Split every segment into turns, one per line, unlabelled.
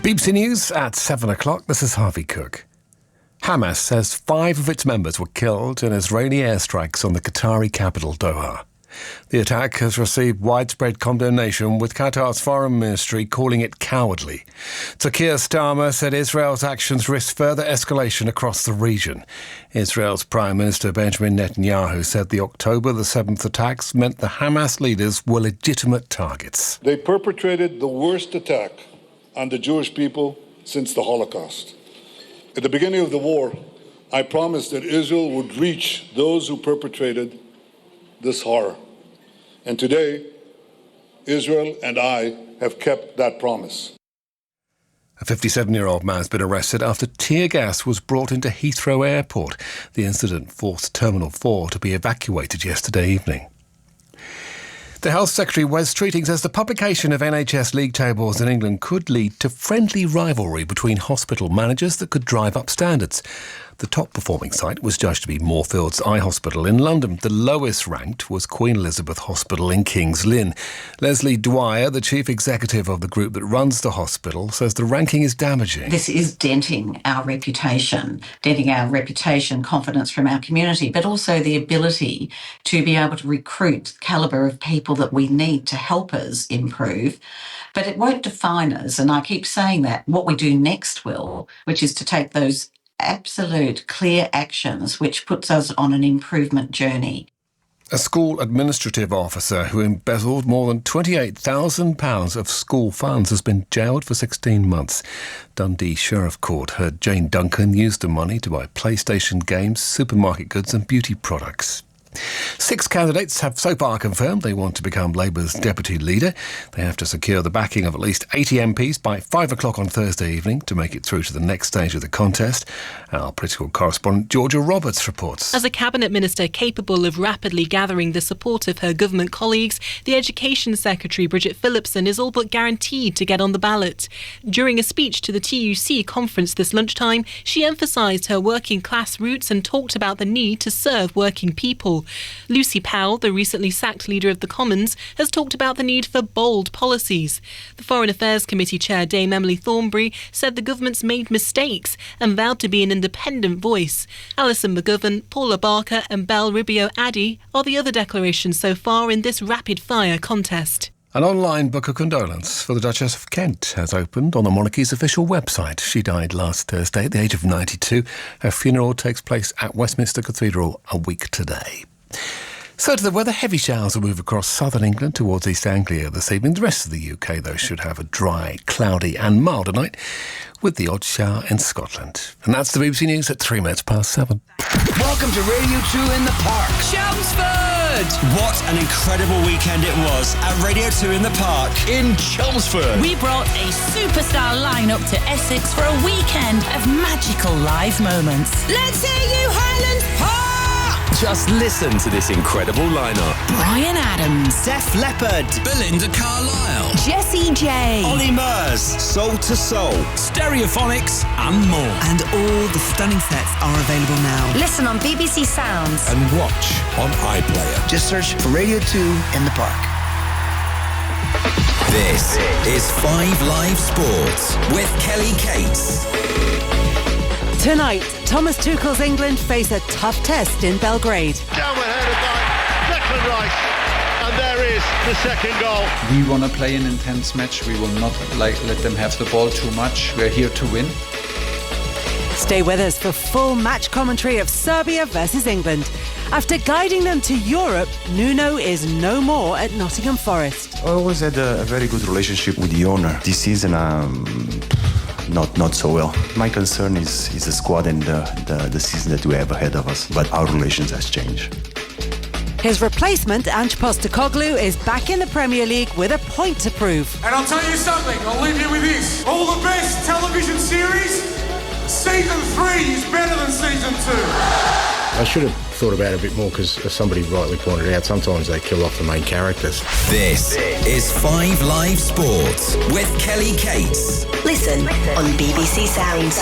BBC News at 7 o'clock. This is Harvey Cook. Hamas says 5 of its members were killed in Israeli airstrikes on the Qatari capital, Doha. The attack has received widespread condemnation, with Qatar's foreign ministry calling it cowardly. Keir Starmer said Israel's actions risk further escalation across the region. Israel's Prime Minister Benjamin Netanyahu said the October the 7th attacks meant the Hamas leaders were legitimate targets.
They perpetrated the worst attack on the Jewish people since the Holocaust. At the beginning of the war, I promised that Israel would reach those who perpetrated this horror. And today, Israel and I have kept that promise.
A 57-year-old man has been arrested after tear gas was brought into Heathrow Airport. The incident forced Terminal 4 to be evacuated yesterday evening. The Health Secretary, Wes Streeting, says the publication of NHS league tables in England could lead to friendly rivalry between hospital managers that could drive up standards. The top-performing site was judged to be Moorfields Eye Hospital in London. The lowest ranked was Queen Elizabeth Hospital in Kings Lynn. Leslie Dwyer, the chief executive of the group that runs the hospital, says the ranking is damaging.
This is denting our reputation, confidence from our community, but also the ability to be able to recruit the calibre of people that we need to help us improve. But it won't define us, and I keep saying that. What we do next will, which is to take those absolute clear actions which puts us on an improvement journey.
A school administrative officer who embezzled more than £28,000 of school funds has been jailed for 16 months. Dundee Sheriff Court heard Jane Duncan used the money to buy PlayStation games, supermarket goods and beauty products. 6 candidates have so far confirmed they want to become Labour's deputy leader. They have to secure the backing of at least 80 MPs by 5 o'clock on Thursday evening to make it through to the next stage of the contest. Our political correspondent Georgia Roberts reports.
As a cabinet minister capable of rapidly gathering the support of her government colleagues, the Education Secretary Bridget Phillipson is all but guaranteed to get on the ballot. During a speech to the TUC conference this lunchtime, she emphasised her working class roots and talked about the need to serve working people. Lucy Powell, the recently sacked leader of the Commons, has talked about the need for bold policies. The Foreign Affairs Committee Chair Dame Emily Thornberry said the government's made mistakes and vowed to be an independent voice. Alison McGovern, Paula Barker and Belle Ribio Addy are the other declarations so far in this rapid-fire contest.
An online book of condolence for the Duchess of Kent has opened on the monarchy's official website. She died last Thursday at the age of 92. Her funeral takes place at Westminster Cathedral a week today. So to the weather, heavy showers will move across southern England towards East Anglia this evening. The rest of the UK, though, should have a dry, cloudy and milder night, with the odd shower in Scotland. And that's the BBC News at 7:03.
Welcome to Radio 2 in the Park. Chelmsford! What an incredible weekend it was at Radio 2 in the Park in Chelmsford.
We brought a superstar lineup to Essex for a weekend of magical live moments. Let's hear you, Highlands Park!
Just listen to this incredible lineup.
Brian Adams,
Def Leppard,
Belinda Carlisle,
Jessie J,
Ollie Murs, Soul to Soul,
Stereophonics and more.
And all the stunning sets are available now.
Listen on BBC Sounds
And watch on iPlayer.
Just search for Radio 2 in the Park.
This is 5 Live Sports with Kelly Cates.
Tonight, Thomas Tuchel's England face a tough test in Belgrade.
Downward headed by Declan Rice, and there is the second goal.
We want to play an intense match. We will not let them have the ball too much. We're here to win.
Stay with us for full match commentary of Serbia versus England. After guiding them to Europe, Nuno is no more at Nottingham Forest.
I always had a very good relationship with the owner. This season, not so well. My concern is the squad and the season that we have ahead of us. But our relations has changed.
His replacement, Ange Postecoglou, is back in the Premier League with a point to prove.
And I'll tell you something, I'll leave you with this. All the best television series, Season 3 is better than Season 2.
I should have thought about it a bit more because, as somebody rightly pointed out, sometimes they kill off the main characters.
This is 5 Live Sports with Kelly Cates.
Listen on BBC Sounds.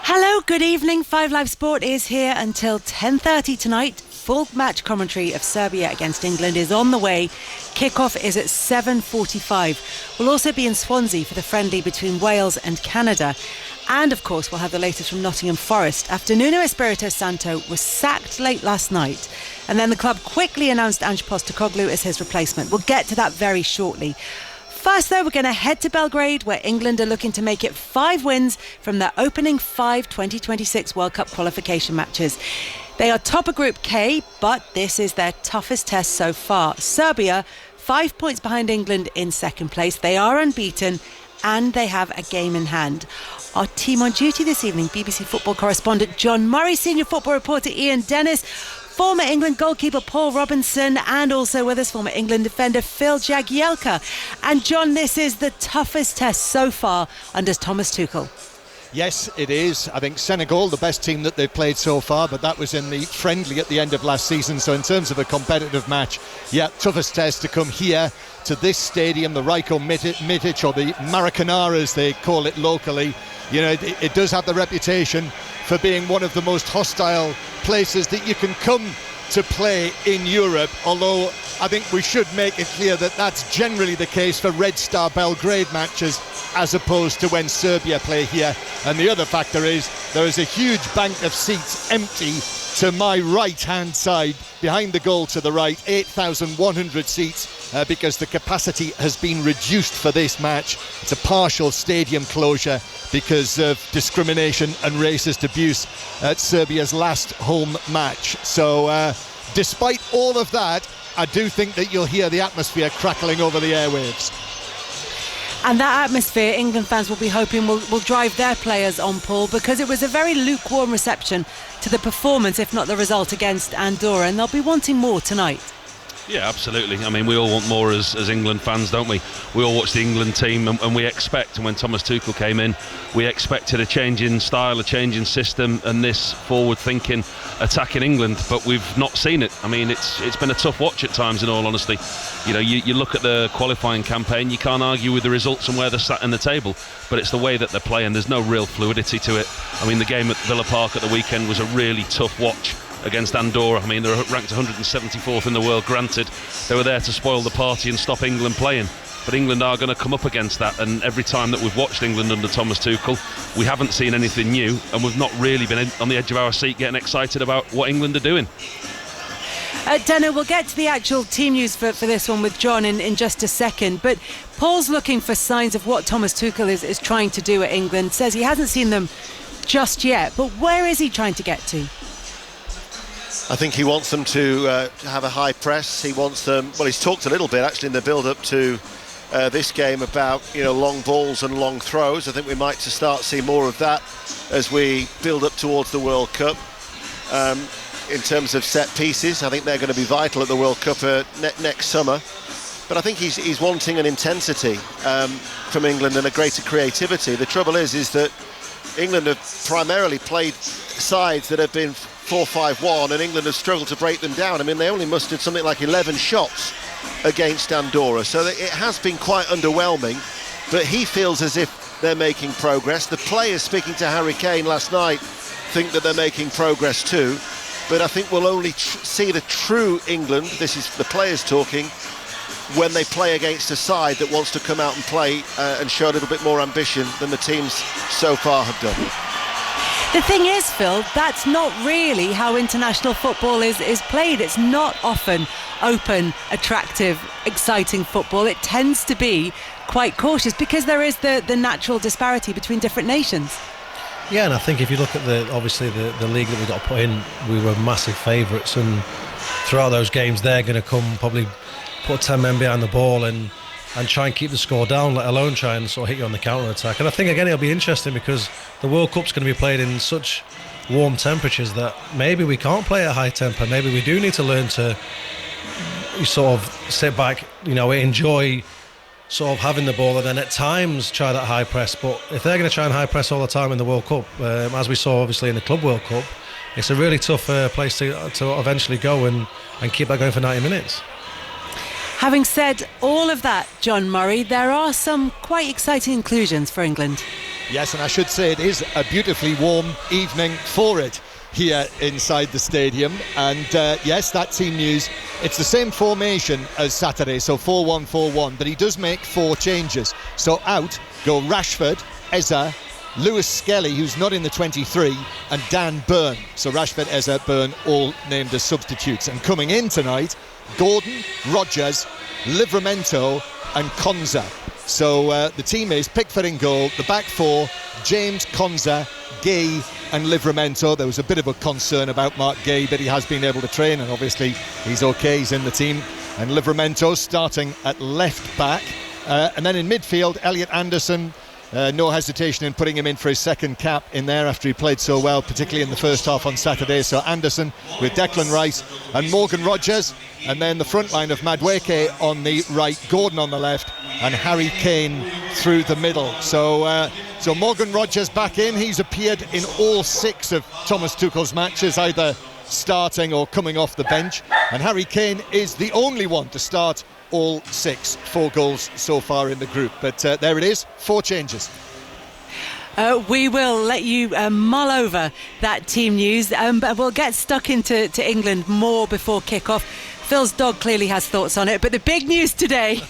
Hello, good evening. 5 Live Sport is here until 10:30 tonight. full match commentary of Serbia against England is on the way. Kickoff is at 7:45. We'll also be in Swansea for the friendly between Wales and Canada. And of course, we'll have the latest from Nottingham Forest after Nuno Espirito Santo was sacked late last night. And then the club quickly announced Ange Postecoglou as his replacement. We'll get to that very shortly. First, though, we're going to head to Belgrade, where England are looking to make it 5 wins from their opening 5 2026 World Cup qualification matches. They are top of Group K, but this is their toughest test so far. Serbia, 5 points behind England in second place. They are unbeaten and they have a game in hand. Our team on duty this evening, BBC football correspondent John Murray, senior football reporter Ian Dennis, former England goalkeeper Paul Robinson, and also with us former England defender Phil Jagielka. And John, this is the toughest test so far under Thomas Tuchel.
Yes, it is. I think Senegal, the best team that they've played so far, but that was in the friendly at the end of last season. So in terms of a competitive match, yeah, toughest test to come here to this stadium, the Rajko Mitic, or the Maracanã as they call it locally. You know, it does have the reputation for being one of the most hostile places that you can come to play in Europe, although I think we should make it clear that that's generally the case for Red Star Belgrade matches as opposed to when Serbia play here. And the other factor is there is a huge bank of seats empty to my right-hand side, behind the goal to the right, 8,100 seats, because the capacity has been reduced for this match. It's a partial stadium closure because of discrimination and racist abuse at Serbia's last home match. So despite all of that, I do think that you'll hear the atmosphere crackling over the airwaves.
And that atmosphere, England fans will be hoping will drive their players on, Paul, because it was a very lukewarm reception to the performance, if not the result, against Andorra, and they'll be wanting more tonight.
Yeah, absolutely. I mean, we all want more as England fans, don't we? We all watch the England team and we expect, and when Thomas Tuchel came in, we expected a change in style, a change in system, and this forward-thinking attack in England, but we've not seen it. I mean, it's been a tough watch at times, in all honesty. You know, you look at the qualifying campaign, you can't argue with the results and where they're sat in the table, but it's the way that they're playing. There's no real fluidity to it. I mean, the game at Villa Park at the weekend was a really tough watch against Andorra. I mean, they're ranked 174th in the world, granted. They were there to spoil the party and stop England playing. But England are going to come up against that, and every time that we've watched England under Thomas Tuchel, we haven't seen anything new, and we've not really been on the edge of our seat getting excited about what England are doing.
Dano, we'll get to the actual team news for this one with John in just a second, but Paul's looking for signs of what Thomas Tuchel is trying to do at England. Says he hasn't seen them just yet, but where is he trying to get to?
I think he wants them to have a high press. He wants them, well, he's talked a little bit actually in the build-up to this game about, you know, long balls and long throws. I think we might start to see more of that as we build up towards the World Cup. In terms of set pieces, I think they're going to be vital at the World Cup next summer. But I think he's wanting an intensity from England and a greater creativity. The trouble is that England have primarily played sides that have been 4-5-1, and England have struggled to break them down. I mean, they only mustered something like 11 shots against Andorra, so it has been quite underwhelming, but he feels as if they're making progress. The players, speaking to Harry Kane last night, think that they're making progress too, but I think we'll only see the true England, this is the players talking, when they play against a side that wants to come out and play and show a little bit more ambition than the teams so far have done.
The thing is, Phil, that's not really how international football is played. It's not often open, attractive, exciting football. It tends to be quite cautious because there is the natural disparity between different nations.
Yeah, and I think if you look at the league that we got put in, we were massive favourites, and throughout those games they're going to come probably put 10 men behind the ball and try and keep the score down, let alone try and sort of hit you on the counter-attack. And I think, again, it'll be interesting because the World Cup's going to be played in such warm temperatures that maybe we can't play at high tempo. Maybe we do need to learn to sort of sit back, you know, enjoy sort of having the ball and then at times try that high press. But if they're going to try and high press all the time in the World Cup, as we saw obviously in the Club World Cup, it's a really tough place to eventually go and keep that going for 90 minutes.
Having said all of that, John Murray, there are some quite exciting inclusions for England.
Yes, and I should say it is a beautifully warm evening for it. here inside the stadium. And yes, that team news, it's the same formation as Saturday, so 4-1-4-1, but he does make 4 changes. So out go Rashford, Eza, Lewis Skelly, who's not in the 23, and Dan Burn. So Rashford, Eza, Burn, all named as substitutes. And coming in tonight, Gordon, Rodgers, Livramento and Konza. So the team is Pickford in goal, the back 4, James, Konza, Gay and Livramento. There was a bit of a concern about Mark Gay, but he has been able to train, and obviously he's okay, he's in the team. And Livramento starting at left back. And then in midfield, Elliot Anderson, no hesitation in putting him in for his second cap in there after he played so well, particularly in the first half on Saturday. So Anderson with Declan Rice and Morgan Rodgers, and then the front line of Madueke on the right, Gordon on the left, and Harry Kane through the middle. So Morgan Rodgers back in. He's appeared in all 6 of Thomas Tuchel's matches, either starting or coming off the bench, and Harry Kane is the only one to start all 6, 4 goals so far in the group. But there it is, 4 changes.
We will let you mull over that team news, but we'll get stuck into England more before kick-off. Phil's dog clearly has thoughts on it, but the big news today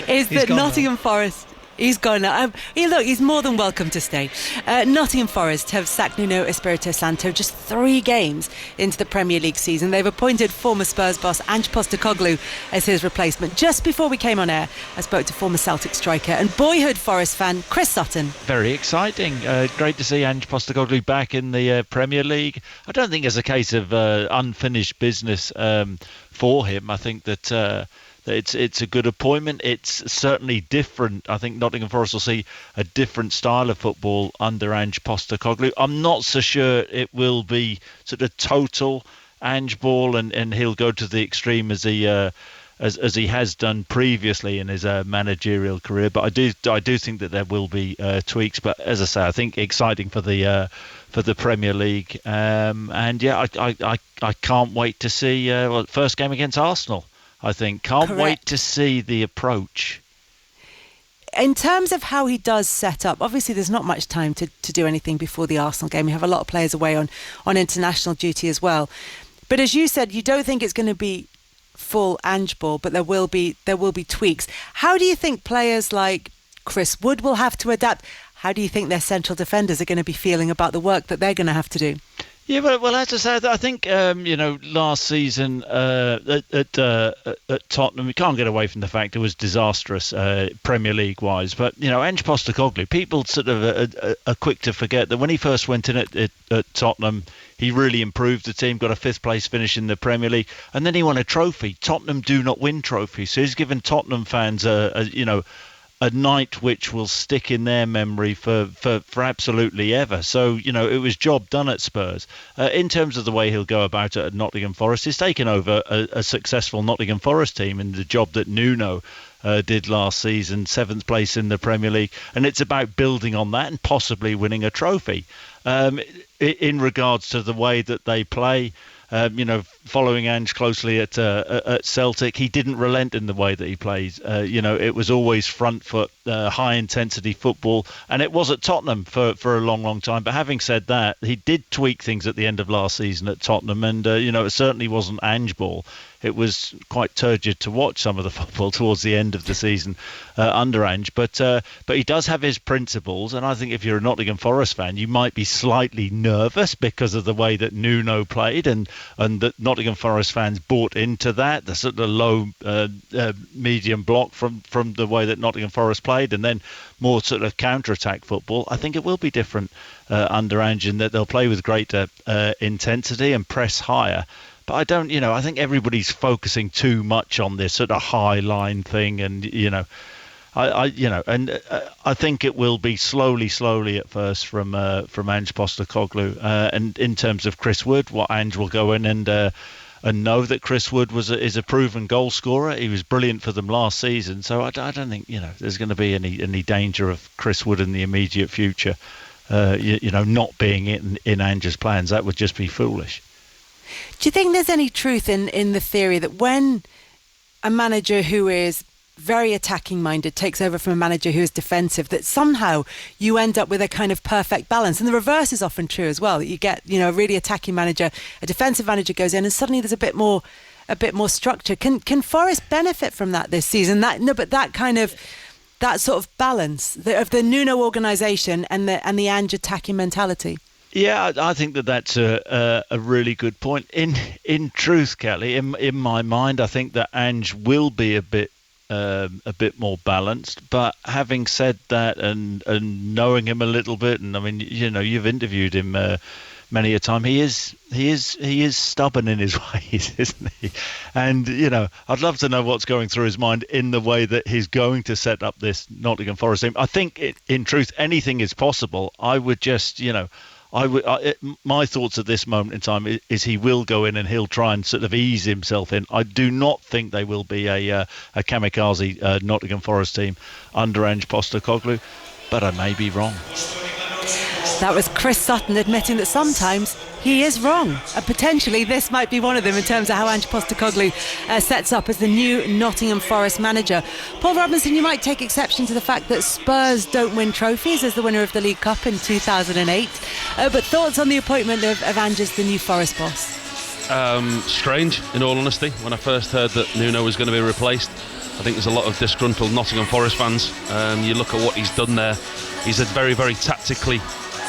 is that Nottingham Forest... He's gone now. Look, he's more than welcome to stay. Nottingham Forest have sacked Nuno Espirito Santo just 3 games into the Premier League season. They've appointed former Spurs boss Ange Postecoglou as his replacement. Just before we came on air, I spoke to former Celtic striker and boyhood Forest fan Chris Sutton.
Very exciting. Great to see Ange Postecoglou back in the Premier League. I don't think it's a case of unfinished business for him. I think that... It's a good appointment. It's certainly different. I think Nottingham Forest will see a different style of football under Ange Postecoglou. I'm not so sure it will be sort of total Ange ball, and he'll go to the extreme as he has done previously in his managerial career. But I do think that there will be tweaks. But as I say, I think exciting for the Premier League. And yeah, I can't wait to see first game against Arsenal. I think. Can't wait to see the approach.
In terms of how he does set up, obviously there's not much time to do anything before the Arsenal game. You have a lot of players away on international duty as well. But as you said, you don't think it's going to be full Ange ball, but there will be tweaks. How do you think players like Chris Wood will have to adapt? How do you think their central defenders are going to be feeling about the work that they're going to have to do?
Yeah, well, as I said, I think last season at Tottenham, we can't get away from the fact it was disastrous Premier League wise. But Ange Postecoglou, people sort of are quick to forget that when he first went in at Tottenham, he really improved the team, got a 5th place finish in the Premier League, and then he won a trophy. Tottenham do not win trophies, so he's given Tottenham fans a night which will stick in their memory for absolutely ever. So, it was job done at Spurs. In terms of the way he'll go about it at Nottingham Forest, he's taken over a successful Nottingham Forest team in the job that Nuno did last season, 7th place in the Premier League. And it's about building on that and possibly winning a trophy. In regards to the way that they play, following Ange closely at Celtic, he didn't relent in the way that he plays. It was always front foot, high intensity football, and it was at Tottenham for a long, long time. But having said that, he did tweak things at the end of last season at Tottenham, and it certainly wasn't Ange ball. It was quite turgid to watch some of the football towards the end of the season under Ange, but he does have his principles, and I think if you're a Nottingham Forest fan, you might be slightly nervous because of the way that Nuno played, and that Nottingham Forest fans bought into that, the sort of low medium block from the way that Nottingham Forest played, and then more sort of counter-attack football. I think it will be different under Ange in that they'll play with greater intensity and press higher. But I don't, I think everybody's focusing too much on this sort of high line thing, and I think it will be slowly at first from Ange Postecoglou. And in terms of Chris Wood, what Ange will go in and know that Chris Wood is a proven goal scorer. He was brilliant for them last season, so I don't think there's going to be any danger of Chris Wood in the immediate future. Not being in Ange's plans. That would just be foolish.
Do you think there's any truth in the theory that when a manager who is very attacking minded, takes over from a manager who is defensive, that somehow you end up with a kind of perfect balance. And the reverse is often true as well. You get, a really attacking manager, a defensive manager goes in, and suddenly there's a bit more structure. Can Forest benefit from that this season? That sort of balance of the Nuno organisation and the Ange attacking mentality.
Yeah, I think that's a really good point. In truth, Kelly, in my mind, I think that Ange will be a bit more balanced. But having said that, and knowing him a little bit, and I mean, you've interviewed him many a time. He is stubborn in his ways, isn't he? And I'd love to know what's going through his mind in the way that he's going to set up this Nottingham Forest team. I think, in truth, anything is possible. I would just, my thoughts at this moment in time is he will go in and he'll try and sort of ease himself in. I do not think they will be a kamikaze Nottingham Forest team under Ange Postecoglou, but I may be wrong.
That was Chris Sutton admitting that sometimes he is wrong. And potentially this might be one of them in terms of how Ange Postecoglou sets up as the new Nottingham Forest manager. Paul Robinson, you might take exception to the fact that Spurs don't win trophies as the winner of the League Cup in 2008. But thoughts on the appointment of Ange as the new Forest boss?
Strange, in all honesty. When I first heard that Nuno was going to be replaced, I think there's a lot of disgruntled Nottingham Forest fans. You look at what he's done there. He's a very, very tactically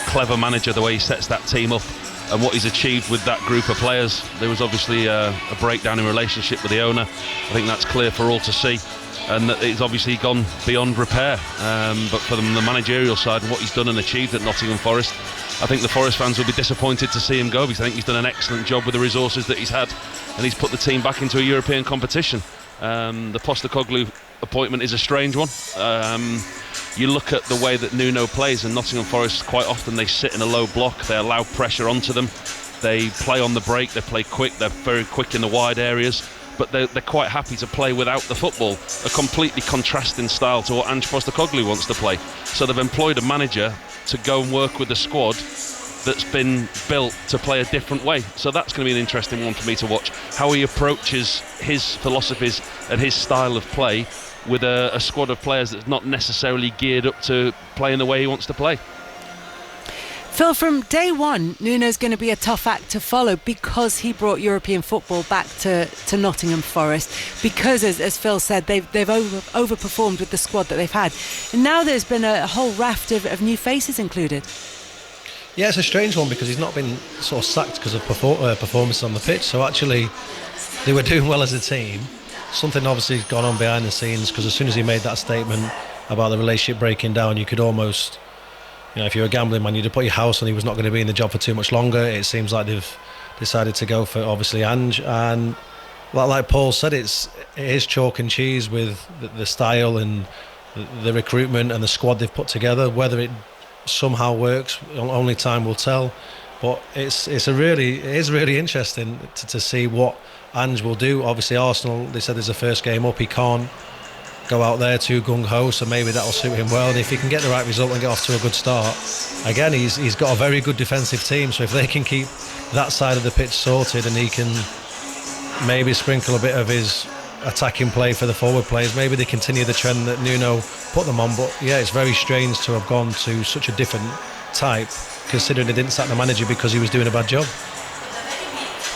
clever manager, the way he sets that team up and what he's achieved with that group of players. There was obviously a breakdown in relationship with the owner. I think that's clear for all to see, and that it's obviously gone beyond repair. But for the managerial side and what he's done and achieved at Nottingham Forest, I think the Forest fans will be disappointed to see him go, because I think he's done an excellent job with the resources that he's had, and he's put the team back into a European competition. The Postecoglou appointment is a strange one. You look at the way that Nuno plays, and Nottingham Forest, quite often they sit in a low block, they allow pressure onto them, they play on the break, they play quick, they're very quick in the wide areas, but they're quite happy to play without the football, a completely contrasting style to what Ange Postecoglou wants to play. So they've employed a manager to go and work with a squad that's been built to play a different way. So that's going to be an interesting one for me to watch, how he approaches his philosophies and his style of play with a squad of players that's not necessarily geared up to playing the way he wants to play.
Phil, from day one, Nuno's going to be a tough act to follow because he brought European football back to Nottingham Forest, because, as Phil said, they've overperformed with the squad that they've had. And now there's been a whole raft of new faces included.
Yeah, it's a strange one because he's not been sort of sacked because of performance on the pitch. So actually, they were doing well as a team. Something obviously has gone on behind the scenes, because as soon as he made that statement about the relationship breaking down, you could almost, if you're a gambling man, you'd have put your house on he was not going to be in the job for too much longer. It seems like they've decided to go for, obviously, Ange. And like Paul said, it is chalk and cheese with the style and the recruitment and the squad they've put together. Whether it somehow works, only time will tell. But it is really interesting to see what Ange will do. Obviously Arsenal, they said there's a first game up, he can't go out there too gung-ho, so maybe that'll suit him well. And if he can get the right result and get off to a good start, again, he's got a very good defensive team, so if they can keep that side of the pitch sorted and he can maybe sprinkle a bit of his attacking play for the forward players, maybe they continue the trend that Nuno put them on. But yeah, it's very strange to have gone to such a different type, considering they didn't sack the manager because he was doing a bad job.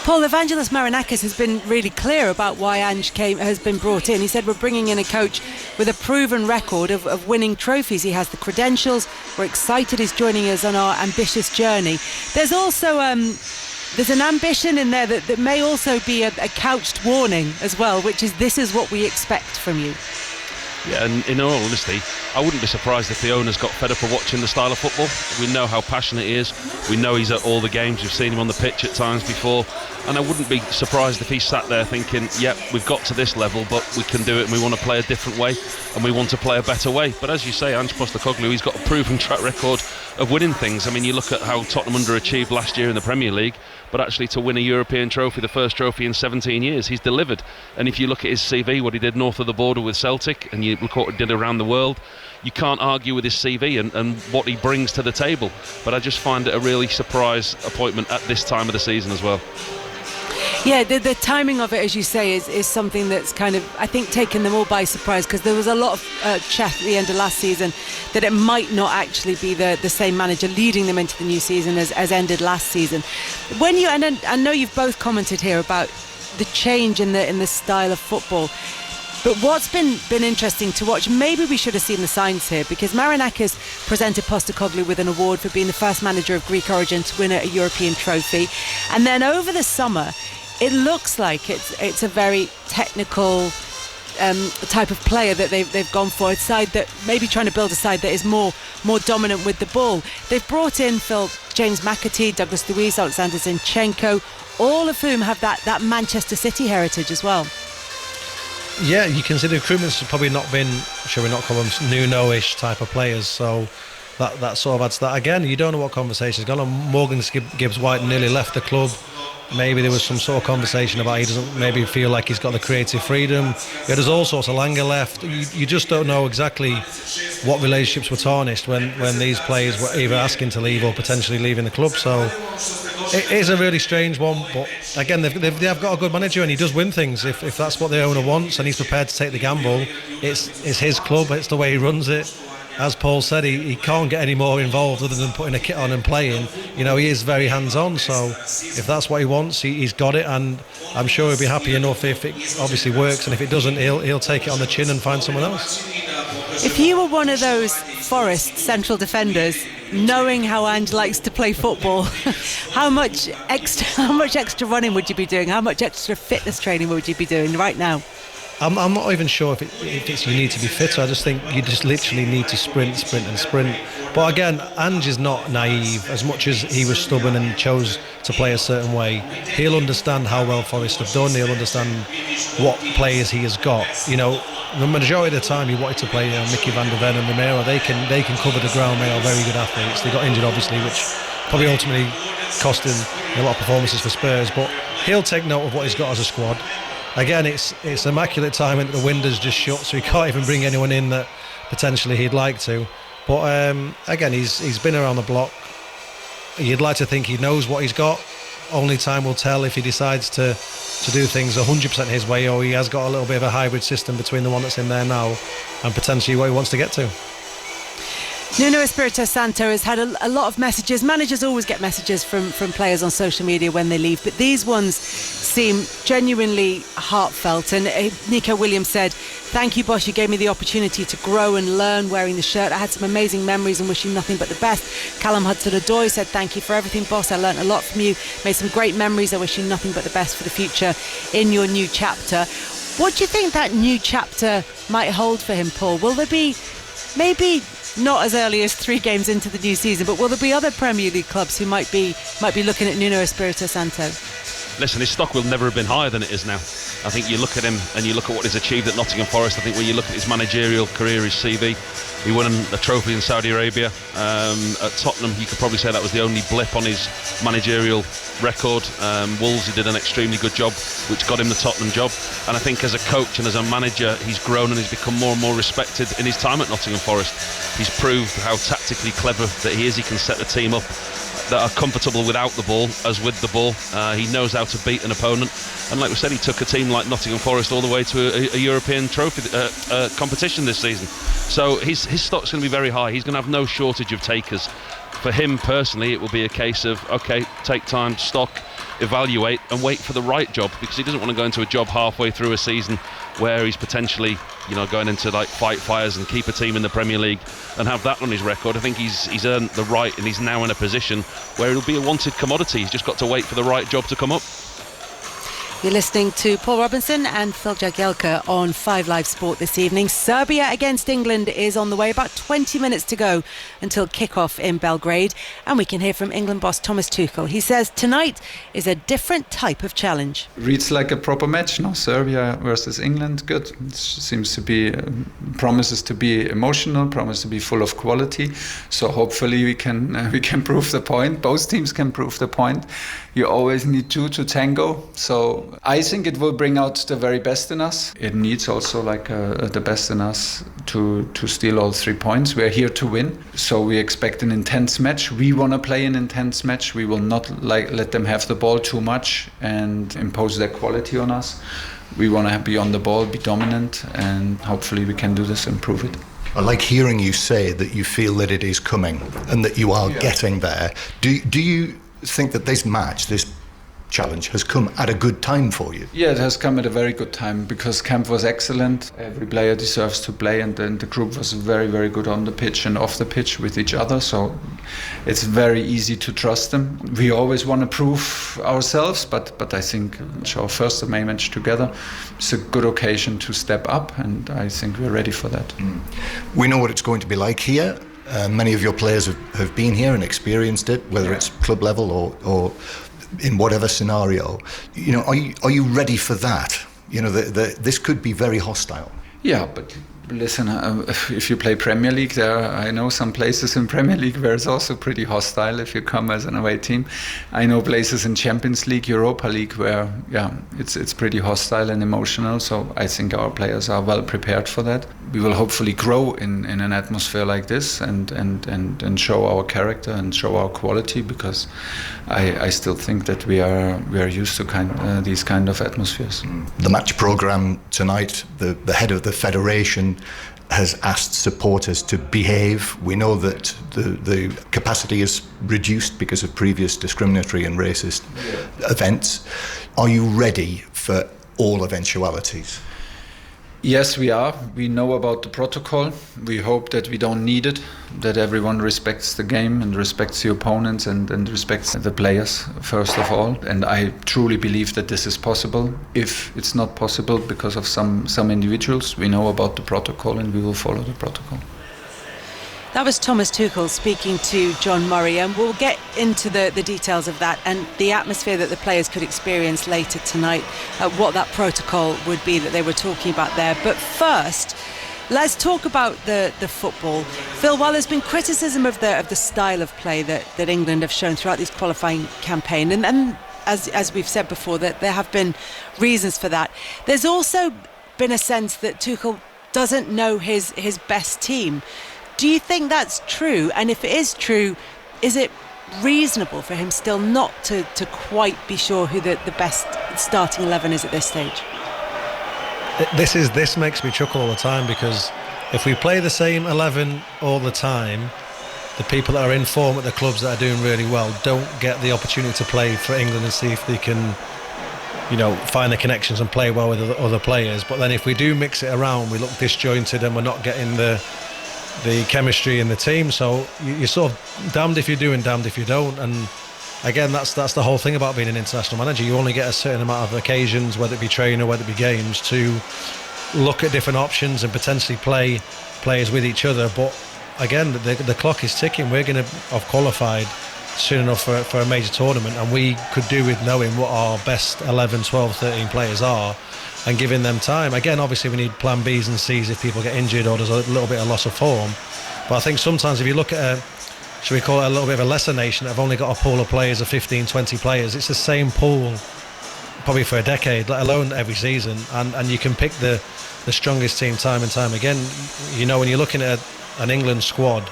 Paul, Evangelos Marinakis has been really clear about why Ange has been brought in. He said, we're bringing in a coach with a proven record of winning trophies. He has the credentials. We're excited he's joining us on our ambitious journey. There's also there's an ambition in there that may also be a couched warning as well, which is, this is what we expect from you.
Yeah, and in all honesty, I wouldn't be surprised if the owners got fed up of watching the style of football. We know how passionate he is. We know he's at all the games. We've seen him on the pitch at times before. And I wouldn't be surprised if he sat there thinking, yep, we've got to this level, but we can do it and we want to play a different way and we want to play a better way. But as you say, Ange Postecoglou, he's got a proven track record of winning things. I mean, you look at how Tottenham underachieved last year in the Premier League, but actually to win a European trophy, the first trophy in 17 years, he's delivered. And if you look at his CV, what he did north of the border with Celtic, and you look what he did around the world, you can't argue with his CV and what he brings to the table. But I just find it a really surprise appointment at this time of the season as well.
Yeah, the timing of it, as you say, is something that's kind of, I think, taken them all by surprise, because there was a lot of chat at the end of last season that it might not actually be the same manager leading them into the new season as ended last season. When you, and I know you've both commented here about the change in the style of football, but what's been interesting to watch, maybe we should have seen the signs here, because Marinakis presented Postecoglou with an award for being the first manager of Greek origin to win a European trophy, and then over the summer it looks like it's a very technical type of player that they've gone for, a side that maybe trying to build a side that is more dominant with the ball. They've brought in James McAtee, Douglas Luiz, Alexander Zinchenko, all of whom have that Manchester City heritage as well.
Yeah, you can see the recruitment's probably not been, shall we not call them Nuno-ish type of players, so that sort of adds that. Again, you don't know what conversation's gone on. Morgan Gibbs-White nearly left the club. Maybe there was some sort of conversation about he doesn't maybe feel like he's got the creative freedom. Yeah, there's all sorts of Langer left. You just don't know exactly what relationships were tarnished when these players were either asking to leave or potentially leaving the club. So it is a really strange one. But again, they've got a good manager and he does win things. If that's what the owner wants and he's prepared to take the gamble, it's his club. It's the way he runs it. As Paul said, he can't get any more involved other than putting a kit on and playing. You know, he is very hands-on, so if that's what he wants, he's got it, and I'm sure he'll be happy enough if it obviously works, and if it doesn't, he'll take it on the chin and find someone else.
If you were one of those Forest central defenders, knowing how Ange likes to play football, how much extra running would you be doing? How much extra fitness training would you be doing right now?
I'm not even sure if it's you need to be fitter. I just think you just literally need to sprint. But again, Ange is not naive. As much as he was stubborn and chose to play a certain way, he'll understand how well Forest have done. He'll understand what players he has got. You know, the majority of the time he wanted to play Mickey van der Ven and Romero. They can cover the ground. They are very good athletes. They got injured obviously, which probably ultimately cost him a lot of performances for Spurs. But he'll take note of what he's got as a squad. Again, it's immaculate timing that the window's just shut, so he can't even bring anyone in that potentially he'd like to. But again, he's been around the block. You'd like to think he knows what he's got. Only time will tell if he decides to do things 100% his way, or he has got a little bit of a hybrid system between the one that's in there now and potentially what he wants to get to.
Nuno Espirito Santo has had a lot of messages. Managers always get messages from players on social media when they leave, but these ones seem genuinely heartfelt. And Nico Williams said, "Thank you, boss. You gave me the opportunity to grow and learn wearing the shirt. I had some amazing memories and wish you nothing but the best." Callum Hudson-Odoi said, "Thank you for everything, boss. I learnt a lot from you. Made some great memories. I wish you nothing but the best for the future in your new chapter." What do you think that new chapter might hold for him, Paul? Will there be, maybe not as early as 3 games into the new season, but will there be other Premier League clubs who might be looking at Nuno Espirito Santo?
Listen, his stock will never have been higher than it is now. I think you look at him and you look at what he's achieved at Nottingham Forest. I think when you look at his managerial career, his CV, he won a trophy in Saudi Arabia. At Tottenham, you could probably say that was the only blip on his managerial record. Wolves, he did an extremely good job, which got him the Tottenham job. And I think as a coach and as a manager, he's grown and he's become more and more respected in his time at Nottingham Forest. He's proved how tactically clever that he is. He can set the team up that are comfortable without the ball as with the ball. He knows how to beat an opponent, and like we said, he took a team like Nottingham Forest all the way to a European trophy competition this season. So his stock's going to be very high. He's going to have no shortage of takers. For him personally, it will be a case of, okay, take time, stock, evaluate and wait for the right job, because he doesn't want to go into a job halfway through a season where he's potentially, going into like fight fires and keep a team in the Premier League and have that on his record. I think he's earned the right, and he's now in a position where it'll be a wanted commodity. He's just got to wait for the right job to come up.
You're listening to Paul Robinson and Phil Jagielka on 5 Live Sport this evening. Serbia against England is on the way. About 20 minutes to go until kick-off in Belgrade. And we can hear from England boss Thomas Tuchel. He says tonight is a different type of challenge.
Reads like a proper match, no? Serbia versus England, good. It seems to be, promises to be emotional, promises to be full of quality. So hopefully we can prove the point. Both teams can prove the point. You always need 2 to tango. So So I think it will bring out the very best in us. It needs also the best in us to steal all 3 points. We're here to win, so we expect an intense match. We want to play an intense match. We will not let them have the ball too much and impose their quality on us. We want to be on the ball, be dominant, and hopefully we can do this, improve it.
I like hearing you say that you feel that it is coming and that you are getting there. Do you think that this challenge has come at a good time for you?
Yeah, it has come at a very good time because camp was excellent. Every player deserves to play, and then the group was very, very good on the pitch and off the pitch with each other. So it's very easy to trust them. We always want to prove ourselves, but I think it's our first May match together. It's a good occasion to step up, and I think we're ready for that.
We know what it's going to be like here. Many of your players have been here and experienced it, whether it's club level or in whatever scenario. You know, are you ready for that? You know, this could be very hostile.
Yeah, but listen, if you play Premier League, I know some places in Premier League where it's also pretty hostile if you come as an away team. I know places in Champions League, Europa League where, it's pretty hostile and emotional. So I think our players are well prepared for that. We will hopefully grow in an atmosphere like this and show our character and show our quality, because I still think that we are used to these kind of atmospheres.
The match programme tonight, the head of the federation has asked supporters to behave. We know that the capacity is reduced because of previous discriminatory and racist events. Are you ready for all eventualities?
Yes, we are. We know about the protocol. We hope that we don't need it, that everyone respects the game and respects the opponents and respects the players, first of all. And I truly believe that this is possible. If it's not possible because of some individuals, we know about the protocol and we will follow the protocol.
That was Thomas Tuchel speaking to John Murray, and we'll get into the details of that and the atmosphere that the players could experience later tonight, what that protocol would be that they were talking about there. But first, let's talk about the football. Phil, while there's been criticism of the style of play that England have shown throughout this qualifying campaign, and as we've said before, that there have been reasons for that, there's also been a sense that Tuchel doesn't know his best team. Do you think that's true? And if it is true, is it reasonable for him still not to quite be sure who the best starting 11 is at this stage?
This makes me chuckle all the time, because if we play the same 11 all the time, the people that are in form at the clubs that are doing really well don't get the opportunity to play for England and see if they can, find the connections and play well with other players. But then if we do mix it around, we look disjointed and we're not getting the chemistry in the team. So you're sort of damned if you do and damned if you don't. And again, that's the whole thing about being an international manager. You only get a certain amount of occasions, whether it be training or whether it be games, to look at different options and potentially play players with each other. But again, the clock is ticking. We're going to have qualified soon enough for a major tournament, and we could do with knowing what our best 11, 12, 13 players are and giving them time. Again, obviously we need plan Bs and Cs if people get injured or there's a little bit of loss of form. But I think sometimes if you look at should we call it a little bit of a lesser nation that have only got a pool of players of 15, 20 players, it's the same pool probably for a decade, let alone every season, and you can pick the strongest team time and time again. When you're looking at an England squad,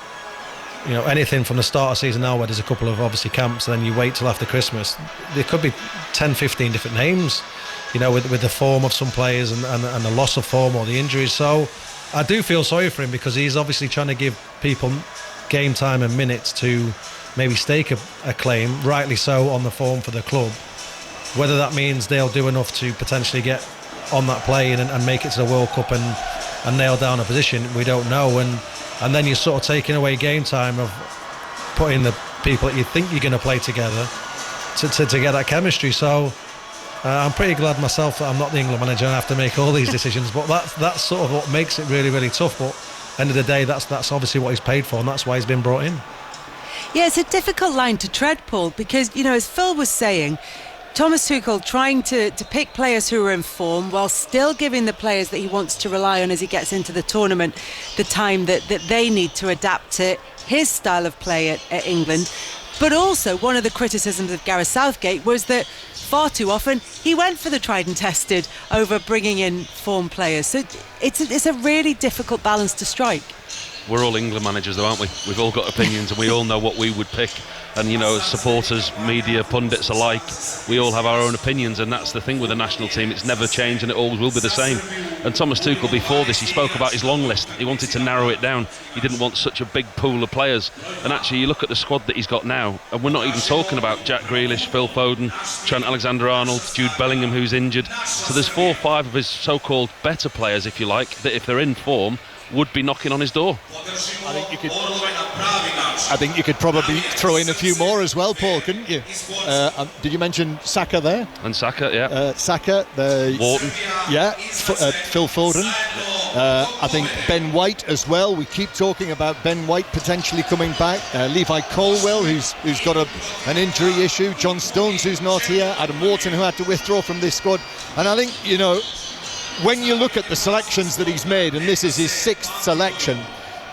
anything from the start of season now, where there's a couple of obviously camps, and then you wait till after Christmas, there could be 10, 15 different names, with the form of some players and the loss of form or the injuries. So I do feel sorry for him, because he's obviously trying to give people game time and minutes to maybe stake a claim, rightly so, on the form for the club. Whether that means they'll do enough to potentially get on that plane and make it to the World Cup and nail down a position, we don't know. And then you're sort of taking away game time of putting the people that you think you're going to play together to get that chemistry. So I'm pretty glad myself that I'm not the England manager and I have to make all these decisions. But that's sort of what makes it really, really tough. But at the end of the day, that's obviously what he's paid for, and that's why he's been brought in.
Yeah, it's a difficult line to tread, Paul, because, as Phil was saying, Thomas Tuchel trying to pick players who are in form while still giving the players that he wants to rely on as he gets into the tournament the time that they need to adapt to his style of play at England. But also, one of the criticisms of Gareth Southgate was that far too often he went for the tried and tested over bringing in form players. So it's a really difficult balance to strike.
We're all England managers though, aren't we? We've all got opinions and we all know what we would pick. And, you know, supporters, media, pundits alike, we all have our own opinions, and that's the thing with the national team. It's never changed and it always will be the same. And Thomas Tuchel, before this, he spoke about his long list. He wanted to narrow it down. He didn't want such a big pool of players. And actually, you look at the squad that he's got now, and we're not even talking about Jack Grealish, Phil Foden, Trent Alexander-Arnold, Jude Bellingham, who's injured. So there's 4 or 5 of his so-called better players, if you like, that if they're in form, would be knocking on his door.
I think you could probably throw in a few more as well, Paul, couldn't you? Did you mention Saka there?
And Saka, yeah.
Saka,
Wharton.
Yeah, Phil Foden. I think Ben White as well. We keep talking about Ben White potentially coming back. Levi Colwill, who's got an injury issue. John Stones, who's not here. Adam Wharton, who had to withdraw from this squad. And I think, you know, when you look at the selections that he's made, and this is his 6th selection,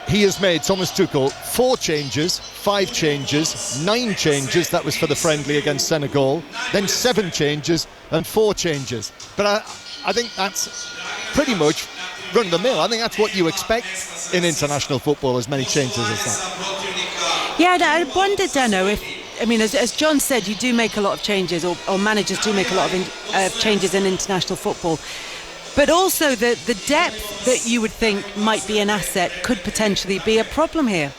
he has made, Thomas Tuchel, 4 changes, 5 changes, 9 changes. That was for the friendly against Senegal. Then 7 changes and 4 changes. But I think that's pretty much run the mill. I think that's what you expect in international football, as many changes as that.
Yeah, I wonder, Dano, if, I mean, as John said, you do make a lot of changes, or managers do make a lot of changes in international football. But also the depth that you would think might be an asset could potentially be a problem here.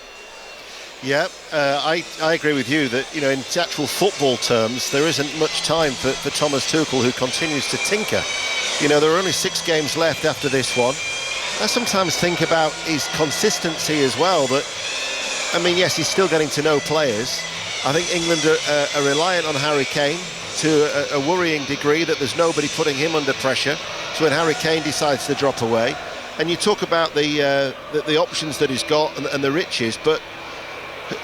Yeah, I agree with you that, you know, in actual football terms, there isn't much time for Thomas Tuchel, who continues to tinker. You know, there are only 6 games left after this one. I sometimes think about his consistency as well, that, I mean, yes, he's still getting to know players. I think England are reliant on Harry Kane to a worrying degree, that there's nobody putting him under pressure. So when Harry Kane decides to drop away, and you talk about the options that he's got and the riches, but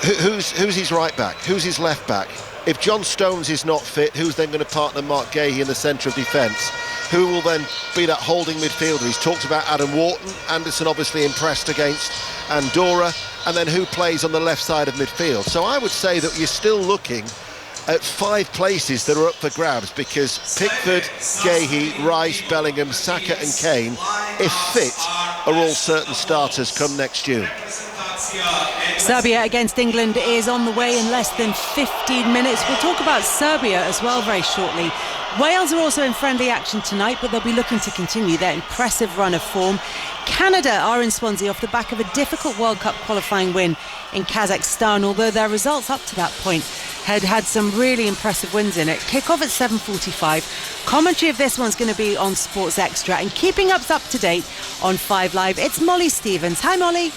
who's his right back? Who's his left back? If John Stones is not fit, who's then going to partner Mark Gahey in the centre of defence? Who will then be that holding midfielder? He's talked about Adam Wharton. Anderson obviously impressed against Andorra. And then who plays on the left side of midfield? So I would say that you're still looking at 5 places that are up for grabs, because Pickford, Gahey, Rice, Bellingham, Saka and Kane, if fit, are all certain starters come next June.
Serbia against England is on the way in less than 15 minutes. We'll talk about Serbia as well very shortly. Wales are also in friendly action tonight, but they'll be looking to continue their impressive run of form. Canada are in Swansea off the back of a difficult World Cup qualifying win in Kazakhstan, although their results up to that point had some really impressive wins in it. Kick-off at 7:45. Commentary of this one's going to be on Sports Extra, and keeping us up to date on 5 Live, it's Molly Stevens. Hi, Molly.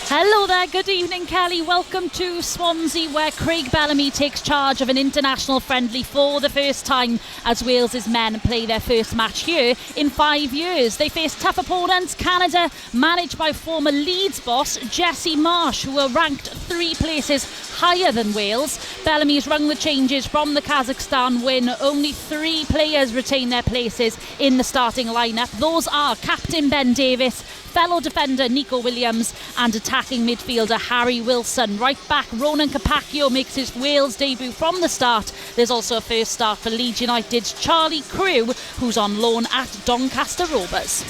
Hello there, good evening, Kelly. Welcome to Swansea, where Craig Bellamy takes charge of an international friendly for the first time as Wales's men play their first match here in 5 years. They face tough opponents, Canada, managed by former Leeds boss Jesse Marsh, who are ranked 3 places higher than Wales. Bellamy's rung the changes from the Kazakhstan win. Only 3 players retain their places in the starting lineup. Those are captain Ben Davies, fellow defender Nico Williams and attacking midfielder Harry Wilson. Right back Ronan Capaccio makes his Wales debut from the start. There's also a first start for Leeds United's Charlie Crew, who's on loan at Doncaster Rovers.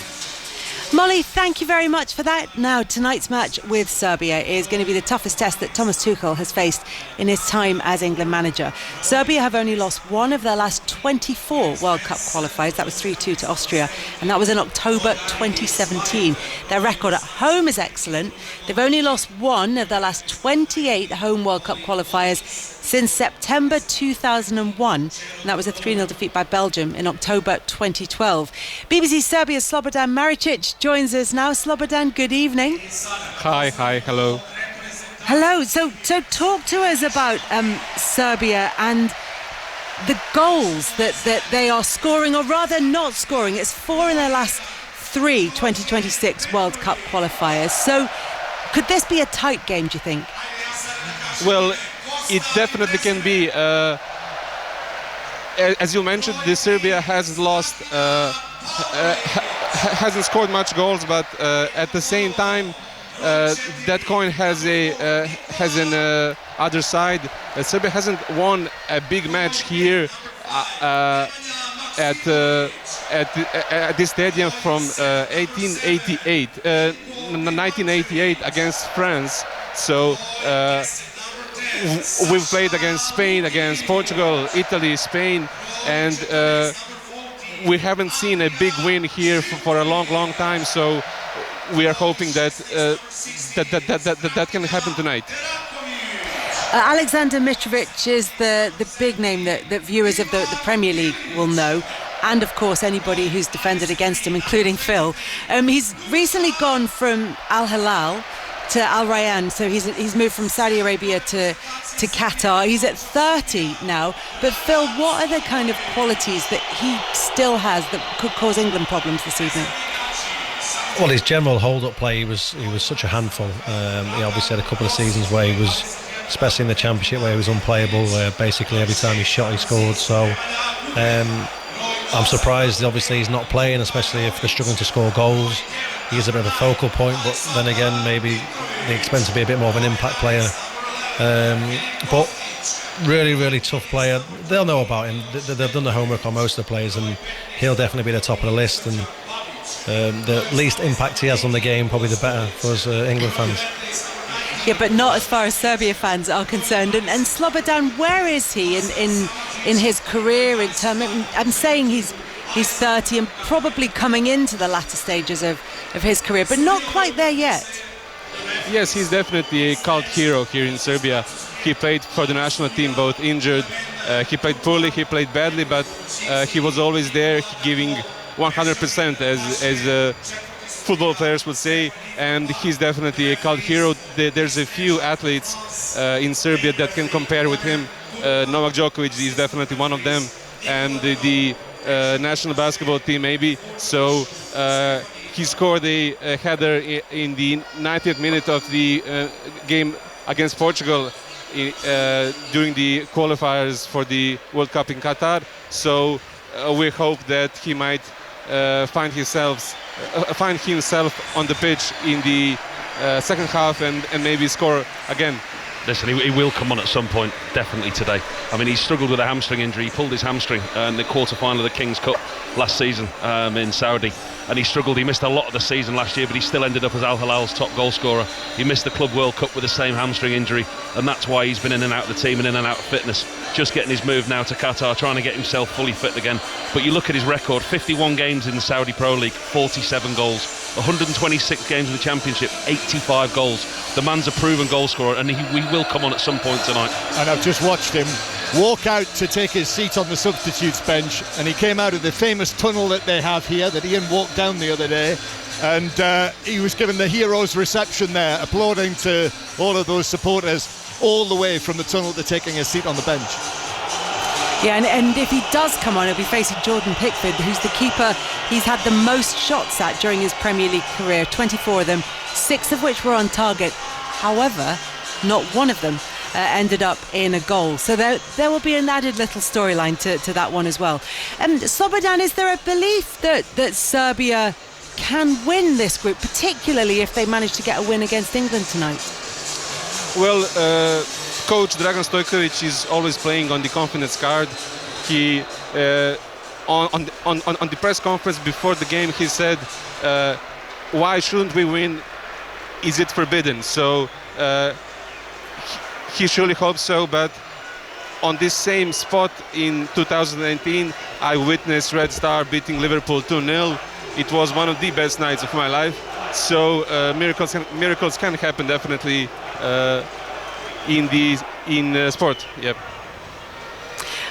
Molly, thank you very much for that. Now, tonight's match with Serbia is going to be the toughest test that Thomas Tuchel has faced in his time as England manager. Serbia have only lost 1 of their last 24 World Cup qualifiers. That was 3-2 to Austria, and that was in October 2017. Their record at home is excellent. They've only lost 1 of their last 28 home World Cup qualifiers since September 2001, and that was a 3-0 defeat by Belgium in October 2012. BBC Serbia's Slobodan Maricic joins us now. Slobodan, good evening.
Hi, hello.
Hello. So talk to us about Serbia and the goals that they are scoring, or rather not scoring. It's 4 in their last 3 2026 World Cup qualifiers. So could this be a tight game, do you think?
Well, it definitely can be. As you mentioned, Serbia has lost, hasn't scored much goals, but at the same time, that coin has an other side. Serbia hasn't won a big match here at this stadium from 1988 against France. So we've played against Spain, against Portugal, Italy, Spain, and we haven't seen a big win here for a long time. So we are hoping that that can happen tonight.
Alexander Mitrovic is the big name that viewers of the Premier League will know, and of course anybody who's defended against him, including Phil. He's recently gone from Al Hilal to Al Rayyan, so he's moved from Saudi Arabia to Qatar. He's at 30 now, but Phil, what are the kind of qualities that he still has that could cause England problems this evening?
Well, his general hold-up play, he was such a handful. He obviously had a couple of seasons where he was, especially in the Championship, where he was unplayable, where basically every time he shot he scored. So I'm surprised obviously he's not playing, especially if they're struggling to score goals. He is a bit of a focal point, but then again maybe they expect to be a bit more of an impact player. But really tough player. They'll know about him. They've done the homework on most of the players, and he'll definitely be the top of the list. And the least impact he has on the game, probably the better for us England fans.
Yeah, but not as far as Serbia fans are concerned. And Slobodan, where is he in his career? I'm saying he's 30 and probably coming into the latter stages of his career, but not quite there yet.
Yes, he's definitely a cult hero here in Serbia. He played for the national team, both injured. He played poorly, he played badly, but he was always there, giving 100% as football players would say, and he's definitely a cult hero. There's a few athletes in Serbia that can compare with him. Novak Djokovic is definitely one of them, and the national basketball team maybe. So he scored a header in the 90th minute of the game against Portugal during the qualifiers for the World Cup in Qatar. So we hope that he might find himself on the pitch in the second half and maybe score again.
Listen, he will come on at some point, definitely today. I mean, he struggled with a hamstring injury. He pulled his hamstring in the quarter-final of the King's Cup last season in Saudi. And he struggled. He missed a lot of the season last year, but he still ended up as Al Hilal's top goal scorer. He missed the Club World Cup with the same hamstring injury, and that's why he's been in and out of the team and in and out of fitness. Just getting his move now to Qatar, trying to get himself fully fit again. But you look at his record, 51 games in the Saudi Pro League, 47 goals. 126 games in the Championship, 85 goals. The man's a proven goal scorer, and he will come on at some point tonight.
And I've just watched him walk out to take his seat on the substitutes bench, and he came out of the famous tunnel that they have here that Ian walked down the other day, and he was given the hero's reception there, applauding to all of those supporters all the way from the tunnel to taking a seat on the bench.
Yeah, and if he does come on, he'll be facing Jordan Pickford, who's the keeper he's had the most shots at during his Premier League career, 24 of them, 6 of which were on target. However, not one of them ended up in a goal. So there will be an added little storyline to that one as well. Slobodan, is there a belief that Serbia can win this group, particularly if they manage to get a win against England tonight?
Well, Coach Dragan Stojkovic is always playing on the confidence card. He on the press conference before the game he said, "Why shouldn't we win? Is it forbidden?" So he surely hopes so. But on this same spot in 2019, I witnessed Red Star beating Liverpool 2-0. It was one of the best nights of my life. So miracles can happen definitely. In sport, yep.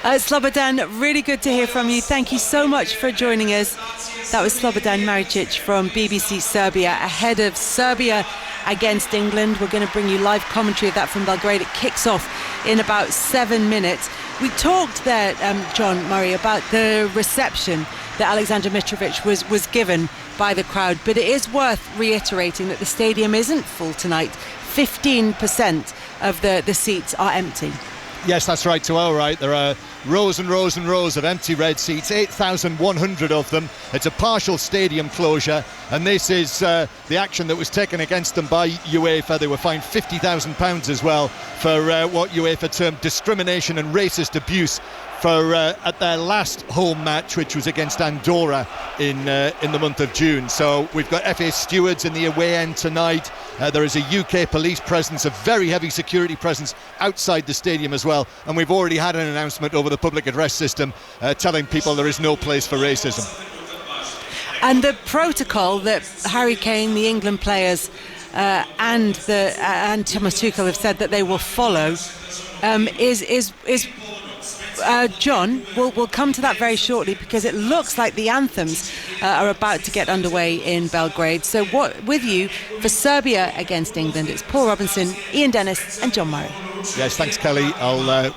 Slobodan, really good to hear from you. Thank you so much for joining us. That was Slobodan Maricic from BBC Serbia ahead of Serbia against England. We're going to bring you live commentary of that from Belgrade. It kicks off in about 7 minutes. We talked there, John Murray, about the reception that Alexander Mitrovic was given by the crowd, but it is worth reiterating that the stadium isn't full tonight. 15% of the seats are empty.
Yes, that's right, to our right. There are rows and rows and rows of empty red seats, 8,100 of them. It's a partial stadium closure, and this is the action that was taken against them by UEFA. They were fined £50,000 as well for what UEFA termed discrimination and racist abuse for at their last home match, which was against Andorra in the month of June. So we've got FA stewards in the away end tonight. There is a UK police presence, a very heavy security presence outside the stadium as well. And we've already had an announcement over the public address system telling people there is no place for racism.
And the protocol that Harry Kane, the England players, and Thomas Tuchel have said that they will follow is John, we'll come to that very shortly, because it looks like the anthems are about to get underway in Belgrade. So what with you for Serbia against England, it's Paul Robinson, Ian Dennis and John Murray.
Yes, thanks Kelly.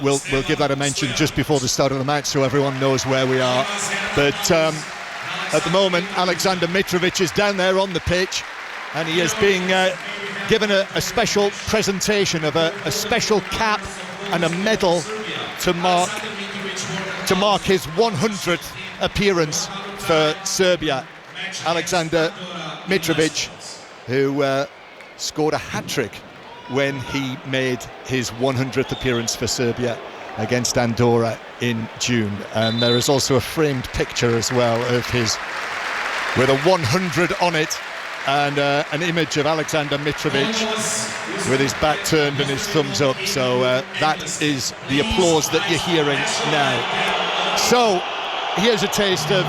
We'll give that a mention just before the start of the match so everyone knows where we are. But at the moment, Alexander Mitrovic is down there on the pitch, and he is being given a special presentation of a special cap and a medal to mark his 100th appearance for Serbia. Alexander Mitrovic, who scored a hat-trick when he made his 100th appearance for Serbia against Andorra in June. And there is also a framed picture as well of his, with a 100 on it, and an image of Alexander Mitrovic with his back turned and his thumbs up. So that is the applause that you're hearing now. So here's a taste of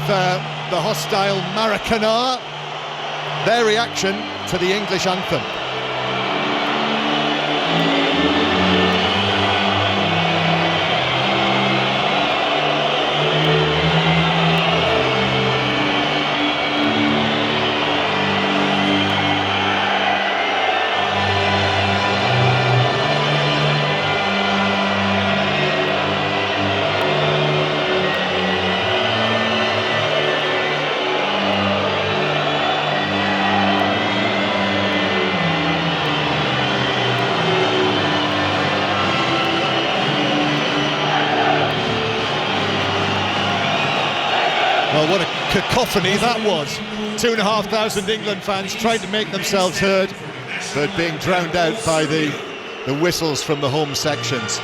the hostile Maracanã, their reaction to the English anthem. Well, what a cacophony that was. 2,500 England fans trying to make themselves heard, but being drowned out by the whistles from the home sections.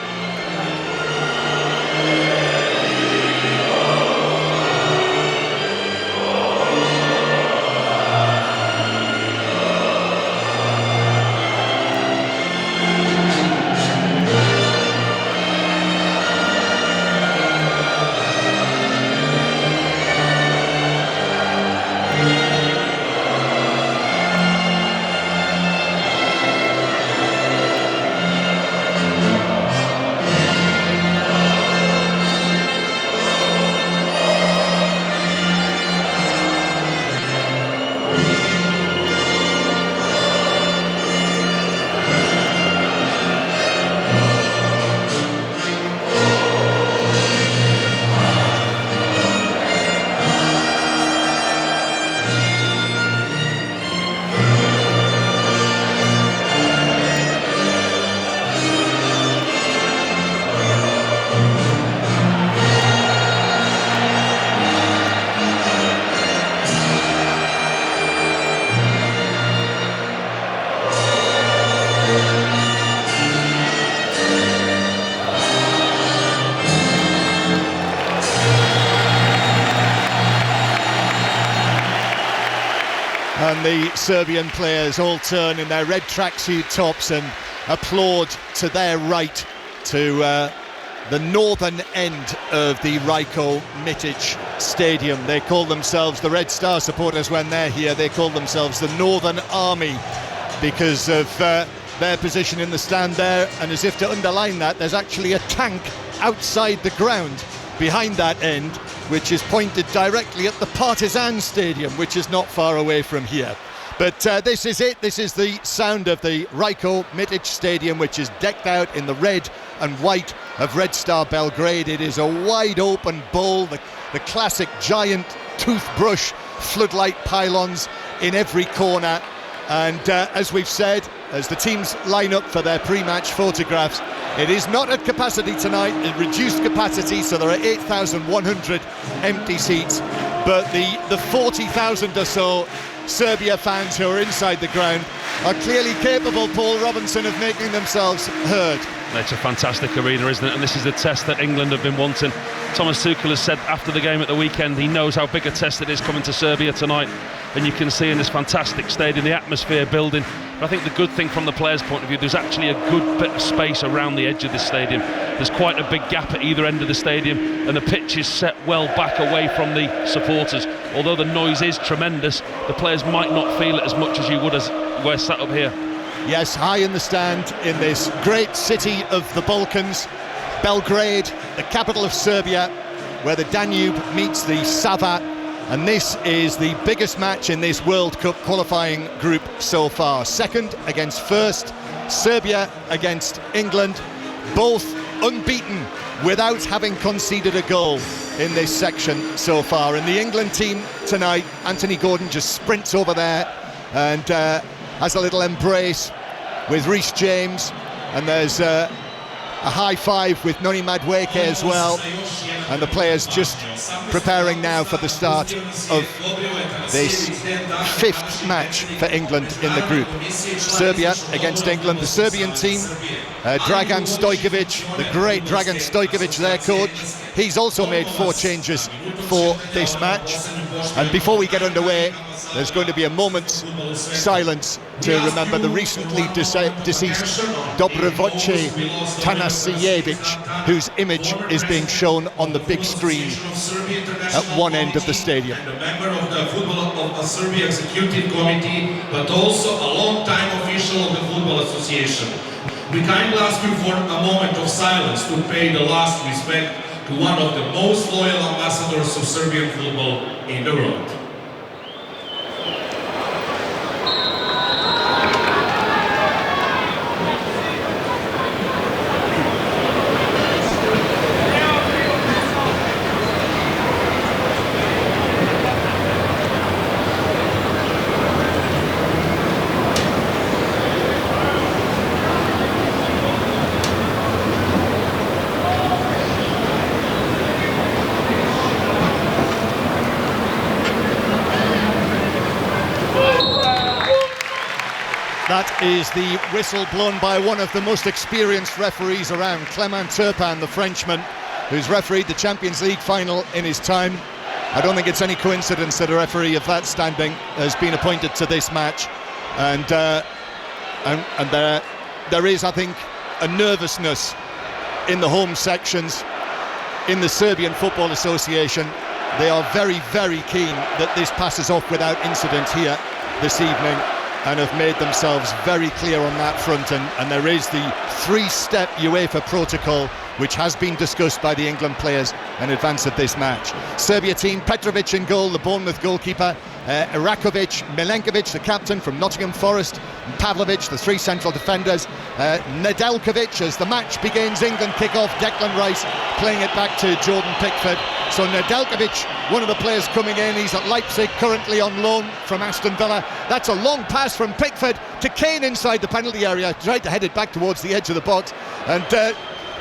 And the Serbian players all turn in their red tracksuit tops and applaud to their right to the northern end of the Rajko Mitic Stadium. They call themselves, the Red Star supporters when they're here, they call themselves the Northern Army because of their position in the stand there. And as if to underline that, there's actually a tank outside the ground behind that end, which is pointed directly at the Partizan Stadium, which is not far away from here. But this is it. This is the sound of the Rajko Mitic Stadium, which is decked out in the red and white of Red Star Belgrade. It is a wide open bowl, the classic giant toothbrush floodlight pylons in every corner. And as we've said, as the teams line up for their pre-match photographs. It is not at capacity tonight, it reduced capacity, so there are 8,100 empty seats, but the 40,000 or so Serbia fans who are inside the ground are clearly capable, Paul Robinson, of making themselves heard.
It's a fantastic arena, isn't it? And this is the test that England have been wanting. Thomas Tuchel has said after the game at the weekend he knows how big a test it is coming to Serbia tonight, and you can see in this fantastic stadium the atmosphere building. But I think the good thing from the players' point of view, there's actually a good bit of space around the edge of this stadium. There's quite a big gap at either end of the stadium, and the pitch is set well back away from the supporters. Although the noise is tremendous, the players might not feel it as much as you would as we're sat up here.
Yes, high in the stand in this great city of the Balkans, Belgrade, the capital of Serbia, where the Danube meets the Sava, and this is the biggest match in this World Cup qualifying group so far. Second against first, Serbia against England, both unbeaten without having conceded a goal in this section so far. And the England team tonight, Anthony Gordon just sprints over there and has a little embrace with Reece James, and there's a high five with Noni Madueke as well, and the players just preparing now for the start of this fifth match for England in the group. Serbia against England, the Serbian team, Dragan Stojkovic, the great Dragan Stojkovic, their coach. He's also made 4 changes for this match. And before we get underway, there's going to be a moment's silence to remember the recently deceased Dobrovoce Tanasijevic, whose image is being shown on the big screen at one end of the stadium.
A member of the Football of Serbia Executive Committee, but also a long-time official of the Football Association. We kindly ask you for a moment of silence to pay the last respect to one of the most loyal ambassadors of Serbian football in the world.
That is the whistle blown by one of the most experienced referees around, Clement Turpin, the Frenchman, who's refereed the Champions League final in his time. I don't think it's any coincidence that a referee of that standing has been appointed to this match, and there is, I think, a nervousness in the home sections in the Serbian Football Association. They are very, very keen that this passes off without incident here this evening, and have made themselves very clear on that front, and there is the 3-step UEFA protocol which has been discussed by the England players in advance of this match. Serbia team, Petrovic in goal, the Bournemouth goalkeeper, Irakovic, Milenkovic, the captain from Nottingham Forest, and Pavlovic, the 3 central defenders, Nedeljkovic as the match begins. England kick off, Declan Rice playing it back to Jordan Pickford. So Nedeljkovic, one of the players coming in, he's at Leipzig, currently on loan from Aston Villa. That's a long pass from Pickford to Kane inside the penalty area, tried to head it back towards the edge of the box, and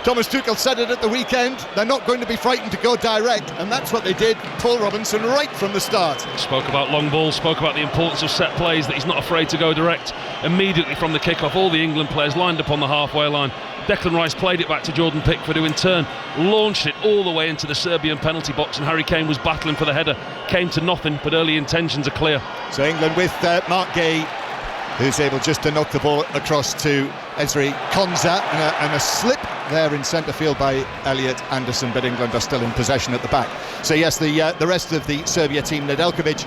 Thomas Tuchel said it at the weekend, they're not going to be frightened to go direct, and that's what they did, Paul Robinson, right from the start.
Spoke about long balls, spoke about the importance of set plays, that he's not afraid to go direct. Immediately from the kick-off, all the England players lined up on the halfway line. Declan Rice played it back to Jordan Pickford, who in turn launched it all the way into the Serbian penalty box, and Harry Kane was battling for the header. Came to nothing, but early intentions are clear.
So England with Mark Gay, who's able just to knock the ball across to Ezri Konsa, and a slip there in centre field by Elliot Anderson, but England are still in possession at the back. So yes, the rest of the Serbia team, Nedeljkovic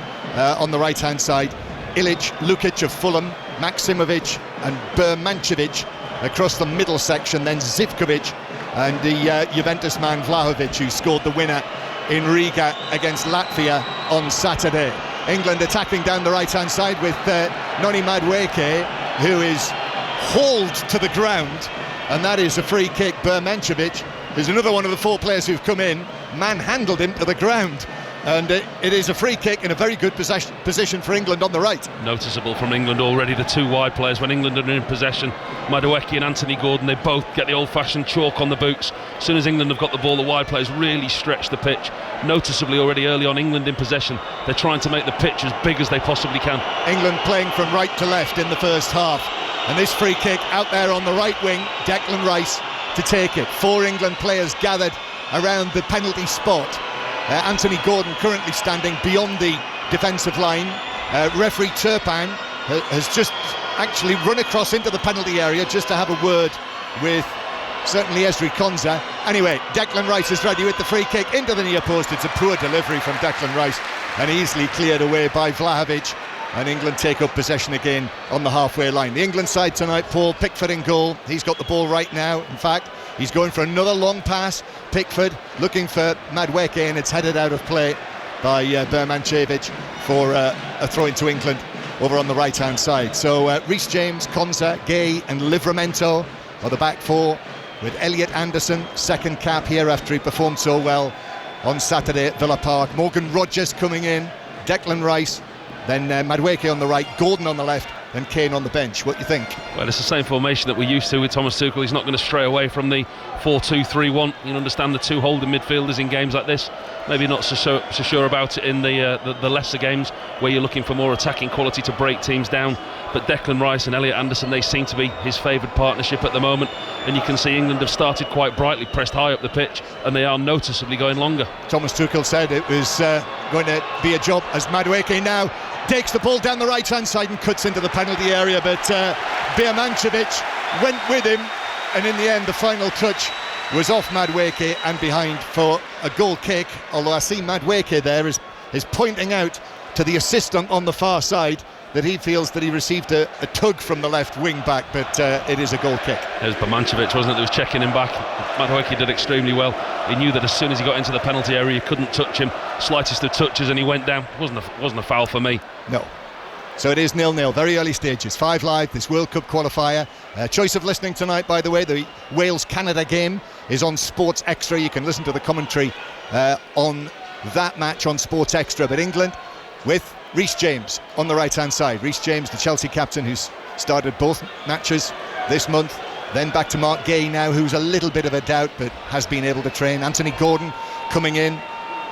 on the right hand side, Ilic, Lukic of Fulham, Maksimovic and Birmancevic across the middle section, then Zivkovic and the Juventus man Vlahovic, who scored the winner in Riga against Latvia on Saturday. England attacking down the right hand side with Noni Madueke, who is hauled to the ground, and that is a free kick. Birmancevic is another one of the 4 players who've come in, manhandled him to the ground, And it is a free kick in a very good position for England on the right.
Noticeable from England already, the two wide players when England are in possession. Madueke and Anthony Gordon, they both get the old-fashioned chalk on the boots. As soon as England have got the ball, the wide players really stretch the pitch. Noticeably already early on, England in possession. They're trying to make the pitch as big as they possibly can.
England playing from right to left in the first half. And this free kick out there on the right wing, Declan Rice to take it. 4 England players gathered around the penalty spot. Anthony Gordon currently standing beyond the defensive line. Referee Turpin has just actually run across into the penalty area just to have a word with certainly Ezri Konsa. Anyway, Declan Rice is ready with the free kick into the near post. It's a poor delivery from Declan Rice and easily cleared away by Vlahovic. And England take up possession again on the halfway line. The England side tonight, Paul Pickford in goal. He's got the ball right now. In fact, he's going for another long pass. Pickford looking for Madueke, and it's headed out of play by Birmancevic for a throw into England over on the right-hand side. So Reece James, Konsa, Gay and Livramento are the back 4, with Elliot Anderson, second cap here after he performed so well on Saturday at Villa Park. Morgan Rogers coming in, Declan Rice, then Madueke on the right, Gordon on the left, and Kane on the bench. What do you think?
Well, it's the same formation that we're used to with Thomas Tuchel. He's not going to stray away from the 4-2-3-1. You can understand the 2 holding midfielders in games like this. Maybe not so sure about it in the lesser games where you're looking for more attacking quality to break teams down. But Declan Rice and Elliot Anderson, they seem to be his favoured partnership at the moment. And you can see England have started quite brightly, pressed high up the pitch, and they are noticeably going longer.
Thomas Tuchel said it was going to be a job as Madueke now takes the ball down the right-hand side and cuts into the penalty area, but Birmancevic went with him, and in the end the final touch was off Madueke and behind for a goal kick, although I see Madueke there is pointing out to the assistant on the far side that he feels that he received a tug from the left wing back, but it is a goal kick.
It was Birmancevic, wasn't it, that was checking him back. Madueke did extremely well. He knew that as soon as he got into the penalty area, you couldn't touch him. Slightest of touches and he went down. Wasn't a foul for me.
No. So it is 0-0, very early stages. 5 Live, this World Cup qualifier. Choice of listening tonight, by the way. The Wales-Canada game is on Sports Extra. You can listen to the commentary on that match on Sports Extra. But England with Reece James on the right-hand side. Reece James, the Chelsea captain, who's started both matches this month. Then back to Mark Gay now, who's a little bit of a doubt but has been able to train. Anthony Gordon coming in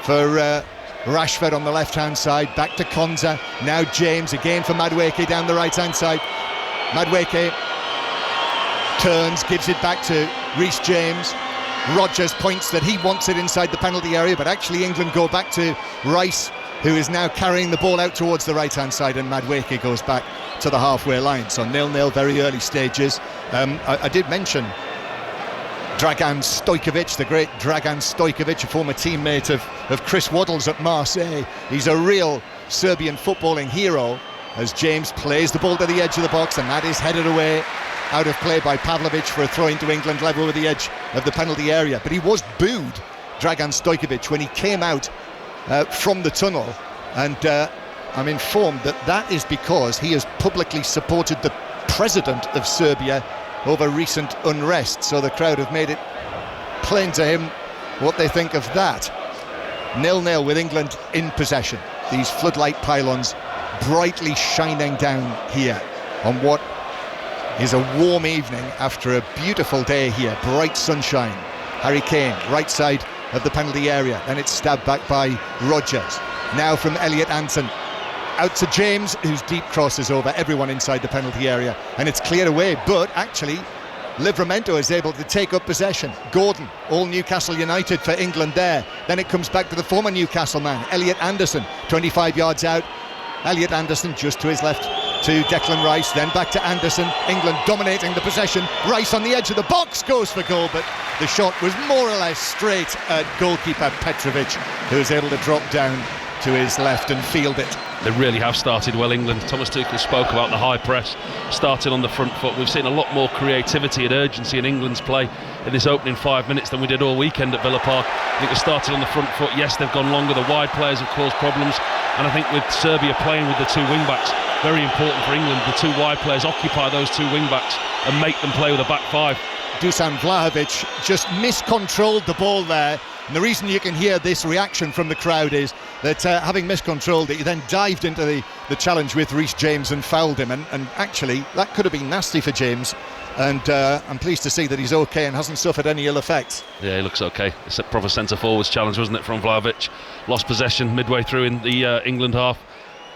for Rashford on the left-hand side. Back to Konsa. Now James again for Madueke down the right-hand side. Madueke turns, gives it back to Reece James. Rogers points that he wants it inside the penalty area, but actually England go back to Rice, who is now carrying the ball out towards the right-hand side, and Madueke goes back to the halfway line. So 0-0, very early stages. I did mention Dragan Stojkovic, the great Dragan Stojkovic, a former teammate of Chris Waddle's at Marseille. He's a real Serbian footballing hero, as James plays the ball to the edge of the box, and that is headed away out of play by Pavlovic for a throw into England, level with the edge of the penalty area. But he was booed, Dragan Stojkovic, when he came out from the tunnel, and I'm informed that is because he has publicly supported the president of Serbia over recent unrest. So the crowd have made it plain to him what they think of that. 0-0 with England in possession. These floodlight pylons brightly shining down here on what is a warm evening after a beautiful day here. Bright sunshine. Harry Kane, right side of the penalty area, then it's stabbed back by Rogers. Now from Elliot Anderson out to James, whose deep crosses over everyone inside the penalty area, and it's cleared away, but actually Livramento is able to take up possession. Gordon, all Newcastle United for England there. Then it comes back to the former Newcastle man, Elliot Anderson, 25 yards out. Elliot Anderson just to his left to Declan Rice, then back to Anderson. England dominating the possession. Rice on the edge of the box goes for goal, but the shot was more or less straight at goalkeeper Petrovic, who was able to drop down to his left and field it.
They really have started well, England. Thomas Tuchel spoke about the high press, started on the front foot. We've seen a lot more creativity and urgency in England's play in this opening 5 minutes than we did all weekend at Villa Park. I think they started on the front foot. Yes, they've gone longer. The wide players have caused problems, and I think with Serbia playing with the 2 wing-backs, very important for England, the 2 wide players occupy those 2 wing-backs and make them play with a back 5.
Dusan Vlahovic just miscontrolled the ball there, and the reason you can hear this reaction from the crowd is that having miscontrolled it, he then dived into the challenge with Reece James and fouled him, and actually that could have been nasty for James, and I'm pleased to see that he's okay and hasn't suffered any ill effects.
Yeah, he looks okay. It's a proper centre forwards challenge, wasn't it, from Vlahovic? Lost possession midway through in the England half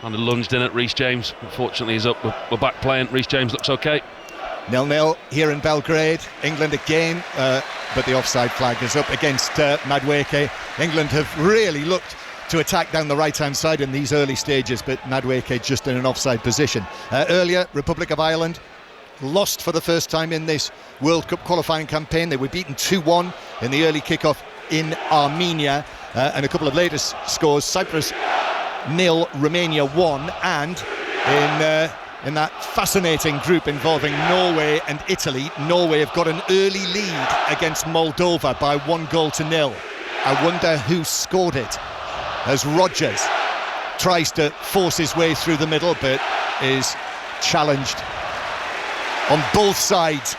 and lunged in at Reece James. Unfortunately he's up, we're back playing. Reece James looks okay.
0-0 here in Belgrade. England again, but the offside flag is up against Madueke. England have really looked to attack down the right-hand side in these early stages, but Madueke just in an offside position. Earlier, Republic of Ireland lost for the first time in this World Cup qualifying campaign. They were beaten 2-1 in the early kick-off in Armenia, and a couple of later scores: Cyprus 0, Romania 1, and in that fascinating group involving Norway and Italy, Norway have got an early lead against Moldova by 1-0. I wonder who scored it, as Rodgers tries to force his way through the middle but is challenged on both sides.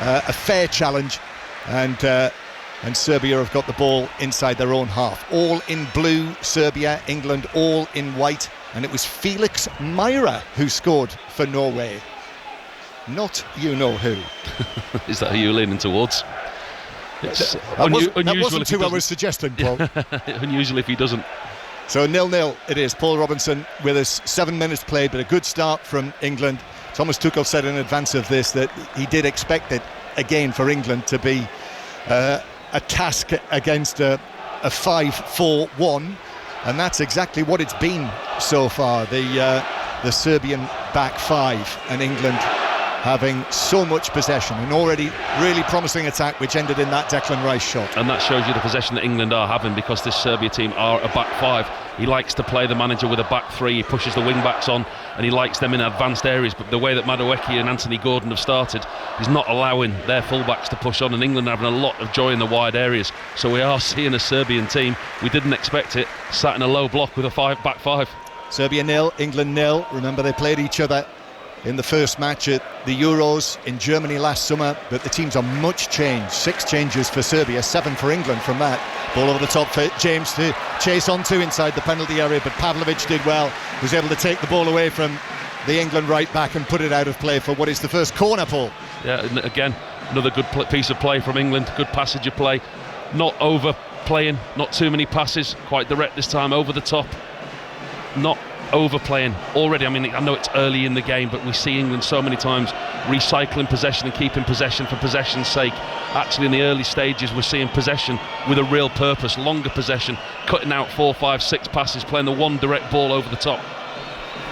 A fair challenge, and Serbia have got the ball inside their own half. All in blue, Serbia, England all in white. And it was Felix Myra who scored for Norway, not you-know-who.
Is that who you're leaning towards? It's
that wasn't who I was suggesting, Paul.
Unusual if he doesn't.
So 0-0 it is. Paul Robinson with us, 7 minutes played, but a good start from England. Thomas Tuchel said in advance of this that he did expect it again for England to be a task against a 5-4-1. And that's exactly what it's been so far. The Serbian back five, and England having so much possession, and already really promising attack, which ended in that Declan Rice shot.
And that shows you the possession that England are having, because this Serbia team are a back five. He likes to play the manager with a back three. He pushes the wing backs on, and he likes them in advanced areas. But the way that Madueke and Anthony Gordon have started is not allowing their fullbacks to push on, and England are having a lot of joy in the wide areas. So we are seeing a Serbian team, we didn't expect it, sat in a low block with a back five.
Serbia 0, England 0. Remember, they played each other in the first match at the Euros in Germany last summer, but the teams are much changed. 6 changes for Serbia, 7 for England from that. Ball over the top for James to chase onto inside the penalty area, but Pavlovic did well, was able to take the ball away from the England right back and put it out of play for what is the first corner, Paul.
Yeah, and again, another good piece of play from England, good passage of play, not overplaying, not too many passes, quite direct this time, over the top, not overplaying already. I mean, I know it's early in the game, but we see England so many times recycling possession and keeping possession for possession's sake. Actually, in the early stages, we're seeing possession with a real purpose, longer possession, cutting out 4, 5, 6 passes, playing the one direct ball over the top.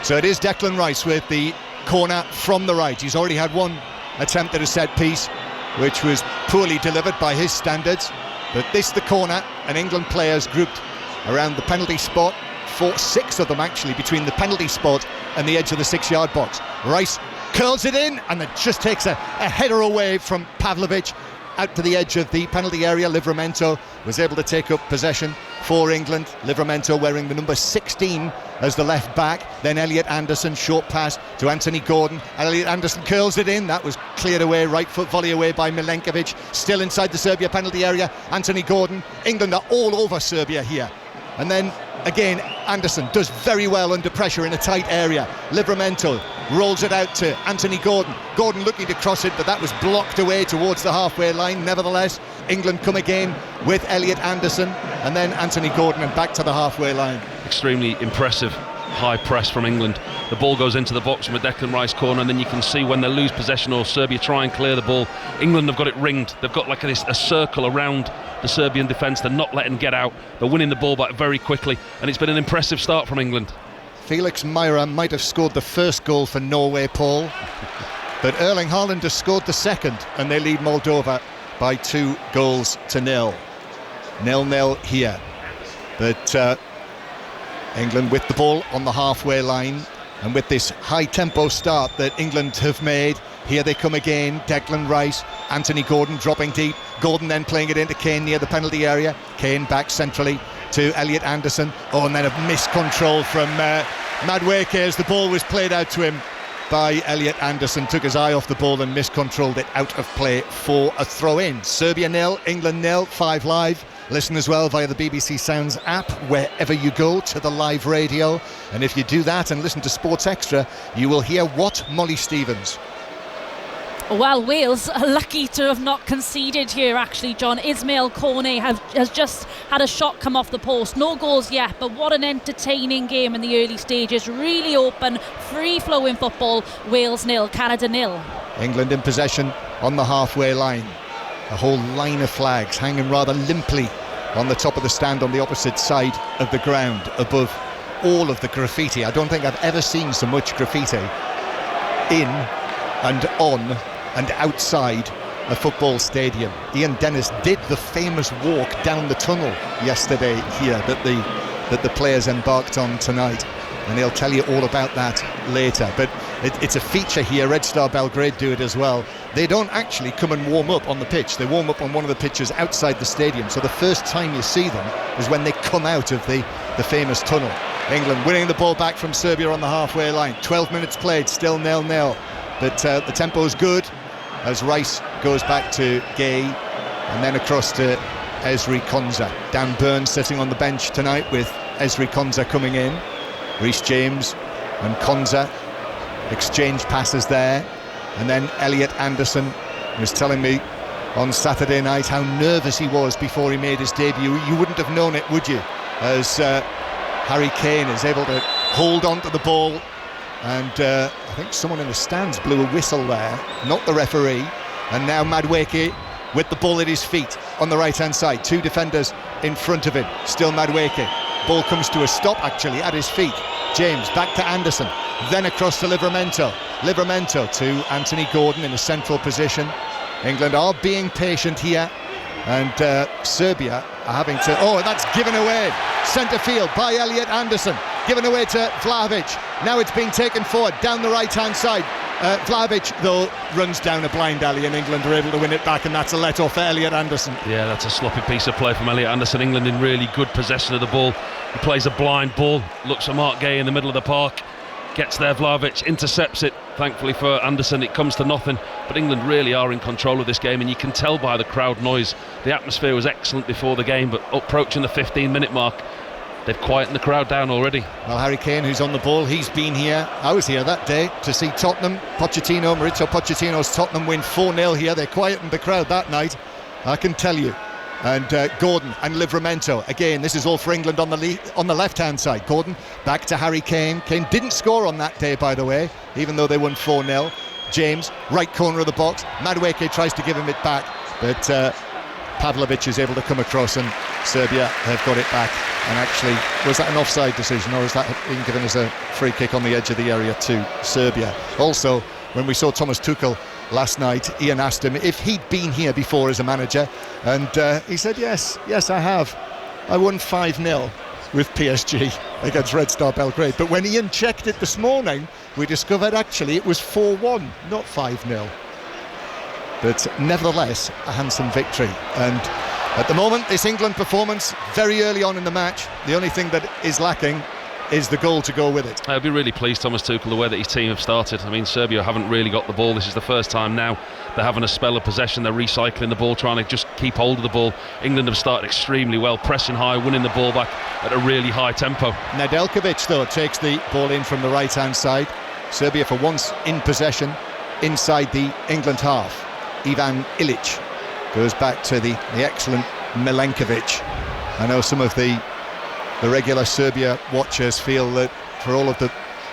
So it is Declan Rice with the corner from the right. He's already had one attempt at a set piece, which was poorly delivered by his standards, but this the corner, and England players grouped around the penalty spot. 6 of them actually between the penalty spot and the edge of the 6-yard box. Rice curls it in, and it just takes a header away from Pavlovic out to the edge of the penalty area. Livramento was able to take up possession for England. Livramento wearing the number 16 as the left back. Then Elliot Anderson, short pass to Anthony Gordon. Elliot Anderson curls it in. That was cleared away, right foot volley away by Milenkovic. Still inside the Serbia penalty area. Anthony Gordon. England are all over Serbia here. And then again, Anderson does very well under pressure in a tight area. Livramento rolls it out to Anthony Gordon. Gordon looking to cross it, but that was blocked away towards the halfway line. Nevertheless, England come again with Elliot Anderson, and then Anthony Gordon, and back to the halfway line.
Extremely impressive high press from England. The ball goes into the box from a Declan Rice corner, and then you can see when they lose possession or Serbia try and clear the ball, England have got it ringed. They've got like a circle around the Serbian defence. They're not letting get out. They're winning the ball back very quickly, and it's been an impressive start from England.
Felix Myra might have scored the first goal for Norway, Paul, but Erling Haaland has scored the second, and they lead Moldova by 2-0. 0-0 here, but England with the ball on the halfway line, and with this high tempo start that England have made, here they come again. Declan Rice, Anthony Gordon dropping deep. Gordon then playing it into Kane near the penalty area. Kane back centrally to Elliot Anderson. Oh, and then a miscontrol from Madueke as the ball was played out to him by Elliot Anderson. Took his eye off the ball and miscontrolled it out of play for a throw-in. Serbia 0, England 0, 5 live. Listen as well via the BBC Sounds app wherever you go to the live radio. And if you do that and listen to Sports Extra, you will hear what, Molly Stevens?
Well, Wales are lucky to have not conceded here, actually, John. Ismail Kone has just had a shot come off the post. No goals yet, but what an entertaining game in the early stages. Really open, free-flowing football. Wales 0, Canada 0.
England in possession on the halfway line. A whole line of flags hanging rather limply on the top of the stand on the opposite side of the ground, above all of the graffiti. I don't think I've ever seen so much graffiti in and on and outside a football stadium. Ian Dennis did the famous walk down the tunnel yesterday here that the players embarked on tonight, and he'll tell you all about that later. But it's a feature here. Red Star Belgrade do it as well. They don't actually come and warm up on the pitch. They warm up on one of the pitches outside the stadium, so the first time you see them is when they come out of the famous tunnel. England winning the ball back from Serbia on the halfway line. 12 minutes played, still 0-0. But the tempo's good as Rice goes back to Gay and then across to Esri Konza. Dan Burns sitting on the bench tonight with Esri Konza coming in. Reece James and Konza exchange passes there, and then Elliot Anderson was telling me on Saturday night how nervous he was before he made his debut. You wouldn't have known it, would you, as Harry Kane is able to hold on to the ball. And I think someone in the stands blew a whistle there, not the referee. And now Madueke with the ball at his feet on the right hand side. Two defenders in front of him, still Madueke. Ball comes to a stop actually at his feet. James back to Anderson, then across to Livramento to Anthony Gordon in a central position. England are being patient here, and Serbia are having to... Oh, that's given away, centre field by Elliot Anderson, given away to Vlahovic. Now it's being taken forward down the right hand side. Vlahovic though runs down a blind alley, and England are able to win it back, and that's a let off Elliot Anderson.
Yeah, that's a sloppy piece of play from Elliot Anderson. England in really good possession of the ball. He plays a blind ball, looks at Mark Gay in the middle of the park, gets there, Vlahovic intercepts it. Thankfully for Anderson, it comes to nothing. But England really are in control of this game, and you can tell by the crowd noise. The atmosphere was excellent before the game, but approaching the 15-minute mark, they've quietened the crowd down already.
Well, Harry Kane, who's on the ball, he's been here. I was here that day to see Tottenham, Maurizio Pochettino's Tottenham win 4-0 here. They quietened the crowd that night, I can tell you. And Gordon and Livramento, again, this is all for England on the left-hand side. Gordon back to Harry Kane. Kane didn't score on that day, by the way, even though they won 4-0. James, right corner of the box. Madueke tries to give him it back, but Pavlovic is able to come across, and Serbia have got it back. And actually, was that an offside decision, or is that being given as a free kick on the edge of the area to Serbia? Also, when we saw Thomas Tuchel last night, Ian asked him if he'd been here before as a manager, and he said yes, I have. I won 5-0 with PSG against Red Star Belgrade, but when Ian checked it this morning, we discovered actually it was 4-1, not 5-0. But nevertheless, a handsome victory. And at the moment, this England performance, very early on in the match, the only thing that is lacking is the goal to go with it.
I'll be really pleased, Thomas Tuchel, the way that his team have started. I mean, Serbia haven't really got the ball. This is the first time now they're having a spell of possession. They're recycling the ball, trying to just keep hold of the ball. England have started extremely well, pressing high, winning the ball back at a really high tempo.
Nedeljkovic, though, takes the ball in from the right-hand side. Serbia, for once, in possession inside the England half. Ivan Ilic goes back to the excellent Milenkovic. I know some of the regular Serbia watchers feel that for all of the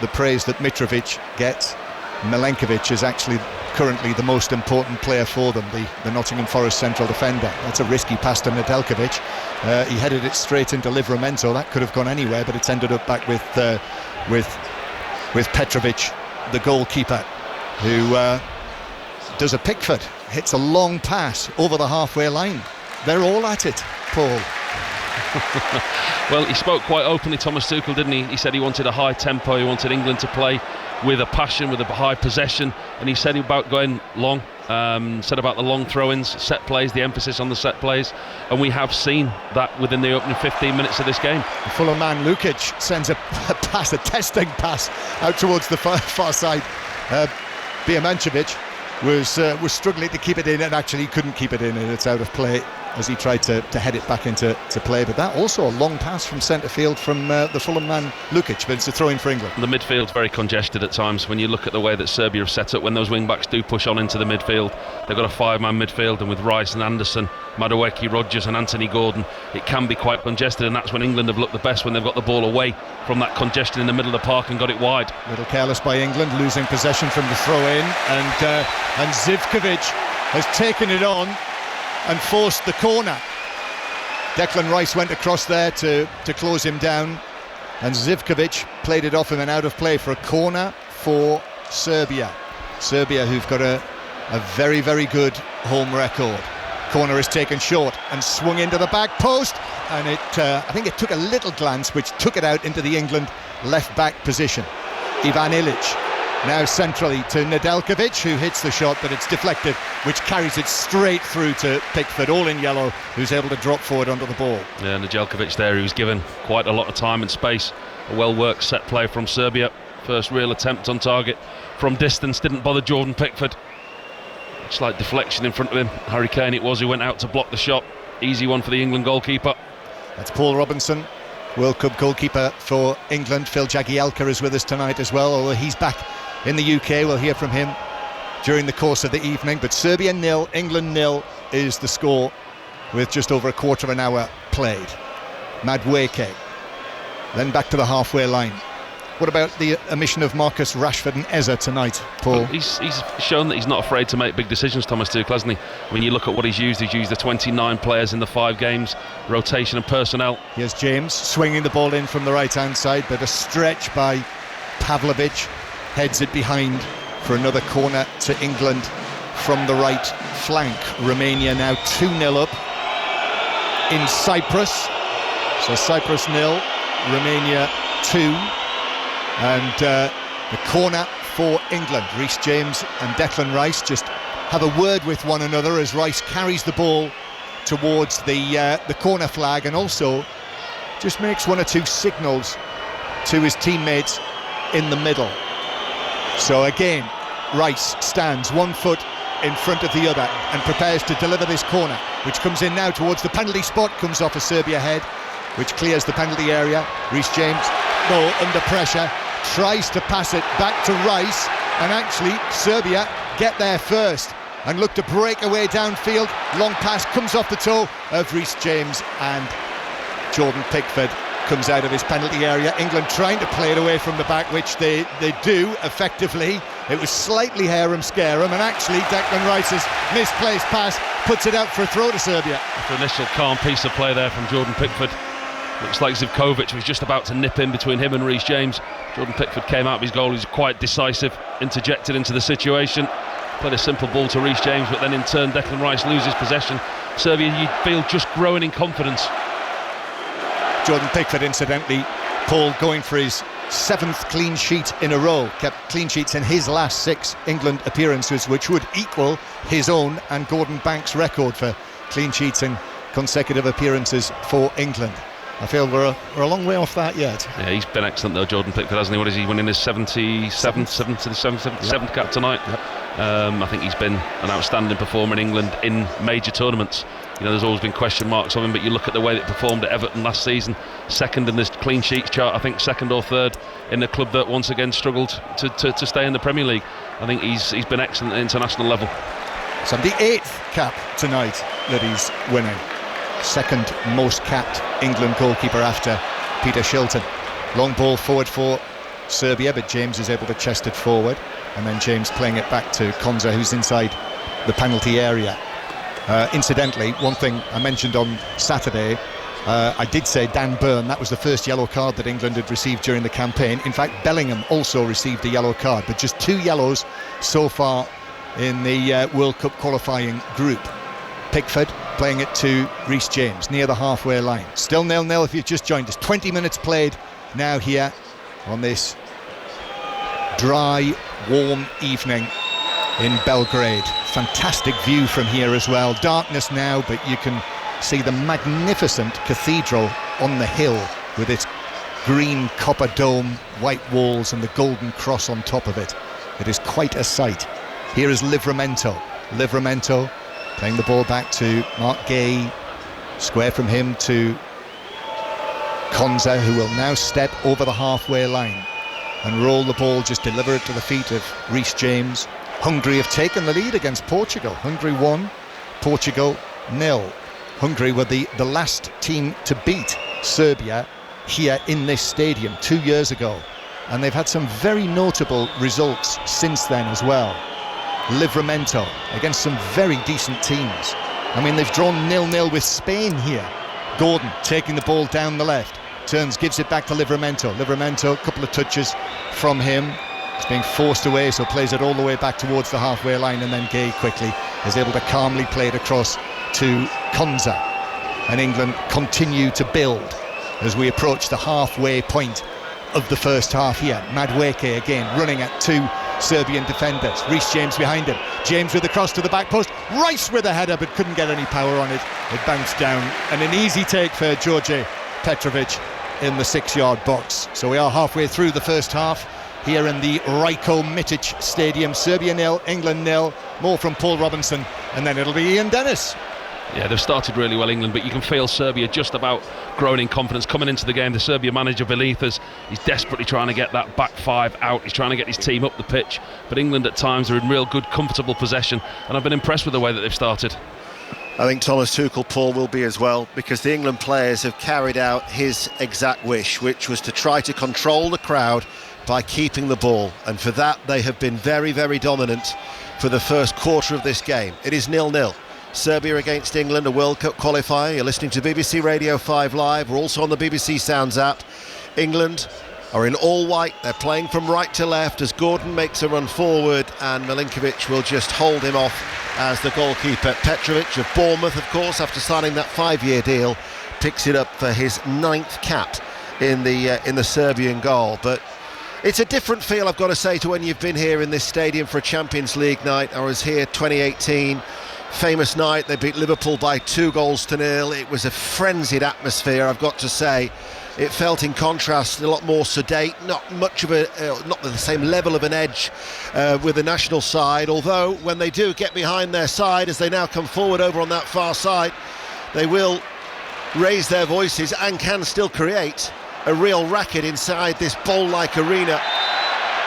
praise that Mitrovic gets, Milenkovic is actually currently the most important player for them, the Nottingham Forest central defender. That's a risky pass to Nedeljkovic. He headed it straight into Livramento. That could have gone anywhere, but it's ended up back with Petrovic, the goalkeeper, who does a Pickford, hits a long pass over the halfway line. They're all at it, Paul.
Well, he spoke quite openly, Thomas Tuchel, didn't he? He said he wanted a high tempo, he wanted England to play with a passion, with a high possession, and he said about going long, said about the long throw-ins, set plays, the emphasis on the set plays, and we have seen that within the opening 15 minutes of this game.
Fuller man Lukic sends a pass, a testing pass out towards the far side. Birmancevic was struggling to keep it in, and actually couldn't keep it in, and it's out of play as he tried to head it back into play. But that also a long pass from centre field from the Fulham man Lukic, but it's a throw in for England.
The midfield's very congested at times. When you look at the way that Serbia have set up, when those wing backs do push on into the midfield, they've got a 5-man midfield, and with Rice and Anderson, Madueke, Rodgers and Anthony Gordon, it can be quite congested, and that's when England have looked the best, when they've got the ball away from that congestion in the middle of the park and got it wide.
A little careless by England, losing possession from the throw in, and Zivkovic has taken it on and forced the corner. Declan Rice went across there to close him down, and Zivkovic played it off him and out of play for a corner for Serbia. Serbia, who've got a very, very good home record. Corner is taken short and swung into the back post, and I think it took a little glance which took it out into the England left back position. Ivan Ilic now centrally to Nedeljkovic, who hits the shot, but it's deflected, which carries it straight through to Pickford, all in yellow, who's able to drop forward under the ball.
Yeah, Nedeljkovic there, who's given quite a lot of time and space. A well-worked set play from Serbia. First real attempt on target from distance, didn't bother Jordan Pickford. Slight deflection in front of him. Harry Kane it was who went out to block the shot. Easy one for the England goalkeeper.
That's Paul Robinson, World Cup goalkeeper for England. Phil Jagielka is with us tonight as well, although he's back in the UK. We'll hear from him during the course of the evening. But Serbia 0, England 0 is the score with just over a quarter of an hour played. Madueke then back to the halfway line. What about the omission of Marcus Rashford and Eza tonight, Paul?
Well, he's shown that he's not afraid to make big decisions, Thomas Tuchel, hasn't he? When you look at what he's used the 29 players in the 5 games, rotation and personnel.
Here's James swinging the ball in from the right-hand side, but a stretch by Pavlovic heads it behind for another corner to England from the right flank. Romania now 2-0 up in Cyprus. So Cyprus 0, Romania 2. And the corner for England. Reece James and Declan Rice just have a word with one another as Rice carries the ball towards the corner flag, and also just makes 1 or 2 signals to his teammates in the middle. So again, Rice stands 1 foot in front of the other and prepares to deliver this corner, which comes in now towards the penalty spot, comes off a Serbia head, which clears the penalty area. Reece James, though, under pressure, tries to pass it back to Rice, and actually Serbia get there first and look to break away downfield. Long pass comes off the toe of Reece James, and Jordan Pickford comes out of his penalty area. England trying to play it away from the back, which they do effectively. It was slightly harum-scarum, and actually Declan Rice's misplaced pass puts it out for a throw to Serbia.
After initial calm piece of play there from Jordan Pickford, looks like Zivkovic was just about to nip in between him and Reece James. Jordan Pickford came out of his goal, he was quite decisive, interjected into the situation, played a simple ball to Reece James, but then in turn Declan Rice loses possession. Serbia, you feel, just growing in confidence.
Jordan Pickford, incidentally, Paul, going for his 7th clean sheet in a row, kept clean sheets in his last 6 England appearances, which would equal his own and Gordon Banks' record for clean sheets in consecutive appearances for England. I feel we're a long way off that yet.
Yeah, he's been excellent though, Jordan Pickford, hasn't he? What is he winning his 77th cap tonight? Yep. I think he's been an outstanding performer in England in major tournaments. You know, there's always been question marks on him, but you look at the way that he performed at Everton last season, 2nd in this clean sheets chart, I think 2nd or 3rd in a club that once again struggled to stay in the Premier League. I think he's been excellent at international level.
So the 8th cap tonight that he's winning. 2nd most capped England goalkeeper after Peter Shilton. Long ball forward for Serbia, but James is able to chest it forward, and then James playing it back to Konza, who's inside the penalty area. Incidentally, one thing I mentioned on Saturday, I did say Dan Burn, that was the first yellow card that England had received during the campaign. In fact, Bellingham also received a yellow card, but just 2 yellows so far in the World Cup qualifying group. Pickford playing it to Reece James near the halfway line. Still 0-0 if you've just joined us. 20 minutes played now here on this dry, warm evening in Belgrade. Fantastic view from here as well. Darkness now, but you can see the magnificent cathedral on the hill with its green copper dome, white walls and the golden cross on top of it. It is quite a sight. Here is Livramento playing the ball back to Mark Gay, Square from him to Konza, who will now step over the halfway line and roll the ball, just deliver it to the feet of Reece James. Hungary have taken the lead against Portugal. Hungary 1, Portugal 0. Hungary were the last team to beat Serbia here in this stadium 2 years ago, and they've had some very notable results since then as well. Livramento against some very decent teams. I mean, they've drawn 0-0 with Spain here. Gordon taking the ball down the left, turns, gives it back to Livramento. Livramento, a couple of touches from him. It's being forced away, so plays it all the way back towards the halfway line, and then Gay quickly is able to calmly play it across to Konza. And England continue to build as we approach the halfway point of the first half here. Madueke again running at two Serbian defenders. Reece James behind him. James with the cross to the back post. Rice with a header, but couldn't get any power on it. It bounced down, and an easy take for Georgi Petrovic in the 6-yard box. So we are halfway through the first half here in the Rajko Mitic Stadium. Serbia 0, England 0. More from Paul Robinson, and then it'll be Ian Dennis.
Yeah, they've started really well, England, but you can feel Serbia just about growing in confidence coming into the game. The Serbia manager, Velithas, he's desperately trying to get that back five out. He's trying to get his team up the pitch, but England at times are in real good, comfortable possession, and I've been impressed with the way that they've started.
I think Thomas Tuchel, Paul, will be as well, because the England players have carried out his exact wish, which was to try to control the crowd by keeping the ball, and for that they have been very, very dominant for the first quarter of this game. It is 0-0. Serbia against England, a World Cup qualifier. You're listening to BBC Radio 5 Live. We're also on the BBC Sounds app. England are in all white. They're playing from right to left as Gordon makes a run forward, and Milinkovic will just hold him off as the goalkeeper. Petrovic of Bournemouth, of course, after signing that 5-year deal, picks it up for his 9th cap in the Serbian goal. But it's a different feel, I've got to say, to when you've been here in this stadium for a Champions League night. I was here 2018. Famous night, they beat Liverpool by 2-0. It was a frenzied atmosphere, I've got to say. It felt, in contrast, a lot more sedate, not much of not the same level of an edge with the national side, although when they do get behind their side, as they now come forward over on that far side, they will raise their voices and can still create a real racket inside this bowl-like arena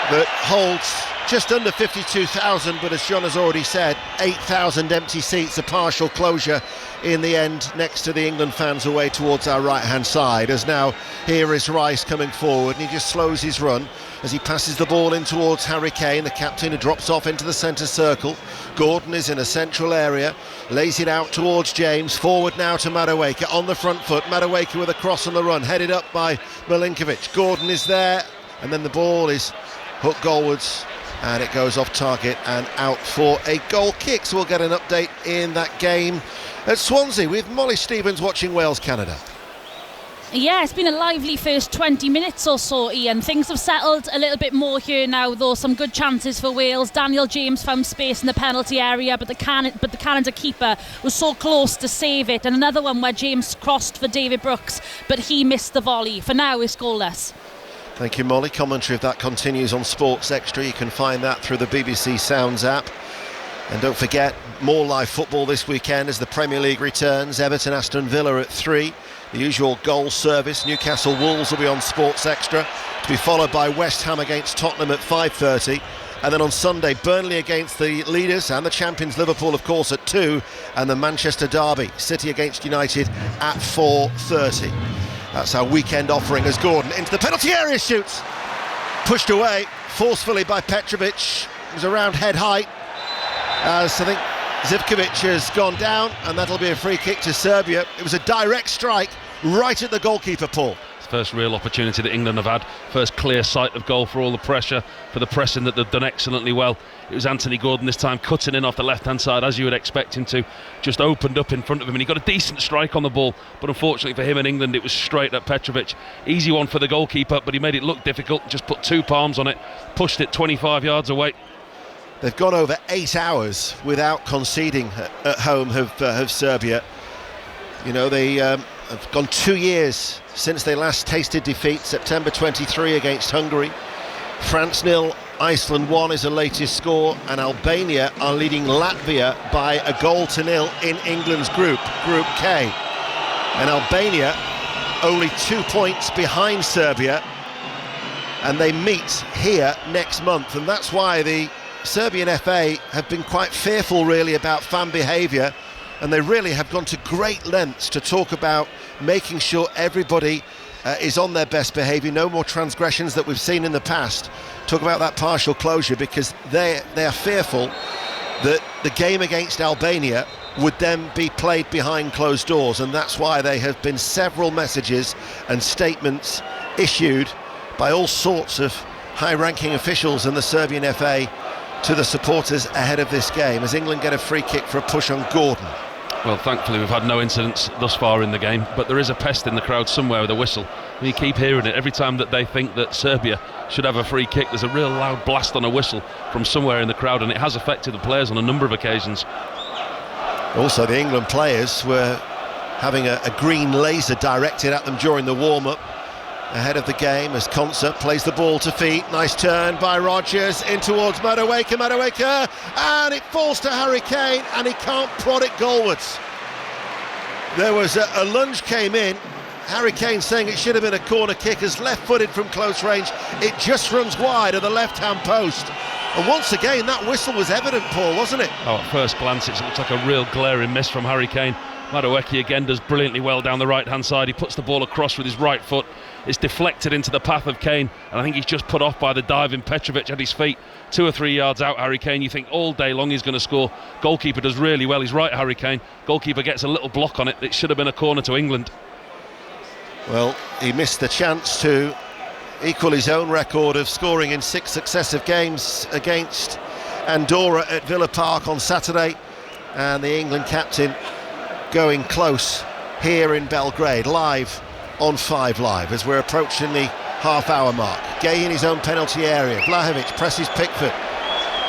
that holds just under 52,000, but as John has already said, 8,000 empty seats, a partial closure in the end next to the England fans away towards our right-hand side. As now here is Rice coming forward, and he just slows his run as he passes the ball in towards Harry Kane, the captain, who drops off into the centre circle. Gordon is in a central area, lays it out towards James, forward now to Madueke on the front foot. Madueke with a cross on the run, headed up by Milinkovic. Gordon is there, and then the ball is hooked goalwards, and it goes off target and out for a goal kick. So we'll get an update in that game at Swansea with Molly Stevens watching Wales-Canada.
Yeah, it's been a lively first 20 minutes or so, Ian. Things have settled a little bit more here now, though. Some good chances for Wales. Daniel James found space in the penalty area, but the Canada keeper was so close to save it. And another one where James crossed for David Brooks, but he missed the volley. For now, it's goalless.
Thank you, Molly. Commentary of that continues on Sports Extra. You can find that through the BBC Sounds app. And don't forget, more live football this weekend as the Premier League returns. Everton, Aston Villa at 3. The usual goal service. Newcastle Wolves will be on Sports Extra, to be followed by West Ham against Tottenham at 5:30. And then on Sunday, Burnley against the leaders and the champions Liverpool, of course, at 2. And the Manchester derby, City against United, at 4:30. That's our weekend offering as Gordon into the penalty area shoots. Pushed away forcefully by Petrovic. It was around head height, as I think Zivkovic has gone down, and that'll be a free kick to Serbia. It was a direct strike right at the goalkeeper, Paul.
First real opportunity that England have had, first clear sight of goal for all the pressure, for the pressing that they've done excellently well. It was Anthony Gordon this time cutting in off the left-hand side, as you would expect him to, just opened up in front of him, and he got a decent strike on the ball, but unfortunately for him and England it was straight at Petrovic. Easy one for the goalkeeper, but he made it look difficult, just put 2 palms on it, pushed it 25 yards away.
They've gone over 8 hours without conceding at home, have Serbia. You know, they have gone 2 years since they last tasted defeat, September 23 against Hungary. France 0, Iceland 1 is the latest score, and Albania are leading Latvia by 1-0 in England's Group K. And Albania only 2 points behind Serbia, and they meet here next month, and that's why the Serbian FA have been quite fearful really about fan behaviour, and they really have gone to great lengths to talk about making sure everybody is on their best behaviour, no more transgressions that we've seen in the past. Talk about that partial closure, because they are fearful that the game against Albania would then be played behind closed doors, and that's why there have been several messages and statements issued by all sorts of high-ranking officials in the Serbian FA to the supporters ahead of this game, as England get a free kick for a push on Gordon.
Well, thankfully we've had no incidents thus far in the game, but there is a pest in the crowd somewhere with a whistle, and you keep hearing it every time that they think that Serbia should have a free kick. There's a real loud blast on a whistle from somewhere in the crowd, and it has affected the players on a number of occasions.
Also, the England players were having a green laser directed at them during the warm-up ahead of the game, as Konsa plays the ball to feet. Nice turn by Rodgers in towards Madueke, and it falls to Harry Kane, and he can't prod it goalwards. There was a lunge came in. Harry Kane saying it should have been a corner kick, as left-footed from close range. It just runs wide of the left-hand post. And once again, that whistle was evident, Paul, wasn't it?
Oh, at first glance, it looks like a real glaring miss from Harry Kane. Madueke again does brilliantly well down the right-hand side. He puts the ball across with his right foot. It's deflected into the path of Kane, and I think he's just put off by the diving Petrovic at his feet. 2 or 3 yards out, Harry Kane. You think all day long he's going to score. Goalkeeper does really well. He's right, Harry Kane. Goalkeeper gets a little block on it. It should have been a corner to England.
Well, he missed the chance to equal his own record of scoring in 6 successive games against Andorra at Villa Park on Saturday, and the England captain going close here in Belgrade, live on 5 Live, as we're approaching the half-hour mark. Gay in his own penalty area. Vlahovic presses Pickford.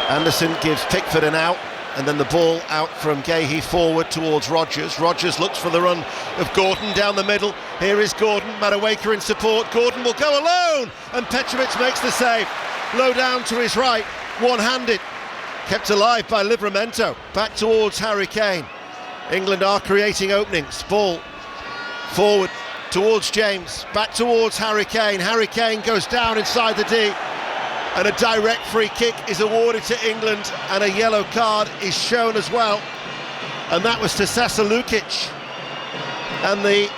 Anderson gives Pickford an out, and then the ball out from Gahey forward towards Rodgers. Rodgers looks for the run of Gordon down the middle. Here is Gordon, Madueke in support. Gordon will go alone, and Petrovic makes the save. Low down to his right, one-handed. Kept alive by Livramento. Back towards Harry Kane. England are creating openings. Ball forward towards James. Back towards Harry Kane. Harry Kane goes down inside the D. And a direct free kick is awarded to England, and a yellow card is shown as well. And that was to Sasa Lukic. And the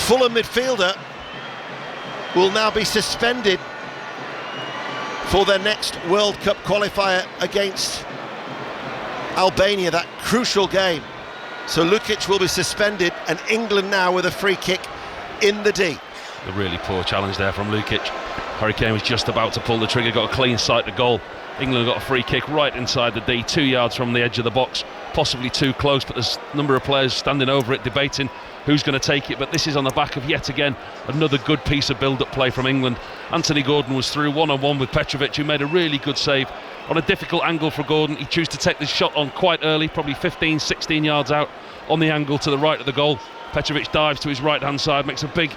Fulham midfielder will now be suspended for their next World Cup qualifier against Albania, that crucial game. So Lukic will be suspended, and England now with a free kick in the D.
A really poor challenge there from Lukic. Harry Kane was just about to pull the trigger, got a clean sight to goal. England got a free kick right inside the D, 2 yards from the edge of the box, possibly too close, but there's a number of players standing over it debating who's going to take it. But this is on the back of yet again another good piece of build-up play from England. Anthony Gordon was through one-on-one with Petrovic, who made a really good save on a difficult angle for Gordon. He chose to take this shot on quite early, probably 15-16 yards out on the angle to the right of the goal. Petrovic dives to his right-hand side, makes a big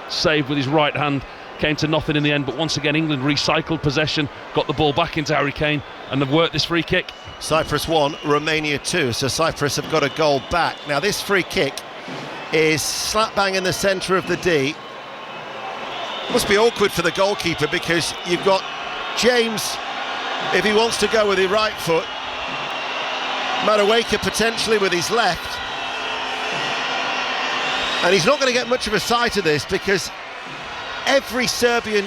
save with his right hand. Came to nothing in the end, but once again England recycled possession, got the ball back into Harry Kane, and have worked this free kick.
Cyprus 1, Romania 2, so Cyprus have got a goal back. Now this free kick is slap bang in the centre of the D. Must be awkward for the goalkeeper, because you've got James, if he wants to go with his right foot, Madueke potentially with his left, and he's not going to get much of a sight of this, because every Serbian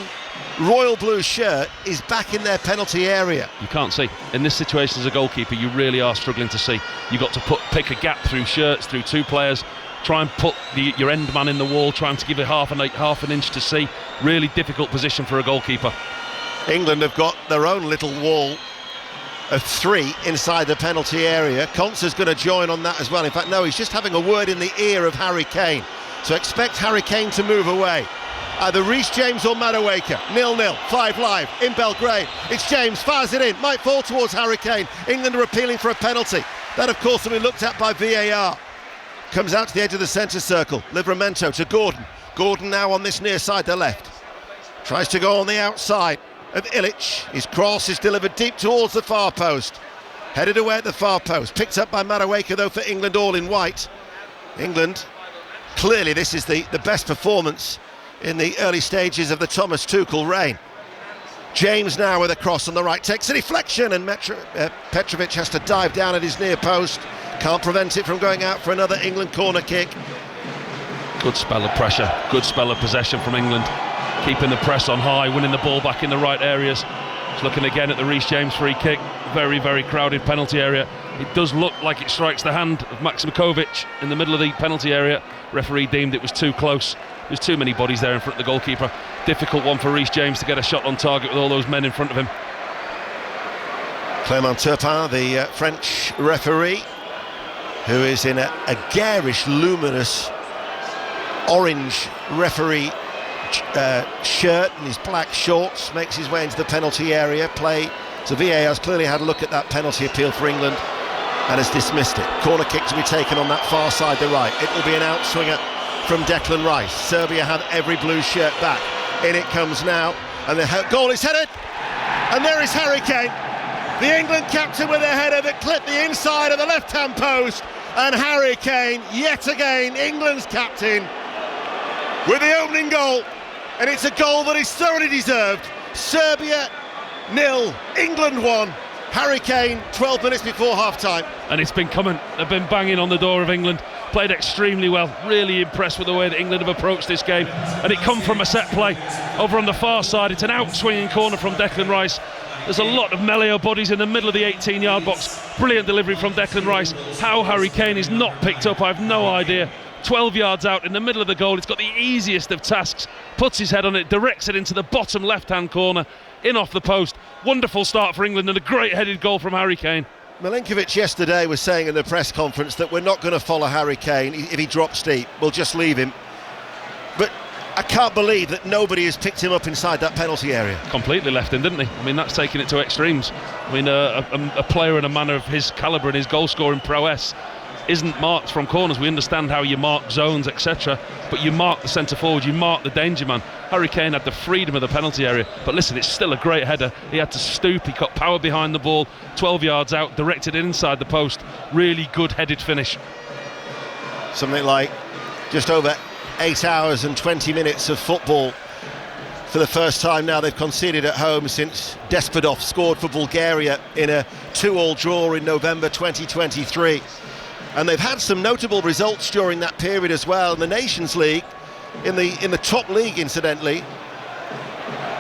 royal blue shirt is back in their penalty area.
You can't see. In this situation as a goalkeeper, you really are struggling to see. You've got to pick a gap through shirts, through 2 players, try and put your end man in the wall, trying to give it half an inch to see. Really difficult position for a goalkeeper.
England have got their own little wall of 3 inside the penalty area. Konsa's going to join on that as well. In fact, no, he's just having a word in the ear of Harry Kane. So expect Harry Kane to move away. Either Reece James or Madueke. 0-0, 5 Live in Belgrade. It's James, fires it in, might fall towards Harry Kane. England are appealing for a penalty. That, of course, will be looked at by VAR. Comes out to the edge of the centre circle. Livramento to Gordon. Gordon now on this near side, the left. Tries to go on the outside of Ilic. His cross is delivered deep towards the far post. Headed away at the far post. Picked up by Madueke, though, for England, all in white. England clearly this is the best performance in the early stages of the Thomas Tuchel reign. James now with a cross on the right, takes a deflection, and Petrovic has to dive down at his near post. Can't prevent it from going out for another England corner kick.
Good spell of pressure, good spell of possession from England, keeping the press on high, winning the ball back in the right areas. Just looking again at the Reece James free kick, very, very crowded penalty area. It does look like it strikes the hand of Maximkovic in the middle of the penalty area. Referee deemed it was too close. There's too many bodies there in front of the goalkeeper. Difficult one for Reece James to get a shot on target with all those men in front of him.
Clément Turpin, the French referee, who is in a garish, luminous orange referee shirt and his black shorts, makes his way into the penalty area. So VAR has clearly had a look at that penalty appeal for England and has dismissed it. Corner kick to be taken on that far side, the right. It will be an outswinger from Declan Rice. Serbia have every blue shirt back. In it comes now, and the goal is headed, and there is Harry Kane, the England captain, with a header that clipped the inside of the left-hand post. And Harry Kane, yet again, England's captain, with the opening goal, and it's a goal that is thoroughly deserved. Serbia 0, England 1. Harry Kane, 12 minutes before half-time.
And it's been coming. They've been banging on the door of England. Played extremely well. Really impressed with the way that England have approached this game. And it come from a set play over on the far side. It's an out-swinging corner from Declan Rice. There's a lot of Melio bodies in the middle of the 18-yard box. Brilliant delivery from Declan Rice. How Harry Kane is not picked up, I have no idea. 12 yards out in the middle of the goal. It's got the easiest of tasks. Puts his head on it, directs it into the bottom left-hand corner, in off the post. Wonderful start for England and a great headed goal from Harry Kane.
Milinkovic yesterday was saying in the press conference that we're not going to follow Harry Kane if he drops deep. We'll just leave him. But I can't believe that nobody has picked him up inside that penalty area.
Completely left him, didn't he? I mean, that's taking it to extremes. I mean, a player and a man of his calibre and his goal-scoring prowess isn't marked from corners. We understand how you mark zones, etc., but you mark the centre forward, you mark the danger man. Harry Kane had the freedom of the penalty area, but listen, it's still a great header. He had to stoop, he got power behind the ball, 12 yards out, directed it inside the post. Really good headed finish.
Something like just over 8 hours and 20 minutes of football for the first time now they've conceded at home since Despodov scored for Bulgaria in a 2-2 draw in November 2023. And they've had some notable results during that period as well. In the Nations League, in the top league, incidentally,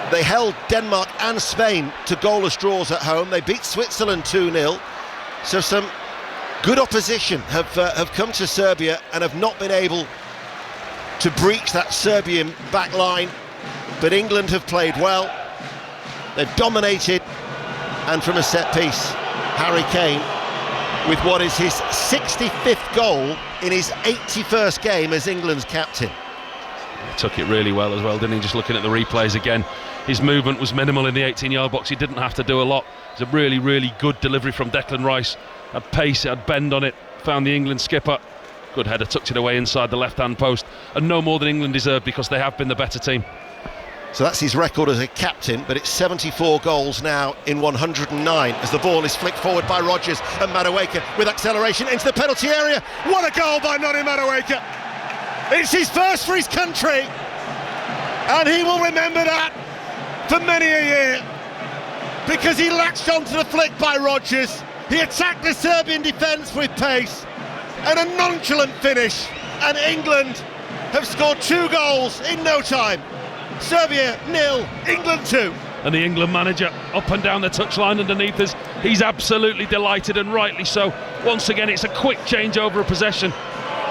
they held Denmark and Spain to goalless draws at home. They beat Switzerland 2-0. So some good opposition have come to Serbia and have not been able to breach that Serbian back line. But England have played well. They've dominated. And from a set piece, Harry Kane, with what is his 65th goal in his 81st game as England's captain.
He took it really well as well, didn't he? Just looking at the replays again, his movement was minimal in the 18-yard box. He didn't have to do a lot. It was a really, really good delivery from Declan Rice. Had pace, it had bend on it, found the England skipper. Good header, tucked it away inside the left-hand post. And no more than England deserved because they have been the better team.
So that's his record as a captain, but it's 74 goals now in 109 as the ball is flicked forward by Rodgers and Madueke with acceleration into the penalty area. What a goal by Noni Madueke! It's his first for his country, and he will remember that for many a year because he latched onto the flick by Rodgers. He attacked the Serbian defence with pace and a nonchalant finish, and England have scored 2 goals in no time. Serbia 0, England 2.
And the England manager up and down the touchline underneath us. He's absolutely delighted, and rightly so. Once again, it's a quick change over a possession.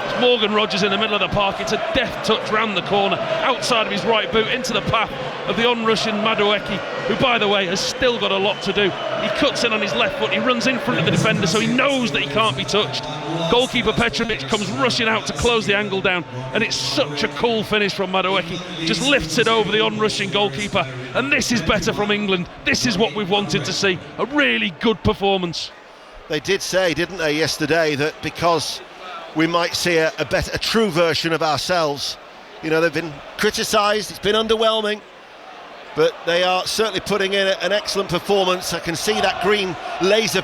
It's Morgan Rodgers in the middle of the park. It's a deft touch round the corner, outside of his right boot, into the path of the on-rushing Madueke, who, by the way, has still got a lot to do. He cuts in on his left foot, he runs in front of the defender, so he knows that he can't be touched. Goalkeeper Petrovic comes rushing out to close the angle down, and it's such a cool finish from Madueke. Just lifts it over the on-rushing goalkeeper, and this is better from England. This is what we've wanted to see. A really good performance.
They did say, didn't they, yesterday, that because we might see a true version of ourselves. You know, they've been criticised, it's been underwhelming, but they are certainly putting in an excellent performance. I can see that green laser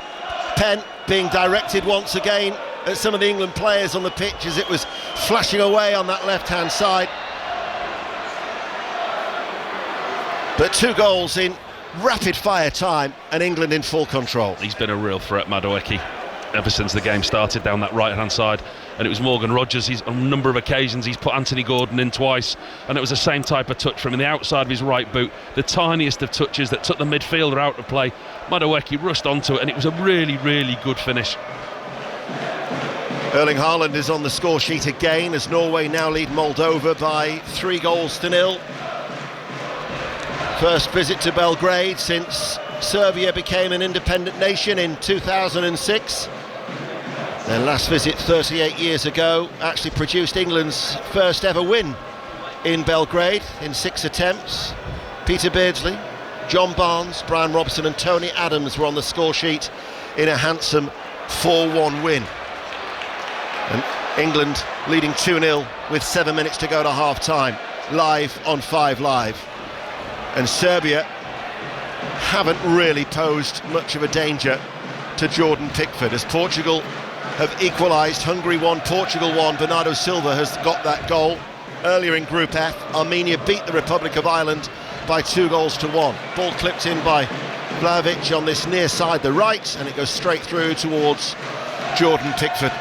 pen being directed once again at some of the England players on the pitch as it was flashing away on that left-hand side. But 2 goals in rapid-fire time, and England in full control.
He's been a real threat, Madueke, ever since the game started down that right-hand side. And it was Morgan Rogers. He's on a number of occasions he's put Anthony Gordon in twice, and it was the same type of touch from him, the outside of his right boot, the tiniest of touches that took the midfielder out of play. Madueke rushed onto it, and it was a really, really good finish.
Erling Haaland is on the score sheet again as Norway now lead Moldova by 3-0. First visit to Belgrade since Serbia became an independent nation in 2006. Their last visit 38 years ago actually produced England's first ever win in Belgrade in 6 attempts. Peter Beardsley, John Barnes, Brian Robson and Tony Adams were on the score sheet in a handsome 4-1 win. And England leading 2-0 with 7 minutes to go to half-time, live on 5 Live. And Serbia haven't really posed much of a danger to Jordan Pickford as Portugal have equalised. Hungary 1, Portugal 1. Bernardo Silva has got that goal. Earlier in Group F, Armenia beat the Republic of Ireland by 2-1. Ball clipped in by Vlahovic on this near side, the right, and it goes straight through towards Jordan Pickford.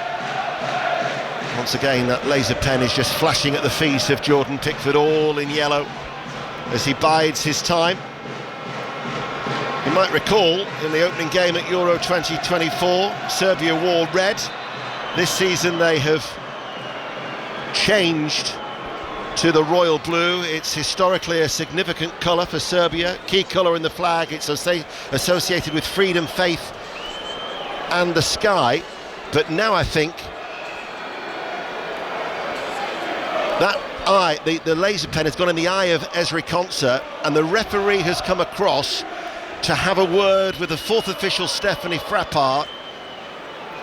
Once again, that laser pen is just flashing at the feet of Jordan Pickford, all in yellow, as he bides his time. You might recall in the opening game at Euro 2024, Serbia wore red. This season they have changed to the royal blue. It's historically a significant colour for Serbia, key colour in the flag. It's associated with freedom, faith and the sky. But now I think that the laser pen has gone in the eye of Ezri Konsa, and the referee has come across to have a word with the 4th official, Stephanie Frappart.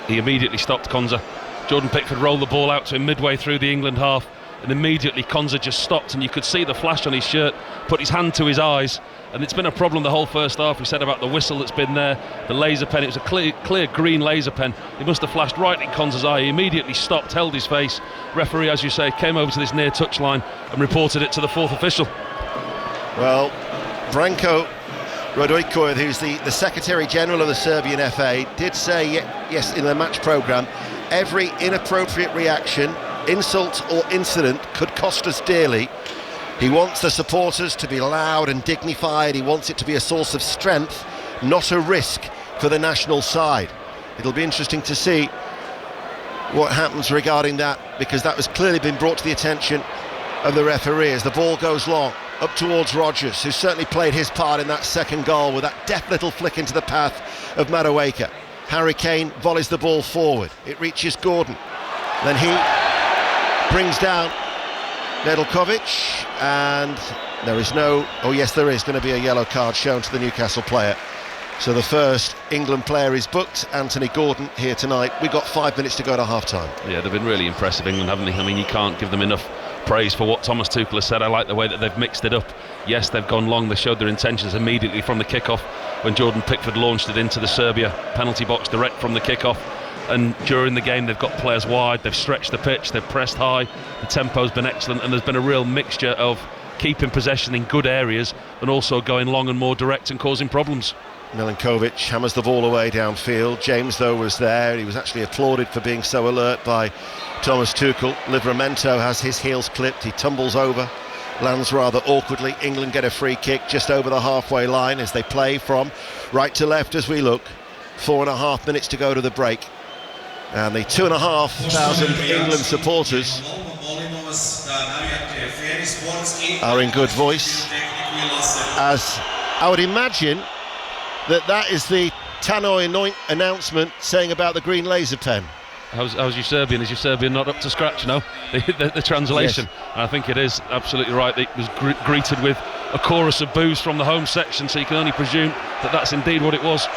He immediately stopped Konsa. Jordan Pickford rolled the ball out to him midway through the England half, and immediately Konsa just stopped, and you could see the flash on his shirt, put his hand to his eyes, and it's been a problem the whole first half. We said about the whistle that's been there, the laser pen, it was a clear green laser pen. It must have flashed right in Konsa's eye. He immediately stopped, held his face. Referee, as you say, came over to this near touch line and reported it to the 4th official.
Well, Branko Radojkovic, who's the Secretary General of the Serbian FA, did say, yes, in the match programme, every inappropriate reaction, insult or incident could cost us dearly. He wants the supporters to be loud and dignified. He wants it to be a source of strength, not a risk for the national side. It'll be interesting to see what happens regarding that, because that has clearly been brought to the attention of the referee as the ball goes long up towards Rogers, who certainly played his part in that second goal with that deft little flick into the path of Madueke. Harry Kane volleys the ball forward. It reaches Gordon. Then he brings down Nedeljkovic, and there is there is going to be a yellow card shown to the Newcastle player. So the first England player is booked, Anthony Gordon, here tonight. We've got 5 minutes to go to half-time.
Yeah, they've been really impressive, England, haven't they? I mean, you can't give them enough praise for what Thomas Tuchel has said. I like the way that they've mixed it up. Yes, they've gone long. They showed their intentions immediately from the kick-off when Jordan Pickford launched it into the Serbia penalty box direct from the kick-off. And during the game, they've got players wide, they've stretched the pitch, they've pressed high, the tempo's been excellent, and there's been a real mixture of keeping possession in good areas and also going long and more direct and causing problems.
Milinkovic hammers the ball away downfield. James, though, was there. He was actually applauded for being so alert by Thomas Tuchel. Livramento has his heels clipped. He tumbles over, lands rather awkwardly. England get a free kick just over the halfway line as they play from right to left as we look. 4.5 minutes to go to the break. And the 2,500 England supporters are in good voice, as I would imagine that is the Tannoy announcement saying about the green laser pen.
How's your Serbian? Is your Serbian not up to scratch now? The translation. Yes. I think it is absolutely right. It was greeted with a chorus of boos from the home section, so you can only presume that that's indeed what it was.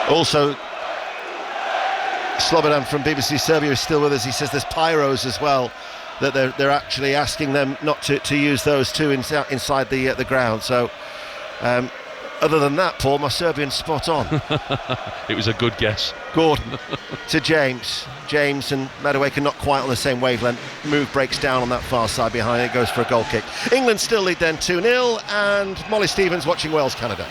Also, Slobodan from BBC Serbia is still with us. He says there's pyros as well, that they're actually asking them not to use those too inside the ground. So Other than that, Paul, my Serbian's spot on.
It was a good guess.
Gordon to James. James and Madueke not quite on the same wavelength. Move breaks down on that far side behind it, goes for a goal kick. England still lead then 2-0, and Molly Stevens watching Wales-Canada.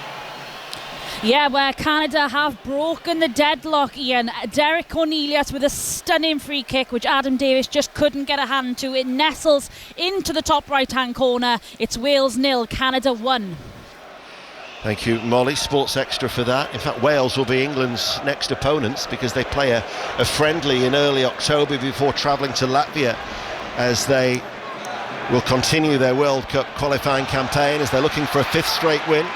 Yeah, where Canada have broken the deadlock, Ian. Derek Cornelius with a stunning free kick, which Adam Davies just couldn't get a hand to. It nestles into the top right-hand corner. It's Wales 0, Canada 1.
Thank you, Molly. Sports Extra for that. In fact, Wales will be England's next opponents because they play a friendly in early October before travelling to Latvia, as they will continue their World Cup qualifying campaign as they're looking for a 5th straight win.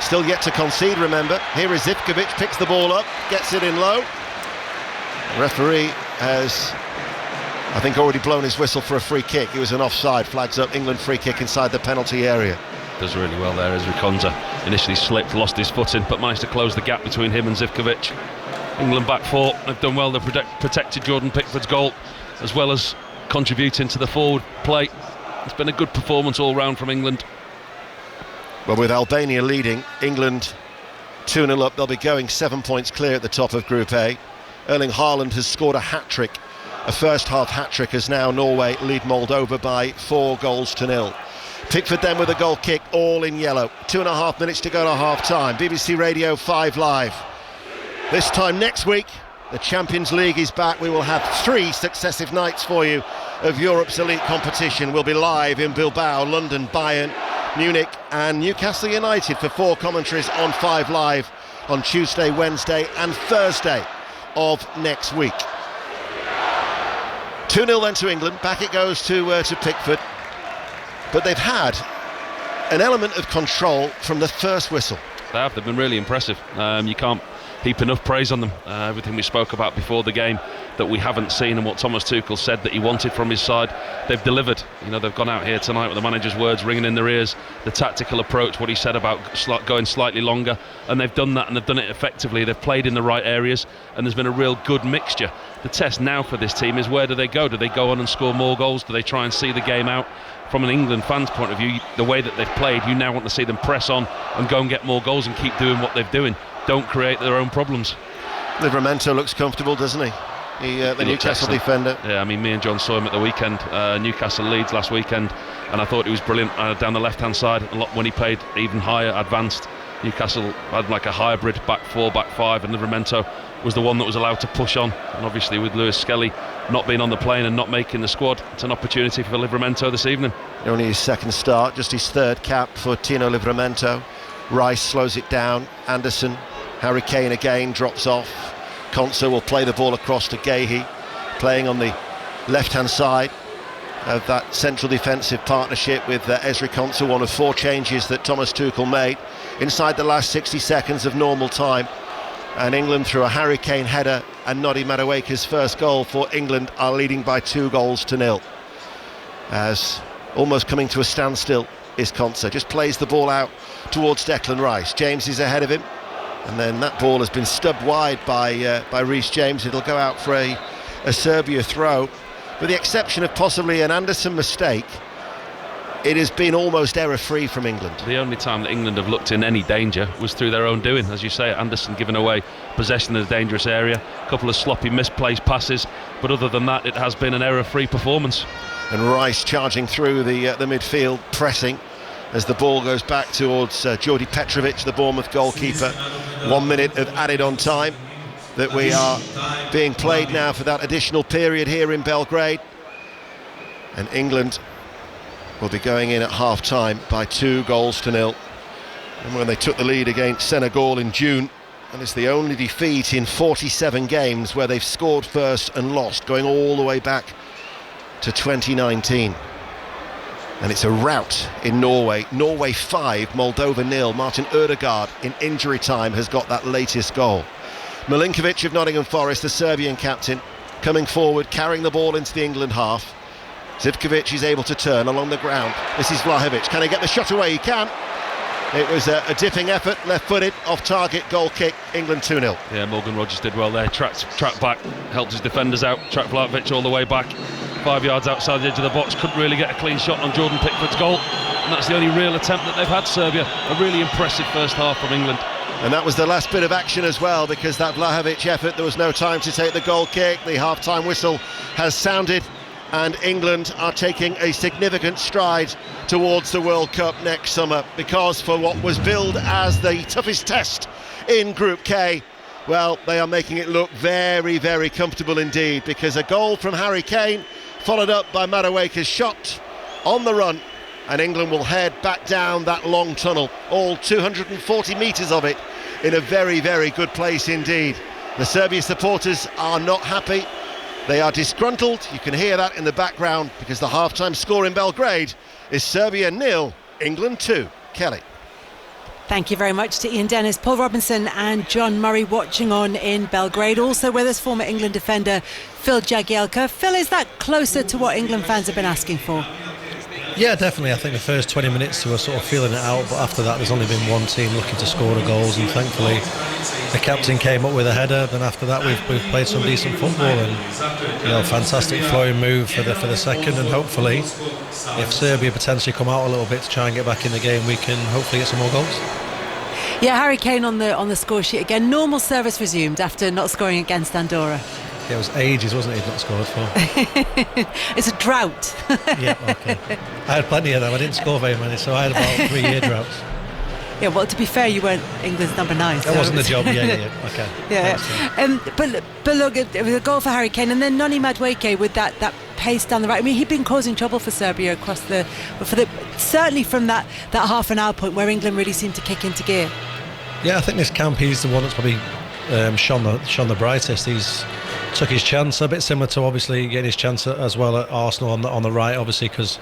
Still yet to concede, remember. Here is Zivkovic, picks the ball up, gets it in low. The referee has, I think, already blown his whistle for a free kick. It was an offside, flags up England free kick inside the penalty area.
Does really well there. Ezri Konsa initially slipped, lost his footing, but managed to close the gap between him and Zivkovic. England back 4. They've done well. They've protected Jordan Pickford's goal, as well as contributing to the forward play. It's been a good performance all round from England.
Well, with Albania leading, England 2-0 up. They'll be going 7 points clear at the top of Group A. Erling Haaland has scored a hat-trick, a first-half hat-trick, as now Norway lead Moldova by 4-0. Pickford then with a goal kick, all in yellow. 2.5 minutes to go to half-time. BBC Radio 5 Live. This time next week, the Champions League is back. We will have 3 successive nights for you of Europe's elite competition. We'll be live in Bilbao, London, Bayern, Munich and Newcastle United for 4 commentaries on 5 Live on Tuesday, Wednesday and Thursday of next week. 2-0 then to England. Back it goes to Pickford. But they've had an element of control from the first whistle.
They've been really impressive. You can't heap enough praise on them. Everything we spoke about before the game that we haven't seen, and what Thomas Tuchel said that he wanted from his side, they've delivered. You know, they've gone out here tonight with the manager's words ringing in their ears, the tactical approach, what he said about going slightly longer, and they've done that, and they've done it effectively. They've played in the right areas, and there's been a real good mixture. The test now for this team is, where do they go? Do they go on and score more goals? Do they try and see the game out? From an England fan's point of view, the way that they've played, you now want to see them press on and go and get more goals and keep doing what they're doing. Don't create their own problems.
Livramento looks comfortable, doesn't he? The Newcastle defender.
Yeah, I mean, me and John saw him at the weekend, Newcastle Leeds last weekend, and I thought he was brilliant down the left-hand side. A lot when he played even higher, advanced. Newcastle had like a hybrid back 4, back 5, and Livramento was the one that was allowed to push on. And obviously with Lewis Skelly not being on the plane and not making the squad, it's an opportunity for Livramento this evening.
Only his second start, just his 3rd cap for Tino Livramento. Rice slows it down. Anderson, Harry Kane again drops off. Konsa will play the ball across to Gahey, playing on the left-hand side of that central defensive partnership with Ezri Konsa, one of 4 changes that Thomas Tuchel made inside the last 60 seconds of normal time. And England, through a Harry Kane header and Noddy Madueke's first goal for England, are leading by 2-0. As almost coming to a standstill is Konsa, just plays the ball out towards Declan Rice. James is ahead of him, and then that ball has been stubbed wide by Reece James. It'll go out for a Serbia throw. With the exception of possibly an Anderson mistake, it has been almost error-free from England.
The only time that England have looked in any danger was through their own doing. As you say, Anderson giving away possession of the dangerous area, a couple of sloppy misplaced passes, but other than that, it has been an error-free performance.
And Rice charging through the midfield, pressing as the ball goes back towards Jordi Petrovic, the Bournemouth goalkeeper. 1 minute of added on time that we are being played now for that additional period here in Belgrade. And England will be going in at half-time by 2-0. And when they took the lead against Senegal in June, and it's the only defeat in 47 games where they've scored first and lost, going all the way back to 2019. And it's a rout in Norway. Norway 5, Moldova 0. Martin Ødegaard in injury time has got that latest goal. Milinkovic of Nottingham Forest, the Serbian captain, coming forward, carrying the ball into the England half. Zivkovic is able to turn along the ground. This is Vlahovic. Can he get the shot away? He can. It was a dipping effort, left-footed, off-target, goal kick. England 2-0.
Yeah, Morgan Rogers did well there. Tracked back, helped his defenders out. Tracked Vlahovic all the way back. 5 yards outside the edge of the box. Couldn't really get a clean shot on Jordan Pickford's goal. and that's the only real attempt that they've had, Serbia. A really impressive first half from England.
And that was the last bit of action as well, because that Vlahovic effort, there was no time to take the goal kick. The half-time whistle has sounded, and England are taking a significant stride towards the World Cup next summer, because for what was billed as the toughest test in Group K, well, they are making it look very, very comfortable indeed, because a goal from Harry Kane followed up by Madueke's shot on the run, and England will head back down that long tunnel, all 240 metres of it, in a very, very good place indeed. The Serbia supporters are not happy. They are disgruntled. You can hear that in the background, because the half-time score in Belgrade is Serbia 0, England 2. Kelly.
Thank you very much to Ian Dennis, Paul Robinson and John Murray watching on in Belgrade. Also with us, former England defender Phil Jagielka. Phil, is that closer to what England fans have been asking for?
Yeah, definitely. I think the first 20 minutes they were sort of feeling it out, but after that there's only been one team looking to score the goals, and thankfully the captain came up with a header. Then after that we've played some decent football, and fantastic flowing move for the second, and hopefully if Serbia potentially come out a little bit to try and get back in the game, we can hopefully get some more goals.
Yeah, Harry Kane on the score sheet again. Normal service resumed after not scoring against Andorra.
Yeah, it was ages, wasn't it, he'd not scored for?
It's a drought.
Yeah, okay. I had plenty of them. I didn't score very many, so I had about 3-year droughts.
Yeah, well, to be fair, you weren't England's number 9.
That wasn't the job, yeah, okay.
Yeah. But look, it was a goal for Harry Kane, and then Noni Madueke with that pace down the right. I mean, he'd been causing trouble for Serbia across certainly from that half an hour point where England really seemed to kick into gear.
Yeah, I think this camp, he's the one that's probably shone the brightest. He's took his chance, a bit similar to obviously getting his chance as well at Arsenal on the right, obviously, because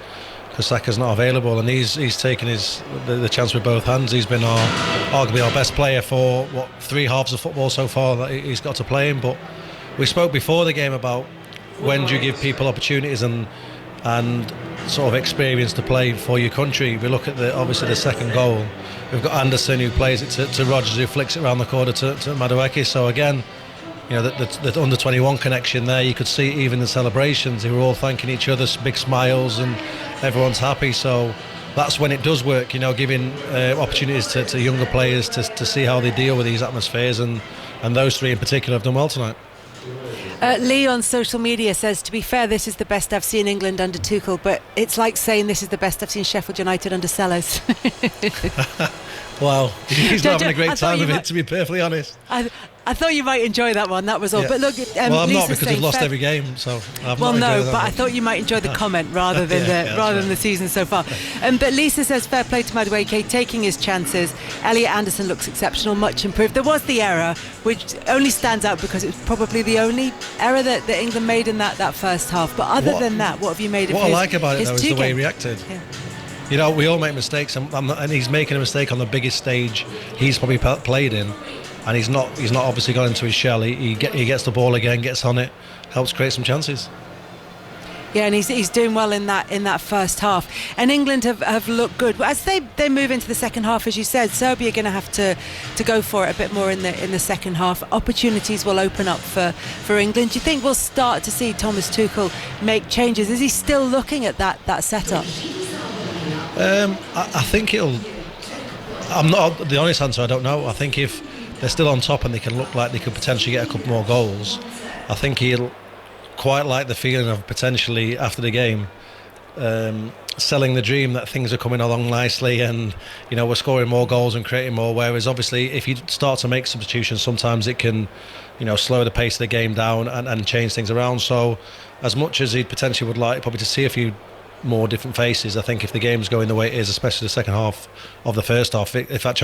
Saka's not available, and he's taken the chance with both hands. He's been arguably our best player for 3 halves of football so far that he's got to play in. But we spoke before the game about when do you give people opportunities and sort of experience to play for your country. We look at obviously the second goal. We've got Anderson who plays it to Rodgers, who flicks it around the corner to Madueke. So again, the under 21 connection there, you could see even the celebrations, they were all thanking each other, big smiles, and everyone's happy. So that's when it does work, giving opportunities to younger players to see how they deal with these atmospheres, and those 3 in particular have done well tonight.
Lee on social media says, to be fair, this is the best I've seen England under Tuchel, but it's like saying this is the best I've seen Sheffield United under Sellers.
Wow, he's not having a great time of it, to be perfectly honest.
I thought you might enjoy that one, that was all. Yeah. But look,
well, I'm
Lisa's
not, because we've lost every game, so I've
well,
not
no,
that
but
one.
I thought you might enjoy the comment rather than than the season so far. But Lisa says, fair play to Madueke, taking his chances. Elliot Anderson looks exceptional, much improved. There was the error, which only stands out because it was probably the only error that England made in that first half. But other than that, what have you made of
what I like about it, though, is the way he reacted.
Yeah.
We all make mistakes, and he's making a mistake on the biggest stage he's probably played in, and he's not obviously got into his shell. He gets the ball again, gets on it, helps create some chances.
Yeah, and he's doing well in that first half. And England have looked good. As they move into the second half, as you said, Serbia are going to have to go for it a bit more in the second half. Opportunities will open up for England. Do you think we'll start to see Thomas Tuchel make changes? Is he still looking at that setup?
I think it'll. I'm not the honest answer. I don't know. I think if they're still on top and they can look like they could potentially get a couple more goals, I think he'll quite like the feeling of potentially after the game selling the dream that things are coming along nicely, and we're scoring more goals and creating more. Whereas obviously if you start to make substitutions, sometimes it can slow the pace of the game down and change things around. So as much as he potentially would like probably to see a few more different faces, I think if the game's going the way it is, especially the second half of the first half, if that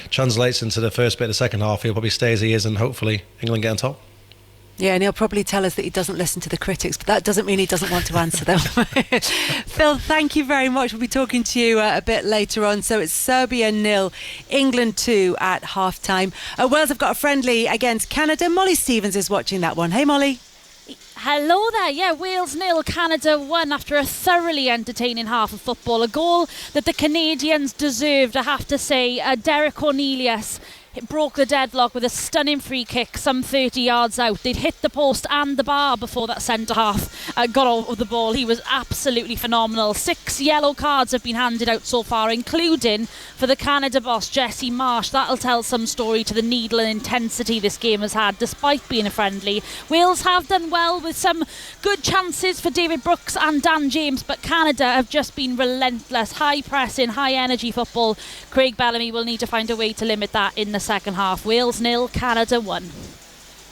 translates into the first bit of the second half, he'll probably stay as he is, and hopefully England get on top.
Yeah, and he'll probably tell us that he doesn't listen to the critics, but that doesn't mean he doesn't want to answer them. Phil, thank you very much. We'll be talking to you a bit later on. So it's Serbia 0, England 2 at half-time. Wales have got a friendly against Canada. Molly Stevens is watching that one. Hey, Molly.
Hello there. Yeah, Wales 0, Canada 1 after a thoroughly entertaining half of football. A goal that the Canadians deserved, I have to say. Derek Cornelius, It broke the deadlock with a stunning free kick some 30 yards out. They'd hit the post and the bar before that centre-half got off of the ball. He was absolutely phenomenal. 6 yellow cards have been handed out so far, including for the Canada boss, Jesse Marsh. That'll tell some story to the needle and intensity this game has had, despite being a friendly. Wales have done well with some good chances for David Brooks and Dan James, but Canada have just been relentless. High pressing, high energy football. Craig Bellamy will need to find a way to limit that in the second half. Wales 0, Canada 1.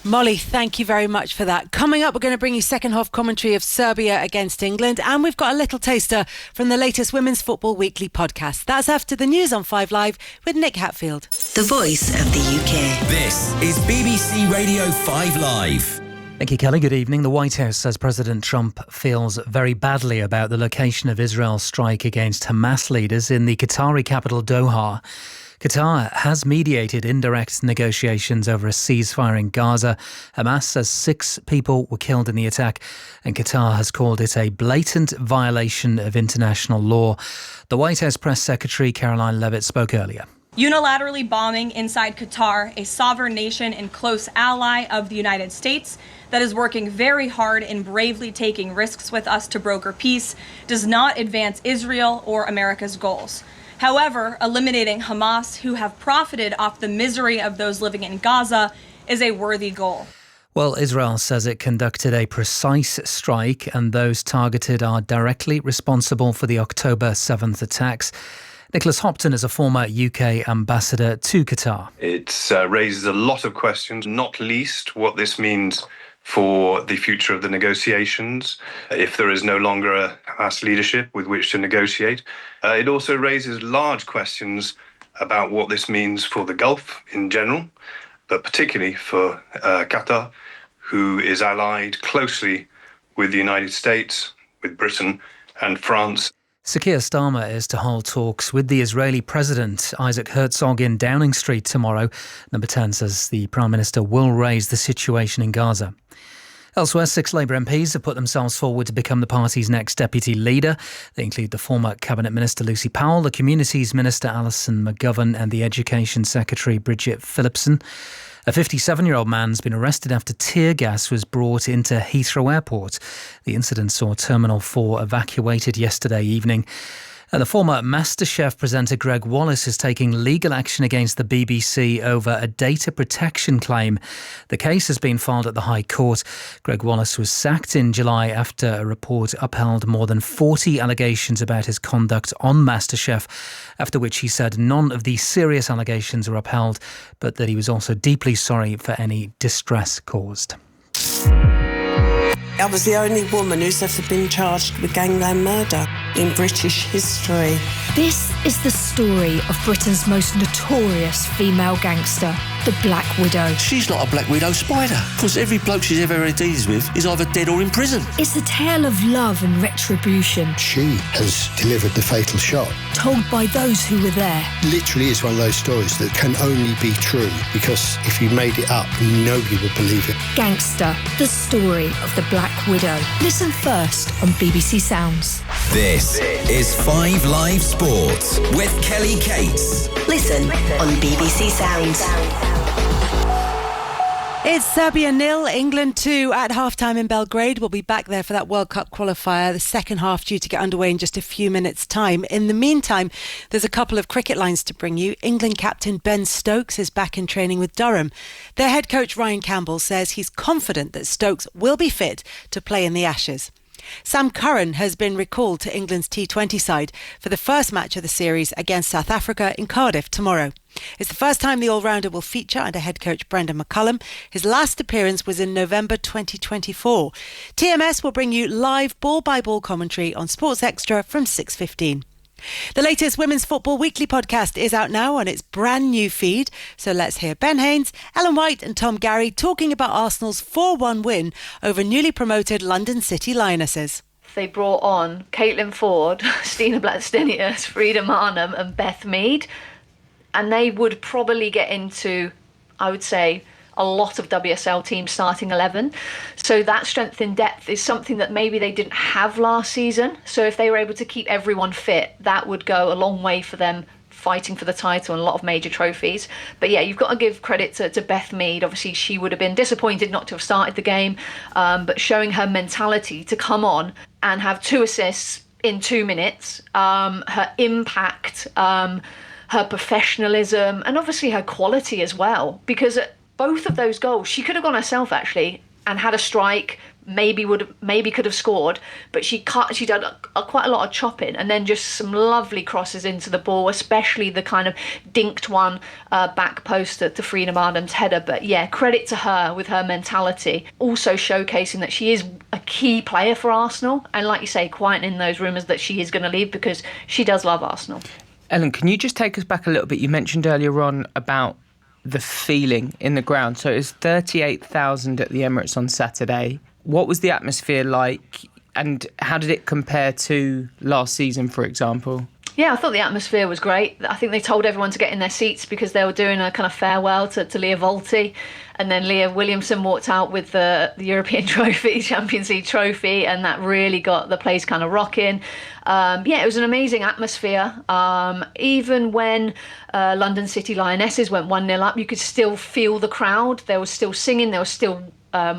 Molly, thank you very much for that. Coming up, we're going to bring you second half commentary of Serbia against England, and we've got a little taster from the latest Women's Football Weekly podcast. That's after the news on 5 Live with Nick Hatfield.
The voice of the UK.
This is BBC Radio 5 Live.
Thank you, Kelly. Good evening. The White House says President Trump feels very badly about the location of Israel's strike against Hamas leaders in the Qatari capital Doha. Qatar has mediated indirect negotiations over a ceasefire in Gaza. Hamas says 6 people were killed in the attack, and Qatar has called it a blatant violation of international law. The White House press secretary Caroline Leavitt spoke earlier.
Unilaterally bombing inside Qatar, a sovereign nation and close ally of the United States that is working very hard and bravely taking risks with us to broker peace, does not advance Israel or America's goals. However, eliminating Hamas, who have profited off the misery of those living in Gaza, is a worthy goal.
Well, Israel says it conducted a precise strike, and those targeted are directly responsible for the October 7th attacks. Nicholas Hopton is a former UK ambassador to Qatar.
It raises a lot of questions, not least what this means for the future of the negotiations, if there is no longer a Hamas leadership with which to negotiate. It also raises large questions about what this means for the Gulf in general, but particularly for Qatar, who is allied closely with the United States, with Britain and France.
Sir Keir Starmer is to hold talks with the Israeli President Isaac Herzog in Downing Street tomorrow. Number 10 says the Prime Minister will raise the situation in Gaza. Elsewhere, 6 Labour MPs have put themselves forward to become the party's next deputy leader. They include the former Cabinet Minister Lucy Powell, the Communities Minister Alison McGovern and the Education Secretary Bridget Phillipson. A 57-year-old man's been arrested after tear gas was brought into Heathrow Airport. The incident saw Terminal 4 evacuated yesterday evening. And the former MasterChef presenter Greg Wallace is taking legal action against the BBC over a data protection claim. The case has been filed at the High Court. Greg Wallace was sacked in July after a report upheld more than 40 allegations about his conduct on MasterChef, after which he said none of the serious allegations were upheld, but that he was also deeply sorry for any distress caused.
I was the only woman who's ever been charged with gangland murder in British history.
This is the story of Britain's most notorious female gangster, the Black Widow.
She's like a Black Widow spider, because every bloke she's ever had dealings with is either dead or in prison.
It's a tale of love and retribution.
She has delivered the fatal shot.
Told by those who were there.
Literally is one of those stories that can only be true, because if you made it up, nobody would believe it.
Gangster, the story of the Black Widow. Listen first on BBC Sounds.
This is 5 Live Sports with Kelly Cates.
Listen on BBC Sounds.
It's Serbia 0, England 2 at half-time in Belgrade. We'll be back there for that World Cup qualifier. The second half due to get underway in just a few minutes' time. In the meantime, there's a couple of cricket lines to bring you. England captain Ben Stokes is back in training with Durham. Their head coach Ryan Campbell says he's confident that Stokes will be fit to play in the Ashes. Sam Curran has been recalled to England's T20 side for the first match of the series against South Africa in Cardiff tomorrow. It's the first time the all-rounder will feature under head coach Brendan McCullum. His last appearance was in November 2024. TMS will bring you live ball-by-ball commentary on Sports Extra from 6:15. The latest Women's Football Weekly podcast is out now on its brand new feed. So let's hear Ben Haynes, Ellen White and Tom Gary talking about Arsenal's 4-1 win over newly promoted London City Lionesses.
They brought on Caitlin Ford, Stina Blackstenius, Frida Marnham and Beth Mead. And they would probably get into, I would say, a lot of WSL teams starting 11. So that strength in depth is something that maybe they didn't have last season. So if they were able to keep everyone fit, that would go a long way for them fighting for the title and a lot of major trophies. But yeah, you've got to give credit to Beth Mead. Obviously, she would have been disappointed not to have started the game, but showing her mentality to come on and have 2 assists in 2 minutes, her impact, her professionalism, and obviously her quality as well. Because both of those goals, she could have gone herself actually and had a strike, maybe could have scored, but she did quite a lot of chopping, and then just some lovely crosses into the ball, especially the kind of dinked one back post to Freedom Adams' header. But yeah, credit to her with her mentality, also showcasing that she is a key player for Arsenal, and like you say, quieting those rumours that she is going to leave, because she does love Arsenal.
Ellen, can you just take us back a little bit? You mentioned earlier on about the feeling in the ground. So it was 38,000 at the Emirates on Saturday. What was the atmosphere like, and how did it compare to last season, for example?
Yeah, I thought the atmosphere was great. I think they told everyone to get in their seats because they were doing a kind of farewell to Leah Volti. And then Leah Williamson walked out with the European trophy, Champions League trophy, and that really got the place kind of rocking. Yeah, it was an amazing atmosphere. Even when London City Lionesses went 1-0 up, you could still feel the crowd. They were still singing, they were still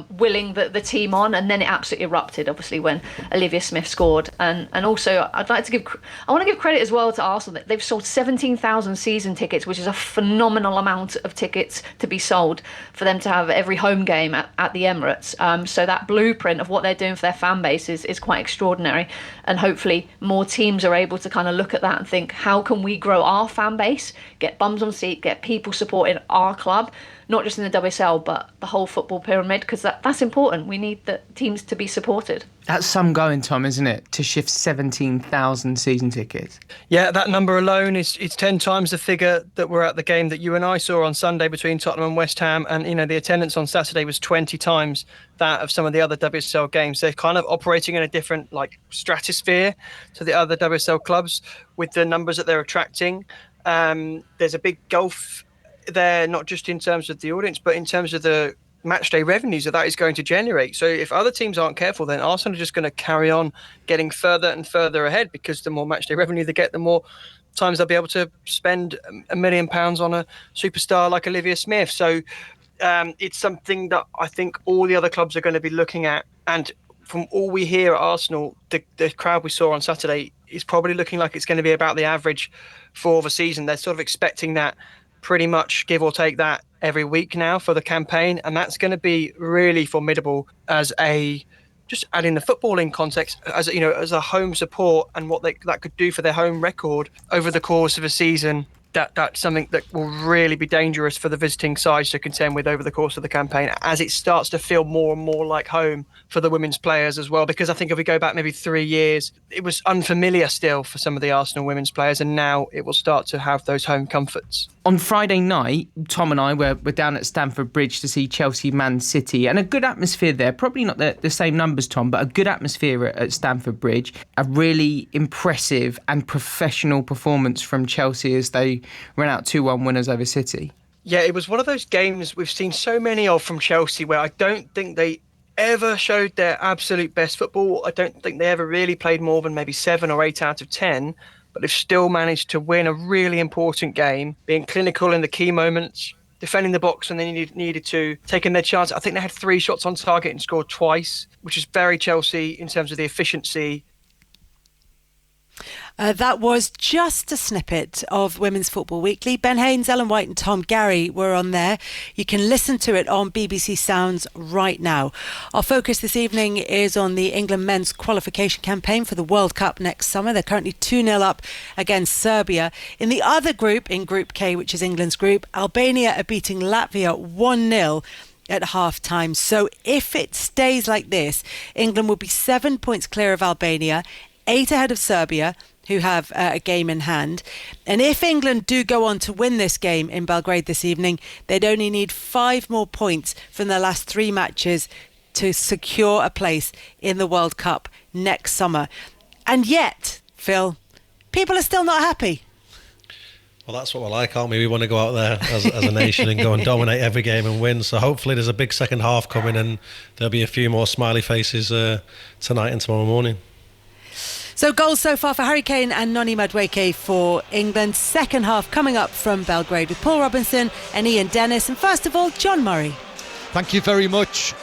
willing the team on, and then it absolutely erupted, obviously, when Olivia Smith scored. And also, I want to give credit as well to Arsenal. They've sold 17,000 season tickets, which is a phenomenal amount of tickets to be sold for them to have every home game at the Emirates. So that blueprint of what they're doing for their fan base is quite extraordinary. And hopefully more teams are able to kind of look at that and think, how can we grow our fan base, get bums on seat, get people supporting our club, not just in the WSL, but the whole football pyramid, because that's important. We need the teams to be supported.
That's some going, Tom, isn't it? To shift 17,000 season tickets.
Yeah, that number alone is 10 times the figure that were at the game that you and I saw on Sunday between Tottenham and West Ham. And, the attendance on Saturday was 20 times that of some of the other WSL games. They're kind of operating in a different, stratosphere to the other WSL clubs with the numbers that they're attracting. There's a big gulf there, not just in terms of the audience, but in terms of the matchday revenues that is going to generate. So if other teams aren't careful, then Arsenal are just going to carry on getting further and further ahead, because the more matchday revenue they get, the more times they'll be able to spend £1 million on a superstar like Olivia Smith. So it's something that I think all the other clubs are going to be looking at. And from all we hear at Arsenal, the crowd we saw on Saturday is probably looking like it's going to be about the average for the season. They're sort of expecting that pretty much, give or take, that every week now for the campaign, and that's going to be really formidable as just adding the footballing context, as a home support and what that could do for their home record over the course of a season. That's something that will really be dangerous for the visiting sides to contend with over the course of the campaign, as it starts to feel more and more like home for the women's players as well. Because I think if we go back maybe 3 years, it was unfamiliar still for some of the Arsenal women's players, and now it will start to have those home comforts.
On Friday night, Tom and I were down at Stamford Bridge to see Chelsea Man City, and a good atmosphere there. Probably not the same numbers, Tom, but a good atmosphere at Stamford Bridge. A really impressive and professional performance from Chelsea as they ran out 2-1 winners over City.
Yeah, it was one of those games we've seen so many of from Chelsea where I don't think they ever showed their absolute best football. I don't think they ever really played more than maybe 7 or 8 out of 10. But they've still managed to win a really important game, being clinical in the key moments, defending the box when they needed to, taking their chance. I think they had 3 shots on target and scored twice, which is very Chelsea in terms of the efficiency.
That was just a snippet of Women's Football Weekly. Ben Haynes, Ellen White and Tom Gary were on there. You can listen to it on BBC Sounds right now. Our focus this evening is on the England men's qualification campaign for the World Cup next summer. They're currently 2-0 up against Serbia. In the other group, in Group K, which is England's group, Albania are beating Latvia 1-0 at half-time. So if it stays like this, England will be 7 points clear of Albania, 8 ahead of Serbia, who have a game in hand. And if England do go on to win this game in Belgrade this evening, they'd only need 5 more points from their last 3 matches to secure a place in the World Cup next summer. And yet, Phil, people are still not happy.
Well, that's what we like, aren't we? We want to go out there as a nation and go and dominate every game and win. So hopefully there's a big second half coming and there'll be a few more smiley faces tonight and tomorrow morning.
So goals so far for Harry Kane and Noni Madueke for England. Second half coming up from Belgrade with Paul Robinson and Ian Dennis. And first of all, John Murray.
Thank you very much,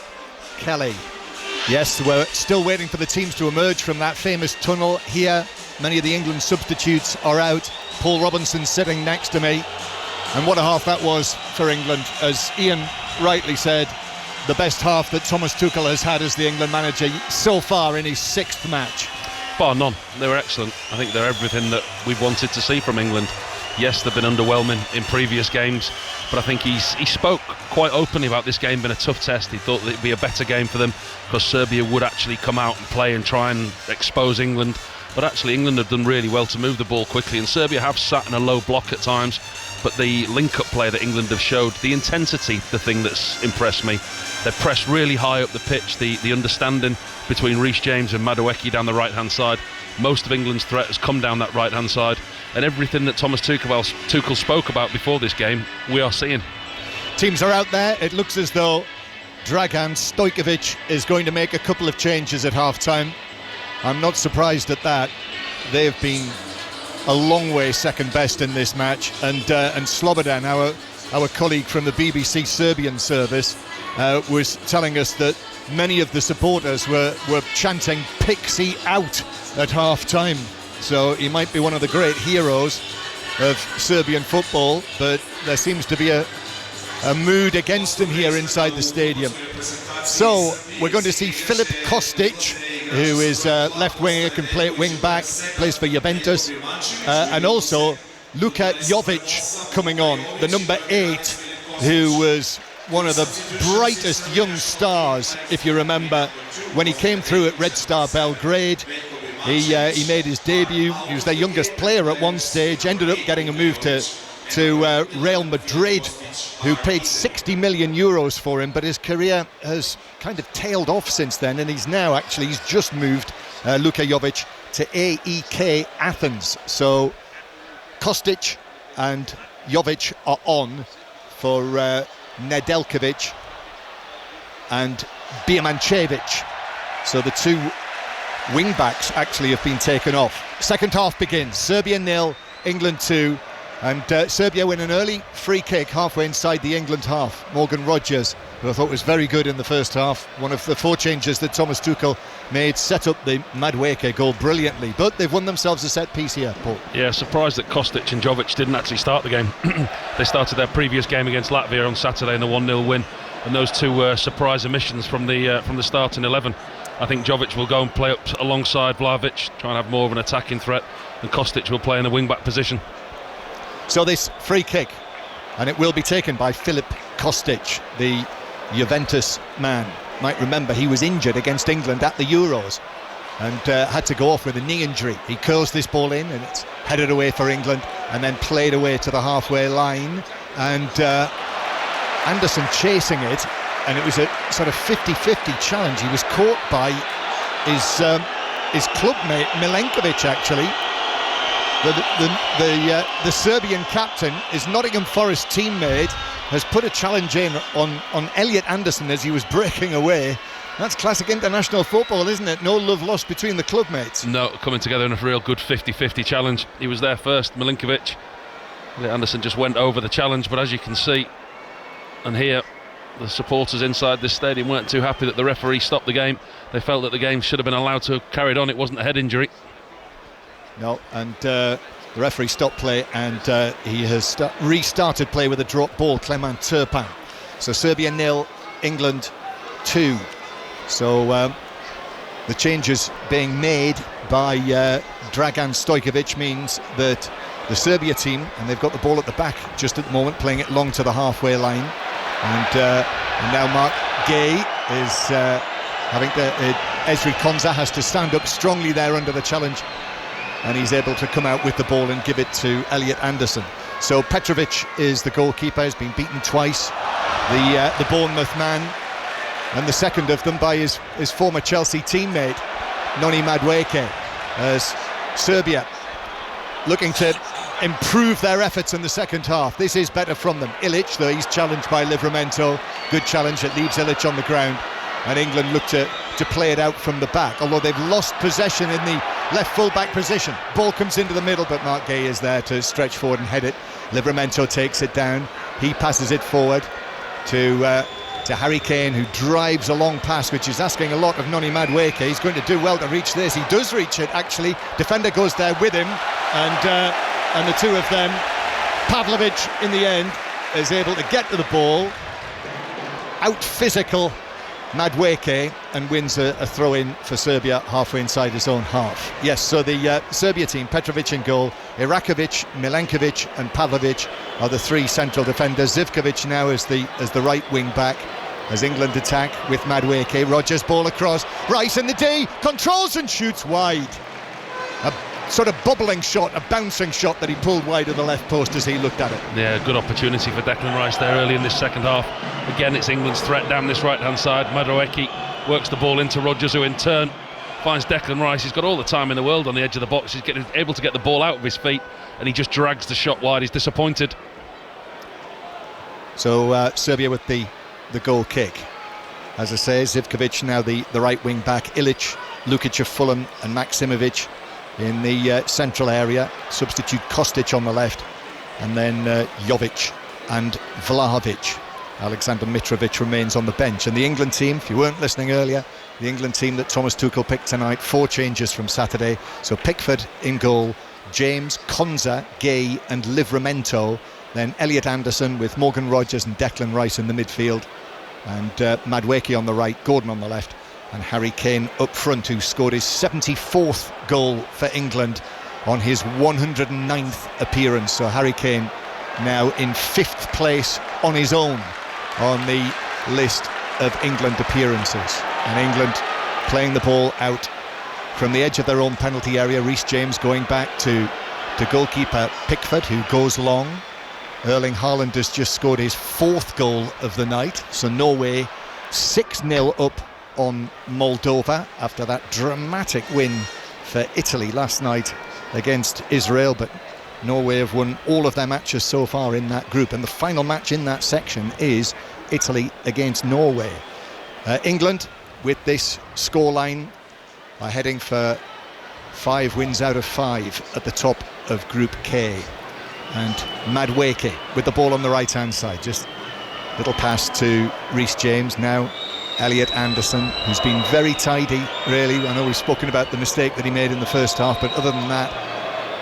Kelly. Yes, we're still waiting for the teams to emerge from that famous tunnel here. Many of the England substitutes are out. Paul Robinson sitting next to me. And what a half that was for England. As Ian rightly said, the best half that Thomas Tuchel has had as the England manager so far in his 6th match.
Bar none. They were excellent. I think they're everything that we've wanted to see from England. Yes, they've been underwhelming in previous games, but I think he spoke quite openly about this game being a tough test. He thought that it'd be a better game for them because Serbia would actually come out and play and try and expose England. But actually England have done really well to move the ball quickly, and Serbia have sat in a low block at times. But the link-up play that England have showed, the intensity, the thing that's impressed me. They've pressed really high up the pitch, the understanding between Reece James and Madueke down the right-hand side. Most of England's threat has come down that right-hand side, and everything that Thomas Tuchel spoke about before this game, we are seeing.
Teams are out there. It looks as though Dragan Stojkovic is going to make a couple of changes at half-time. I'm not surprised at that. They've been a long way second best in this match, and Slobodan, our colleague from the BBC Serbian service, was telling us that many of the supporters were chanting "Pixie out" at half-time. So he might be one of the great heroes of Serbian football, but there seems to be a mood against him here inside the stadium. So we're going to see Filip Kostic, who is left winger, can play at wing back, plays for Juventus, and also Luka Jovic coming on, the number 8, who was one of the brightest young stars, if you remember, when he came through at Red Star Belgrade. He made his debut. He was their youngest player at one stage, ended up getting a move to Real Madrid, who paid 60 million euros for him, but his career has kind of tailed off since then, and he's just moved, Luka Jovic, to AEK Athens. So Kostic and Jovic are on for Nedeljkovic and Birmancevic. So the two wing backs actually have been taken off. Second half begins. Serbia 0, England 2. And Serbia win an early free kick halfway inside the England half. Morgan Rogers, who I thought was very good in the first half, one of the 4 changes that Thomas Tuchel made, set up the Madueke goal brilliantly. But they've won themselves a set piece here, Paul.
Yeah, surprised that Kostic and Jovic didn't actually start the game. They started their previous game against Latvia on Saturday in a 1-0 win, and those two were surprise omissions from the starting 11. I think Jovic will go and play up alongside Vlahovic, try and have more of an attacking threat, and Kostic will play in the wing-back position.
So this free kick, and it will be taken by Filip Kostic, the Juventus man. Might remember he was injured against England at the Euros and had to go off with a knee injury. He curls this ball in and it's headed away for England and then played away to the halfway line, and Anderson chasing it, and it was a sort of 50-50 challenge. He was caught by his clubmate Milenkovic, actually. The Serbian captain, his Nottingham Forest teammate, has put a challenge in on Elliot Anderson as he was breaking away. That's classic international football, isn't it? No love lost between the clubmates.
No, coming together in a real good 50-50 challenge. He was there first, Milinkovic. Elliot Anderson just went over the challenge, but as you can see and hear, the supporters inside this stadium weren't too happy that the referee stopped the game. They felt that the game should have been allowed to have carried on. It wasn't a head injury.
No, and the referee stopped play, and he has restarted play with a drop ball, Clement Turpin. So Serbia 0, England 2. So the changes being made by Dragan Stojkovic means that the Serbia team, and they've got the ball at the back just at the moment, playing it long to the halfway line, and now Mark Gay is having to Ezri Konsa has to stand up strongly there under the challenge, and he's able to come out with the ball and give it to Elliot Anderson. So Petrovic is the goalkeeper, has been beaten twice, the Bournemouth man, and the second of them by his former Chelsea teammate Noni Madueke, as Serbia looking to improve their efforts in the second half. This is better from them. Ilic, though, he's challenged by Livramento. Good challenge, it leaves Ilic on the ground, and England look to play it out from the back, although they've lost possession in the left full-back position. Ball comes into the middle, but Mark Gay is there to stretch forward and head it. Livramento takes it down. He passes it forward to Harry Kane, who drives a long pass, which is asking a lot of Noni Madueke. He's going to do well to reach this. He does reach it, actually. Defender goes there with him, and the two of them, Pavlovic in the end is able to get to the ball, out physical Madueke, and wins a throw-in for Serbia halfway inside his own half. Yes, so the Serbia team, Petrovic in goal, Irakovic, Milenkovic and Pavlovic are the three central defenders. Zivkovic now as the right wing back as England attack with Madueke. Rodgers ball across, Rice in the D, controls and shoots wide. A sort of bubbling shot, a bouncing shot that he pulled wide of the left post as he looked at it.
Yeah, good opportunity for Declan Rice there early in this second half. Again, it's England's threat down this right-hand side. Madueke works the ball into Rodgers, who in turn finds Declan Rice. He's got all the time in the world on the edge of the box. He's able to get the ball out of his feet, and he just drags the shot wide. He's disappointed.
So Serbia with the goal kick. As I say, Zivkovic now the right wing back. Ilic, Lukic of Fulham and Maksimovic in the central area. Substitute Kostic on the left, and then Jovic and Vlahovic. Alexander Mitrovic remains on the bench. And the England team, if you weren't listening earlier, the England team that Thomas Tuchel picked tonight, 4 changes from Saturday. So Pickford in goal, James, Konza, Gay and Livramento. Then Elliot Anderson with Morgan Rodgers and Declan Rice in the midfield, and Madueke on the right, Gordon on the left, and Harry Kane up front, who scored his 74th goal for England on his 109th appearance. So Harry Kane now in 5th place on his own on the list of England appearances. And England playing the ball out from the edge of their own penalty area. Reece James going back to goalkeeper Pickford, who goes long. Erling Haaland has just scored his 4th goal of the night. So Norway 6-0 up on Moldova after that dramatic win for Italy last night against Israel. But Norway have won all of their matches so far in that group, and the final match in that section is Italy against Norway. England, with this scoreline, are heading for 5 wins out of 5 at the top of Group K. And Madueke with the ball on the right hand side, just little pass to Reece James. Now Elliot Anderson, who's been very tidy really. I know we've spoken about the mistake that he made in the first half, but other than that,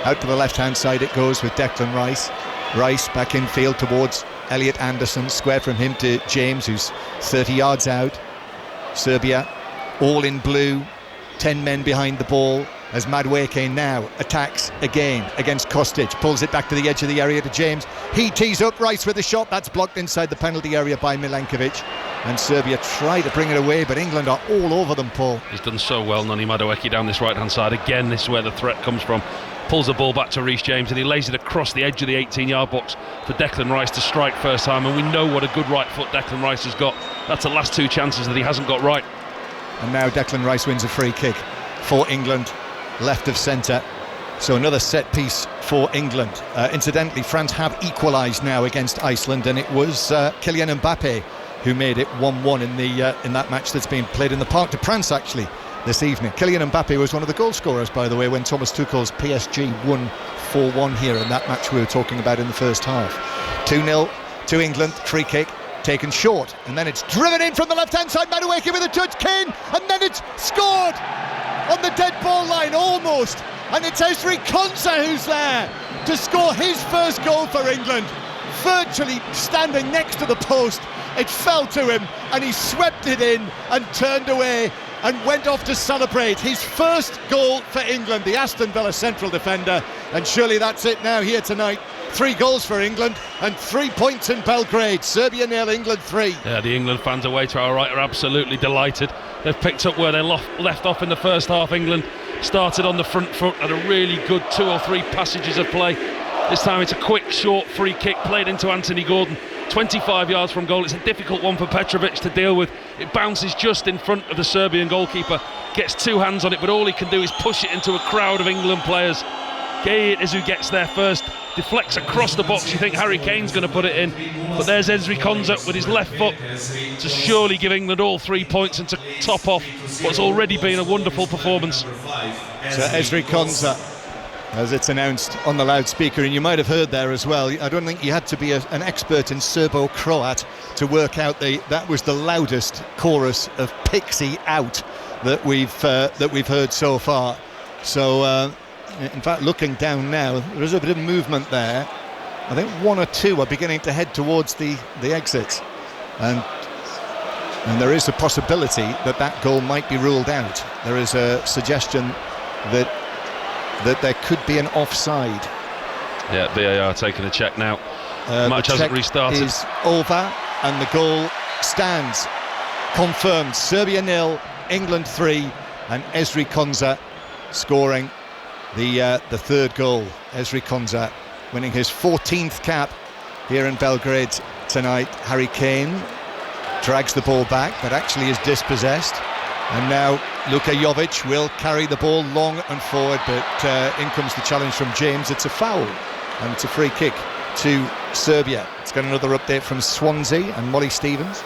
out to the left hand side it goes with Declan Rice. Rice back in field towards Elliot Anderson, square from him to James, who's 30 yards out. Serbia all in blue, 10 men behind the ball, as Madueke now attacks again against Kostic, pulls it back to the edge of the area to James. He tees up Rice with a shot that's blocked inside the penalty area by Milenkovic, and Serbia try to bring it away, but England are all over them, Paul.
He's done so well, Noni Madueke, down this right hand side. Again, this is where the threat comes from. Pulls the ball back to Reece James, and he lays it across the edge of the 18-yard box for Declan Rice to strike first time, and we know what a good right foot Declan Rice has got. That's the last 2 chances that he hasn't got right.
And now Declan Rice wins a free kick for England, left of centre. So another set piece for England. Incidentally, France have equalised now against Iceland, and it was Kylian Mbappe who made it 1-1 in that match that's been played in the Parc des Princes actually this evening. Kylian Mbappe was one of the goal scorers, by the way, when Thomas Tuchel's PSG won 4-1 here in that match we were talking about in the first half. 2-0 to England, free kick taken short, and then it's driven in from the left hand side. Madueke with a touch, Kane, and then it's scored on the dead ball line almost, and it's Ezri Konsa who's there to score his first goal for England, virtually standing next to the post. It fell to him and he swept it in and turned away and went off to celebrate his first goal for England, the Aston Villa central defender. And surely that's it now here tonight. 3 goals for England and 3 points in Belgrade. Serbia 0, England 3.
Yeah, the England fans away to our right are absolutely delighted. They've picked up where they left off in the first half. England started on the front foot, had a really good 2 or 3 passages of play. This time it's a quick, short free kick played into Anthony Gordon. 25 yards from goal. It's a difficult one for Petrovic to deal with. It bounces just in front of the Serbian goalkeeper. Gets 2 hands on it, but all he can do is push it into a crowd of England players. Gay is who gets there first. deflects across the box. You think Harry Kane's going to put it in, but there's Ezri Konsa with his left foot to surely give England all 3 points and to top off what's already been a wonderful performance.
So Ezri Konsa, as it's announced on the loudspeaker, and you might have heard there as well, I don't think you had to be an expert in Serbo-Croat to work out that was the loudest chorus of Pixie Out that we've heard so far. So in fact, looking down now, there is a bit of movement there. I think one or two are beginning to head towards the exits, and there is a possibility that goal might be ruled out. There is a suggestion that there could be an offside.
Yeah, VAR taking a check now. Match hasn't restarted.
Is over, and the goal stands. Confirmed. Serbia 0, England 3, and Ezri Konsa scoring the third goal. Ezri Konsa winning his 14th cap here in Belgrade tonight. Harry Kane drags the ball back, but actually is dispossessed. And now Luka Jovic will carry the ball long and forward, but in comes the challenge from James. It's a foul, and it's a free kick to Serbia. It's got another update from Swansea and Molly Stevens.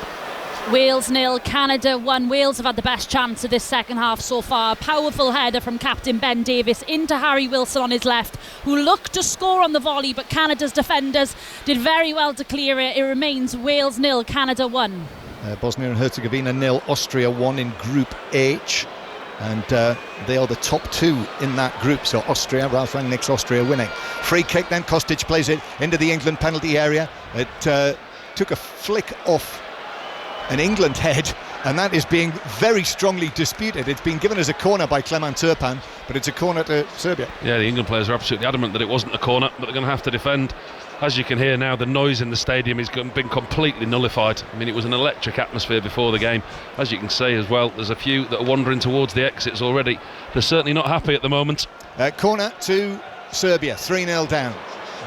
Wales 0, Canada 1. Wales have had the best chance of this second half so far. A powerful header from captain Ben Davies into Harry Wilson on his left, who looked to score on the volley, but Canada's defenders did very well to clear it. It remains Wales 0, Canada 1.
Bosnia and Herzegovina 0, Austria 1 in Group H, and they are the top two in that group. So Austria, Ralf Rangnick's Austria winning. Free kick then, Kostic plays it into the England penalty area. It took a flick off an England head, and that is being very strongly disputed. It's been given as a corner by Clement Turpin, but it's a corner to Serbia.
Yeah, the England players are absolutely adamant that it wasn't a corner, but they're going to have to defend. As you can hear now, the noise in the stadium has been completely nullified. I mean, it was an electric atmosphere before the game. As you can see as well, there's a few that are wandering towards the exits already. They're certainly not happy at the moment.
Corner to Serbia, 3-0 down.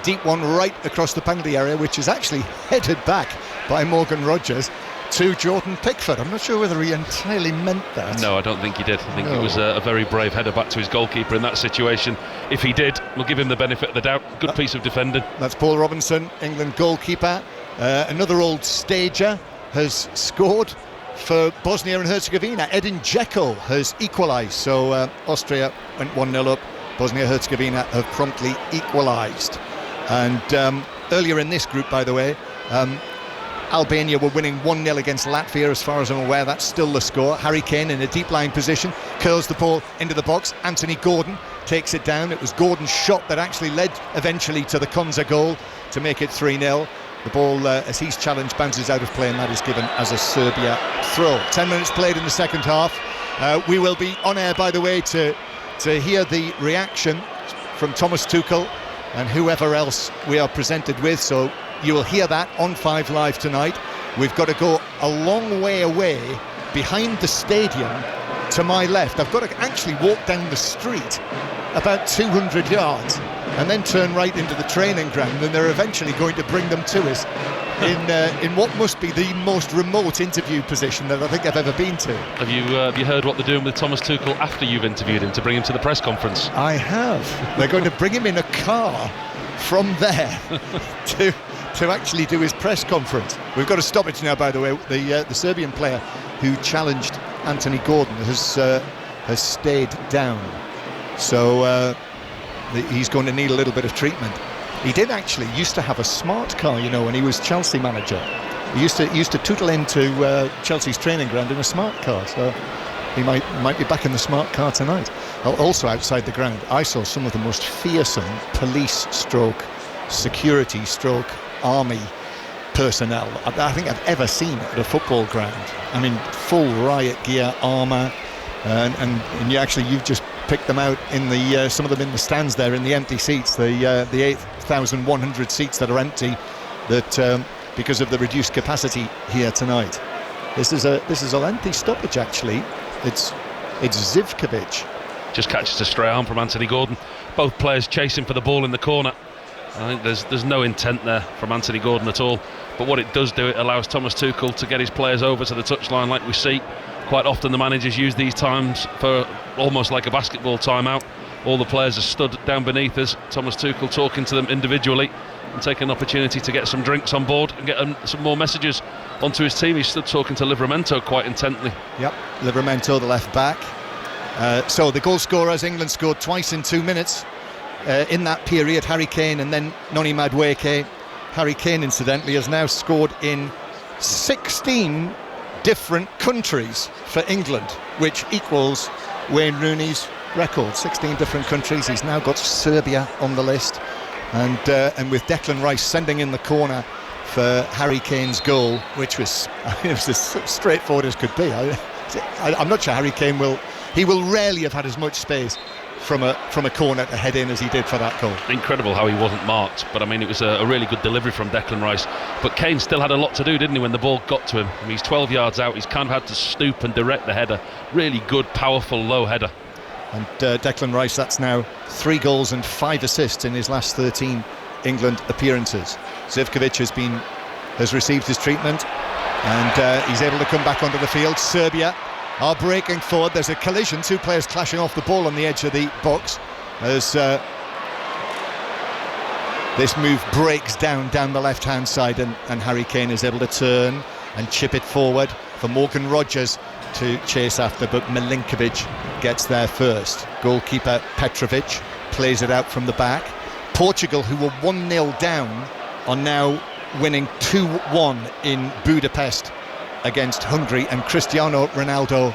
Deep one right across the penalty area, which is actually headed back by Morgan Rogers to Jordan Pickford. I'm not sure whether he entirely meant that.
No, I don't think he did. I think it was a very brave header back to his goalkeeper in that situation. If he did, we'll give him the benefit of the doubt. Good piece of defending.
That's Paul Robinson, England goalkeeper. Another old stager has scored for Bosnia and Herzegovina. Edin Dzeko has equalised. So Austria went 1-0 up. Bosnia and Herzegovina have promptly equalised. And earlier in this group, by the way, Albania were winning 1-0 against Latvia, as far as I'm aware. That's still the score. Harry Kane in a deep lying position, curls the ball into the box. Anthony Gordon takes it down. It was Gordon's shot that actually led eventually to the Konsa goal to make it 3-0. The ball, as he's challenged, bounces out of play, and that is given as a Serbia throw. 10 minutes played in the second half. We will be on air, by the way, to hear the reaction from Thomas Tuchel and whoever else we are presented with. So you will hear that on 5 Live tonight. We've got to go a long way away behind the stadium to my left. I've got to actually walk down the street about 200 yards and then turn right into the training ground, and they're eventually going to bring them to us in what must be the most remote interview position that I think I've ever been to.
Have you heard what they're doing with Thomas Tuchel after you've interviewed him to bring him to the press conference?
I have. They're going to bring him in a car from there to actually do his press conference. We've got a stoppage now, by the way. The Serbian player who challenged Anthony Gordon has stayed down, so he's going to need a little bit of treatment. He did actually used to have a smart car, you know, when he was Chelsea manager. He used to tootle into Chelsea's training ground in a smart car, so he might be back in the smart car tonight. Also outside the ground, I saw some of the most fearsome police stroke security stroke army personnel I think I've ever seen at a football ground. I mean, full riot gear, armour, and you've just picked them out in the some of them in the stands there in the empty seats, the 8,100 seats that are empty, that because of the reduced capacity here tonight. This is a lengthy stoppage actually. It's Zivkovic.
Just catches a stray arm from Anthony Gordon. Both players chasing for the ball in the corner. I think there's no intent there from Anthony Gordon at all. But what it does do, it allows Thomas Tuchel to get his players over to the touchline like we see. Quite often the managers use these times for almost like a basketball timeout. all the players are stood down beneath us. Thomas Tuchel talking to them individually and taking an opportunity to get some drinks on board and get some more messages onto his team. He stood talking to Livramento quite intently.
Yep, Livramento, the left back. So the goal scorers, England scored twice in 2 minutes. In that period, Harry Kane and then Noni Madueke. Harry Kane, incidentally, has now scored in 16 different countries for England, which equals Wayne Rooney's record. 16 different countries. He's now got Serbia on the list, and with Declan Rice sending in the corner for Harry Kane's goal, which was it was as straightforward as could be. I'm not sure Harry Kane will rarely have had as much space from a corner to head in as he did for that goal.
Incredible how he wasn't marked, but I mean, it was a really good delivery from Declan Rice. But Kane still had a lot to do, didn't he, when the ball got to him? I mean, he's 12 yards out, he's kind of had to stoop and direct the header. Really good, powerful, low header.
And Declan Rice, that's now 3 goals and 5 assists in his last 13 England appearances. Zivkovic has received his treatment, and he's able to come back onto the field. Serbia are breaking forward. There's a collision, 2 players clashing off the ball on the edge of the box as this move breaks down the left hand side, and Harry Kane is able to turn and chip it forward for Morgan Rogers to chase after, but Milinkovic gets there first. Goalkeeper Petrovic plays it out from the back. Portugal, who were 1-0 down, are now winning 2-1 in Budapest against Hungary, and Cristiano Ronaldo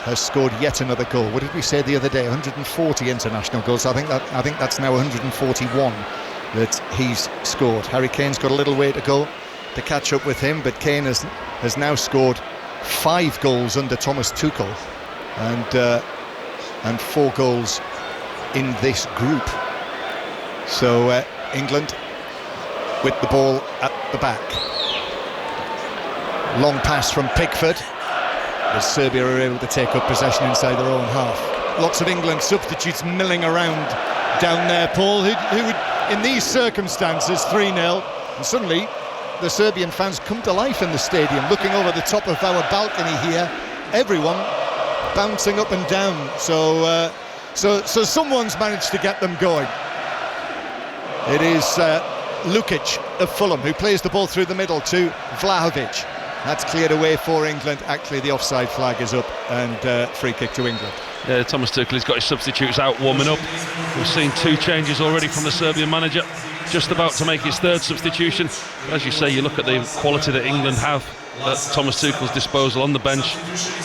has scored yet another goal. What did we say the other day? 140 international goals. I think that's now 141 that he's scored. Harry Kane's got a little way to go to catch up with him, but Kane has now scored 5 goals under Thomas Tuchel, and 4 goals in this group. So England with the ball at the back. Long pass from Pickford as Serbia are able to take up possession inside their own half. Lots of England substitutes milling around down there, Paul, who would, in these circumstances, 3-0, and suddenly the Serbian fans come to life in the stadium. Looking over the top of our balcony here, everyone bouncing up and down. So someone's managed to get them going. It is Lukic of Fulham who plays the ball through the middle to Vlahovic. That's cleared away for England. Actually, the offside flag is up, and free kick to England.
Yeah, Thomas Tuchel's got his substitutes out warming up. We've seen 2 changes already from the Serbian manager, just about to make his 3rd substitution. But as you say, you look at the quality that England have at Thomas Tuchel's disposal on the bench.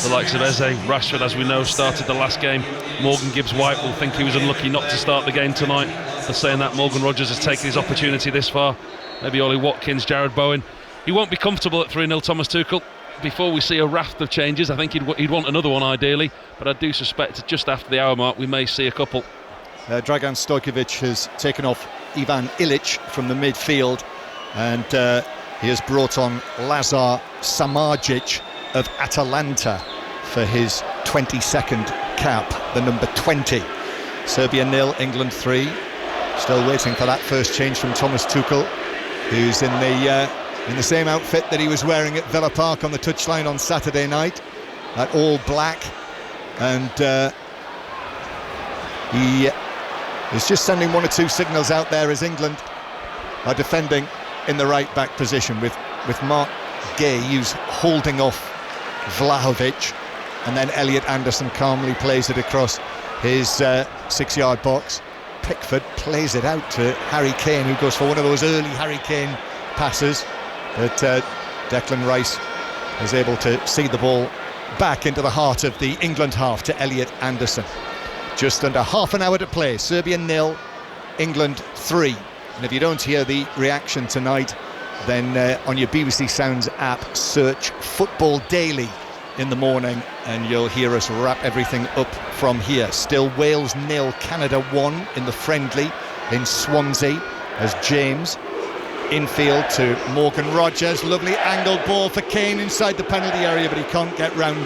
The likes of Eze, Rashford, as we know, started the last game. Morgan Gibbs-White will think he was unlucky not to start the game tonight. For saying that, Morgan Rogers has taken his opportunity this far. Maybe Ollie Watkins, Jared Bowen. He won't be comfortable at 3-0, Thomas Tuchel. Before we see a raft of changes, I think he'd want another one ideally, but I do suspect just after the hour mark we may see a couple.
Dragan Stojkovic has taken off Ivan Ilic from the midfield, and he has brought on Lazar Samardzic of Atalanta for his 22nd cap, the number 20. Serbia 0, England 3. Still waiting for that first change from Thomas Tuchel, who's in the same outfit that he was wearing at Villa Park on the touchline on Saturday night, that all black, and he is just sending 1 or 2 signals out there as England are defending in the right back position with Mark Gay, who's holding off Vlahovic, and then Elliot Anderson calmly plays it across his 6-yard box. Pickford plays it out to Harry Kane, who goes for one of those early Harry Kane passes, but Declan Rice is able to see the ball back into the heart of the England half to Elliot Anderson. Just under half an hour to play. Serbia 0, England 3. And if you don't hear the reaction tonight, then on your BBC Sounds app, search Football Daily in the morning and you'll hear us wrap everything up from here. Still Wales 0, Canada 1 in the friendly in Swansea, as James infield to Morgan Rogers. Lovely angled ball for Kane inside the penalty area, but he can't get round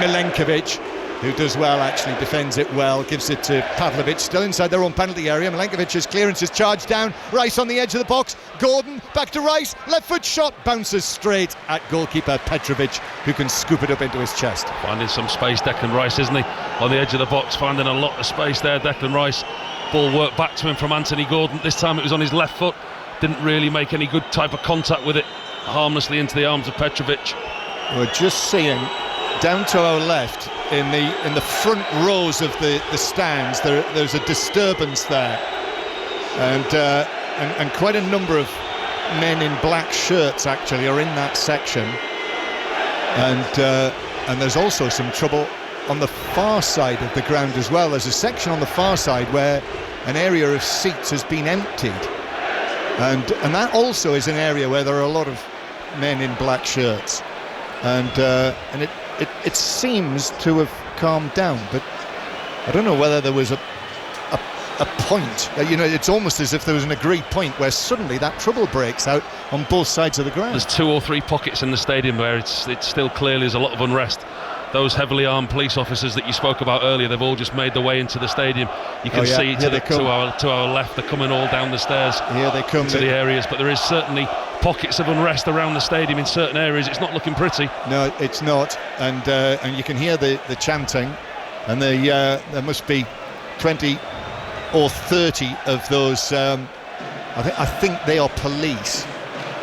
Milenkovic. who does well, actually defends it well, gives it to Pavlovic, still inside their own penalty area. Milenkovic's clearance is charged down, Rice on the edge of the box, Gordon back to Rice, left foot shot, bounces straight at goalkeeper Petrovic, who can scoop it up into his chest.
Finding some space, Declan Rice, isn't he? On the edge of the box, finding a lot of space there, Declan Rice. Ball worked back to him from Anthony Gordon. This time it was on his left foot, didn't really make any good type of contact with it, harmlessly into the arms of Petrovic.
We're just seeing down to our left in the front rows of the stands there's a disturbance there, and quite a number of men in black shirts actually are in that section, and there's also some trouble on the far side of the ground as well. There's a section on the far side where an area of seats has been emptied, and that also is an area where there are a lot of men in black shirts, and it seems to have calmed down, but I don't know whether there was a point. It's almost as if there was an agreed point where suddenly that trouble breaks out on both sides of the ground.
There's 2 or 3 pockets in the stadium where it's still clearly there's a lot of unrest. Those heavily armed police officers that you spoke about earlier, they've all just made their way into the stadium. You can see to our left, they're coming all down the stairs.
Here they come
to the areas, but there is certainly pockets of unrest around the stadium in certain areas. It's not looking pretty.
No, it's not, and you can hear the chanting, and there must be 20 or 30 of those. I think they are police.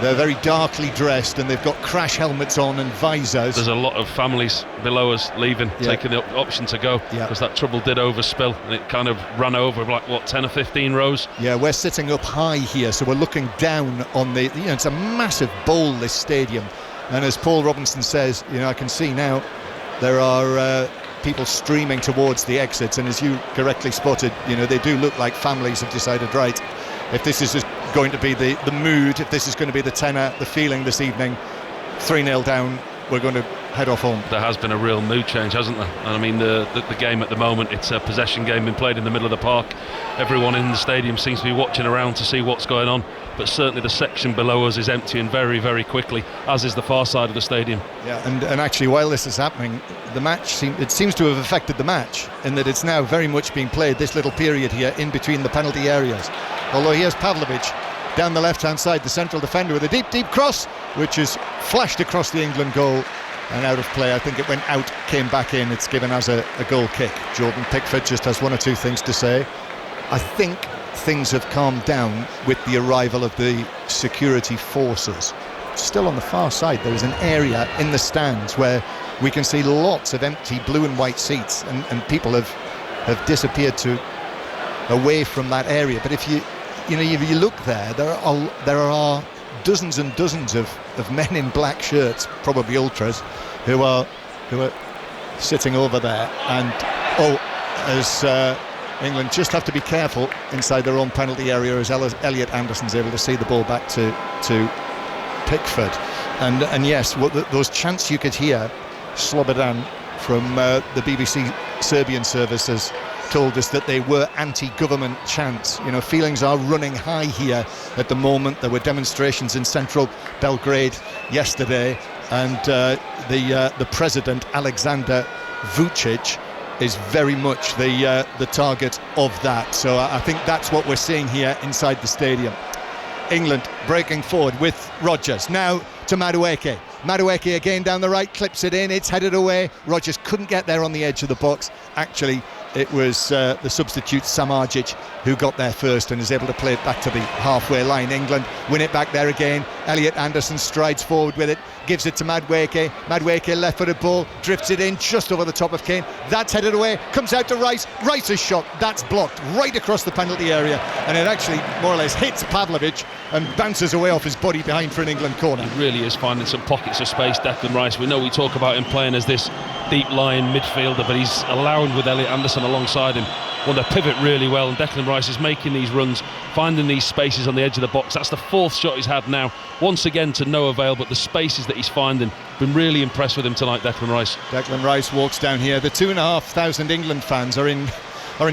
They're very darkly dressed, and they've got crash helmets on and visors.
There's a lot of families below us leaving, taking the option to go, because that trouble did overspill, and it kind of ran over like 10 or 15 rows.
Yeah, we're sitting up high here, so we're looking down on the. It's a massive bowl, this stadium, and as Paul Robinson says, I can see now there are people streaming towards the exits, and as you correctly spotted, they do look like families have decided, right, if this is just going to be the mood, if this is going to be the tenor, the feeling this evening, 3-0 down, we're going to head off home.
There has been a real mood change, hasn't there? And I mean, the game at the moment, it's a possession game being played in the middle of the park. Everyone in the stadium seems to be watching around to see what's going on, but certainly the section below us is emptying very, very quickly, as is the far side of the stadium.
Yeah, and actually, while this is happening, the match seems to have affected the match, in that it's now very much being played, this little period here in between the penalty areas. Although here's Pavlovic down the left-hand side, the central defender, with a deep cross, which is flashed across the England goal and out of play. I think it went out, came back in. It's given as a goal kick. Jordan Pickford just has 1 or 2 things to say. I think things have calmed down with the arrival of the security forces. Still on the far side, there is an area in the stands where we can see lots of empty blue and white seats, and people have disappeared away from that area. But if you look there are dozens and dozens of men in black shirts, probably ultras, who are sitting over there, and as England just have to be careful inside their own penalty area, as Elliot Anderson's able to see the ball back to Pickford, and yes, those chants you could hear. Slobodan from the BBC Serbian services told us that they were anti-government chants. Feelings are running high here at the moment. There were demonstrations in central Belgrade yesterday, and the president, Alexander Vučić, is very much the target of that. So I think that's what we're seeing here inside the stadium. England breaking forward with Rodgers. Now to Madueke. Madueke again down the right, clips it in, it's headed away. Rodgers couldn't get there on the edge of the box. Actually, it was the substitute Samardzic who got there first and is able to play it back to the halfway line. England win it back there again. Elliot Anderson strides forward with it, gives it to Madueke. Madueke, left-footed ball, drifts it in just over the top of Kane. That's headed away, comes out to Rice. Rice's shot, that's blocked right across the penalty area, and it actually more or less hits Pavlovic and bounces away off his body behind for an England corner.
He really is finding some pockets of space, Declan Rice. We know we talk about him playing as this deep line midfielder, but he's allowing, with Elliot Anderson alongside him, to pivot really well, and Declan Rice is making these runs, finding these spaces on the edge of the box. That's the 4th shot he's had now, once again to no avail, but the spaces that he's finding, been really impressed with him tonight, Declan Rice.
Declan Rice walks down here. The 2,500 England fans are in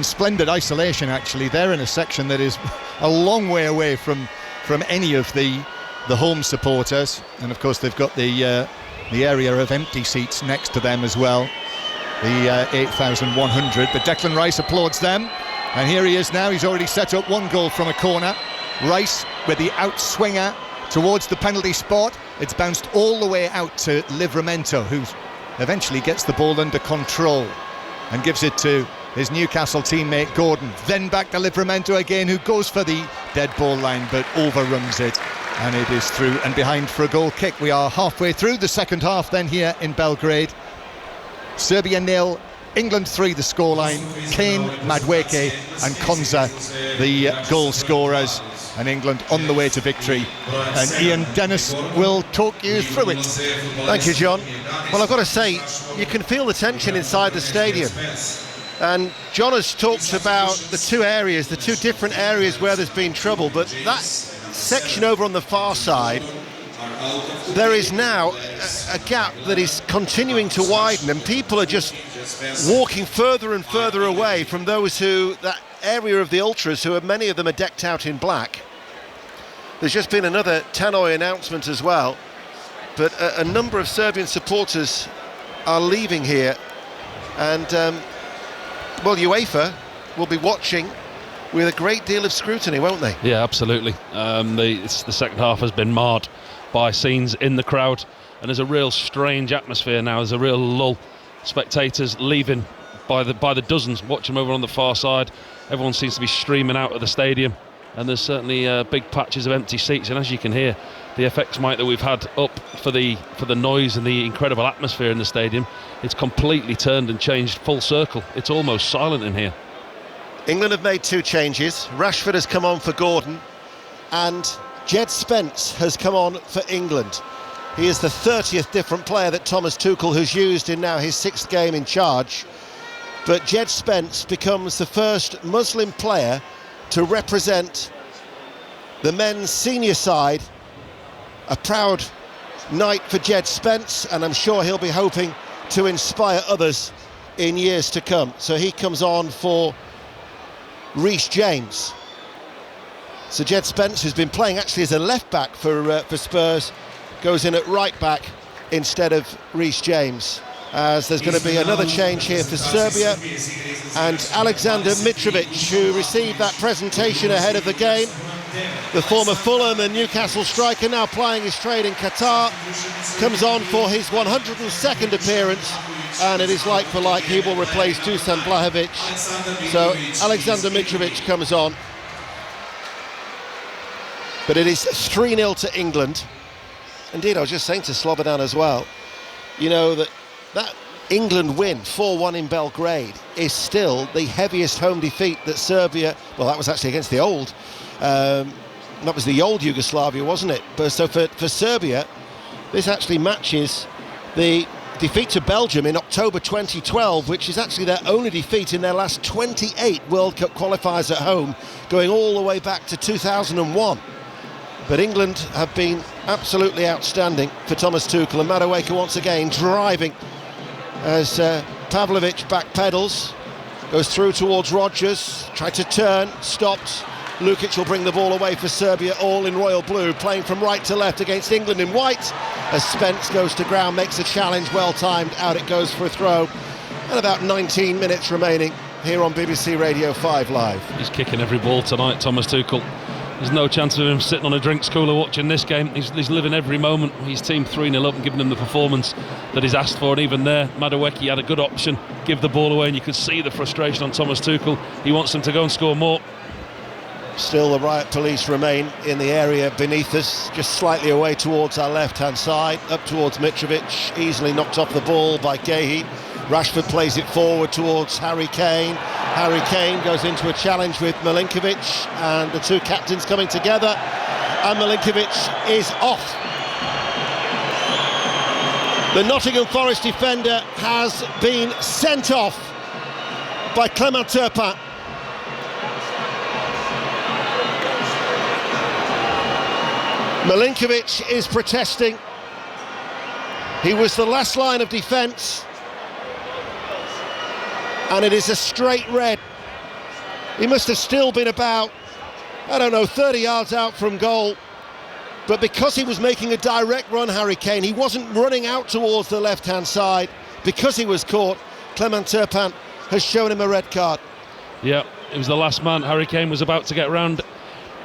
splendid isolation, actually. They're in a section that is a long way away from any of the home supporters, and of course they've got the area of empty seats next to them as well. the 8,100. But Declan Rice applauds them, and here he is now. He's already set up one goal from a corner. Rice with the outswinger towards the penalty spot. It's bounced all the way out to Livramento, who eventually gets the ball under control and gives it to his Newcastle teammate Gordon. Then back to Livramento again, who goes for the dead ball line but overruns it, and it is through and behind for a goal kick. We are halfway through the second half then here in Belgrade. Serbia 0, England 3 the scoreline. Kane, Madueke and Konza the goal scorers, and England on the way to victory. And Ian Dennis will talk you through it.
Thank you, John. Well, I've got to say, you can feel the tension inside the stadium. And John has talked about the two different areas where there's been trouble, but that section over on the far side, there is now a gap that is continuing to widen, and people are just walking further and further away from that area of the ultras, who are, many of them are decked out in black. There's just been another tannoy announcement as well, but a number of Serbian supporters are leaving here, and well, UEFA will be watching with a great deal of scrutiny, won't they?
Yeah, absolutely. The second half has been marred by scenes in the crowd, and there's a real strange atmosphere now. There's a real lull. Spectators leaving by the dozens. Watch them over on the far side. Everyone seems to be streaming out of the stadium, and there's certainly big patches of empty seats. And as you can hear, the FX mic that we've had up for the noise and the incredible atmosphere in the stadium, it's completely turned and changed full circle. It's almost silent in here.
England have made 2 changes. Rashford has come on for Gordon, and Jed Spence has come on for England. He is the 30th different player that Thomas Tuchel has used in now his 6th game in charge. But Jed Spence becomes the first Muslim player to represent the men's senior side. A proud night for Jed Spence, and I'm sure he'll be hoping to inspire others in years to come. So he comes on for Reece James. So Jed Spence, who's been playing actually as a left back for Spurs, goes in at right back instead of Reece James, as there's going to be another change here for Serbia. And Alexander Mitrovic, who received that presentation ahead of the game, the former Fulham and Newcastle striker, now plying his trade in Qatar, comes on for his 102nd appearance, and it is like for like. He will replace Dusan Blahovic. So Alexander Mitrovic comes on, but it is 3-0 to England. Indeed, I was just saying to Slobodan as well, you know, that England win 4-1 in Belgrade is still the heaviest home defeat that Serbia, well, that was actually against the old that was the old Yugoslavia, wasn't it? But so for Serbia, this actually matches the defeat to Belgium in October 2012, which is actually their only defeat in their last 28 World Cup qualifiers at home, going all the way back to 2001. But England have been absolutely outstanding for Thomas Tuchel, and Madueke once again driving as Pavlovic backpedals, goes through towards Rodgers, tried to turn, stopped. Lukic will bring the ball away for Serbia, all in royal blue, playing from right to left against England in white, as Spence goes to ground, makes a challenge, well timed, out it goes for a throw, and about 19 minutes remaining here on BBC Radio 5 Live.
He's kicking every ball tonight, Thomas Tuchel. There's no chance of him sitting on a drinks cooler watching this game. He's living every moment. His team 3-0 up and giving him the performance that he's asked for. And even there, Madueke had a good option, give the ball away, and you could see the frustration on Thomas Tuchel. He wants them to go and score more.
Still the riot police remain in the area beneath us, just slightly away towards our left-hand side, up towards Mitrovic, easily knocked off the ball by Gehi. Rashford plays it forward towards Harry Kane. Harry Kane goes into a challenge with Milinkovic, and the two captains coming together, and Milinkovic is off. The Nottingham Forest defender has been sent off by Clement Turpin. Milinkovic is protesting. He was the last line of defence, and it is a straight red. He must have still been about, 30 yards out from goal, but because he was making a direct run, Harry Kane, he wasn't running out towards the left-hand side. Because he was caught,
Clement Turpin has shown him a red card.
Yeah, it was the last man. Harry Kane was about to get round.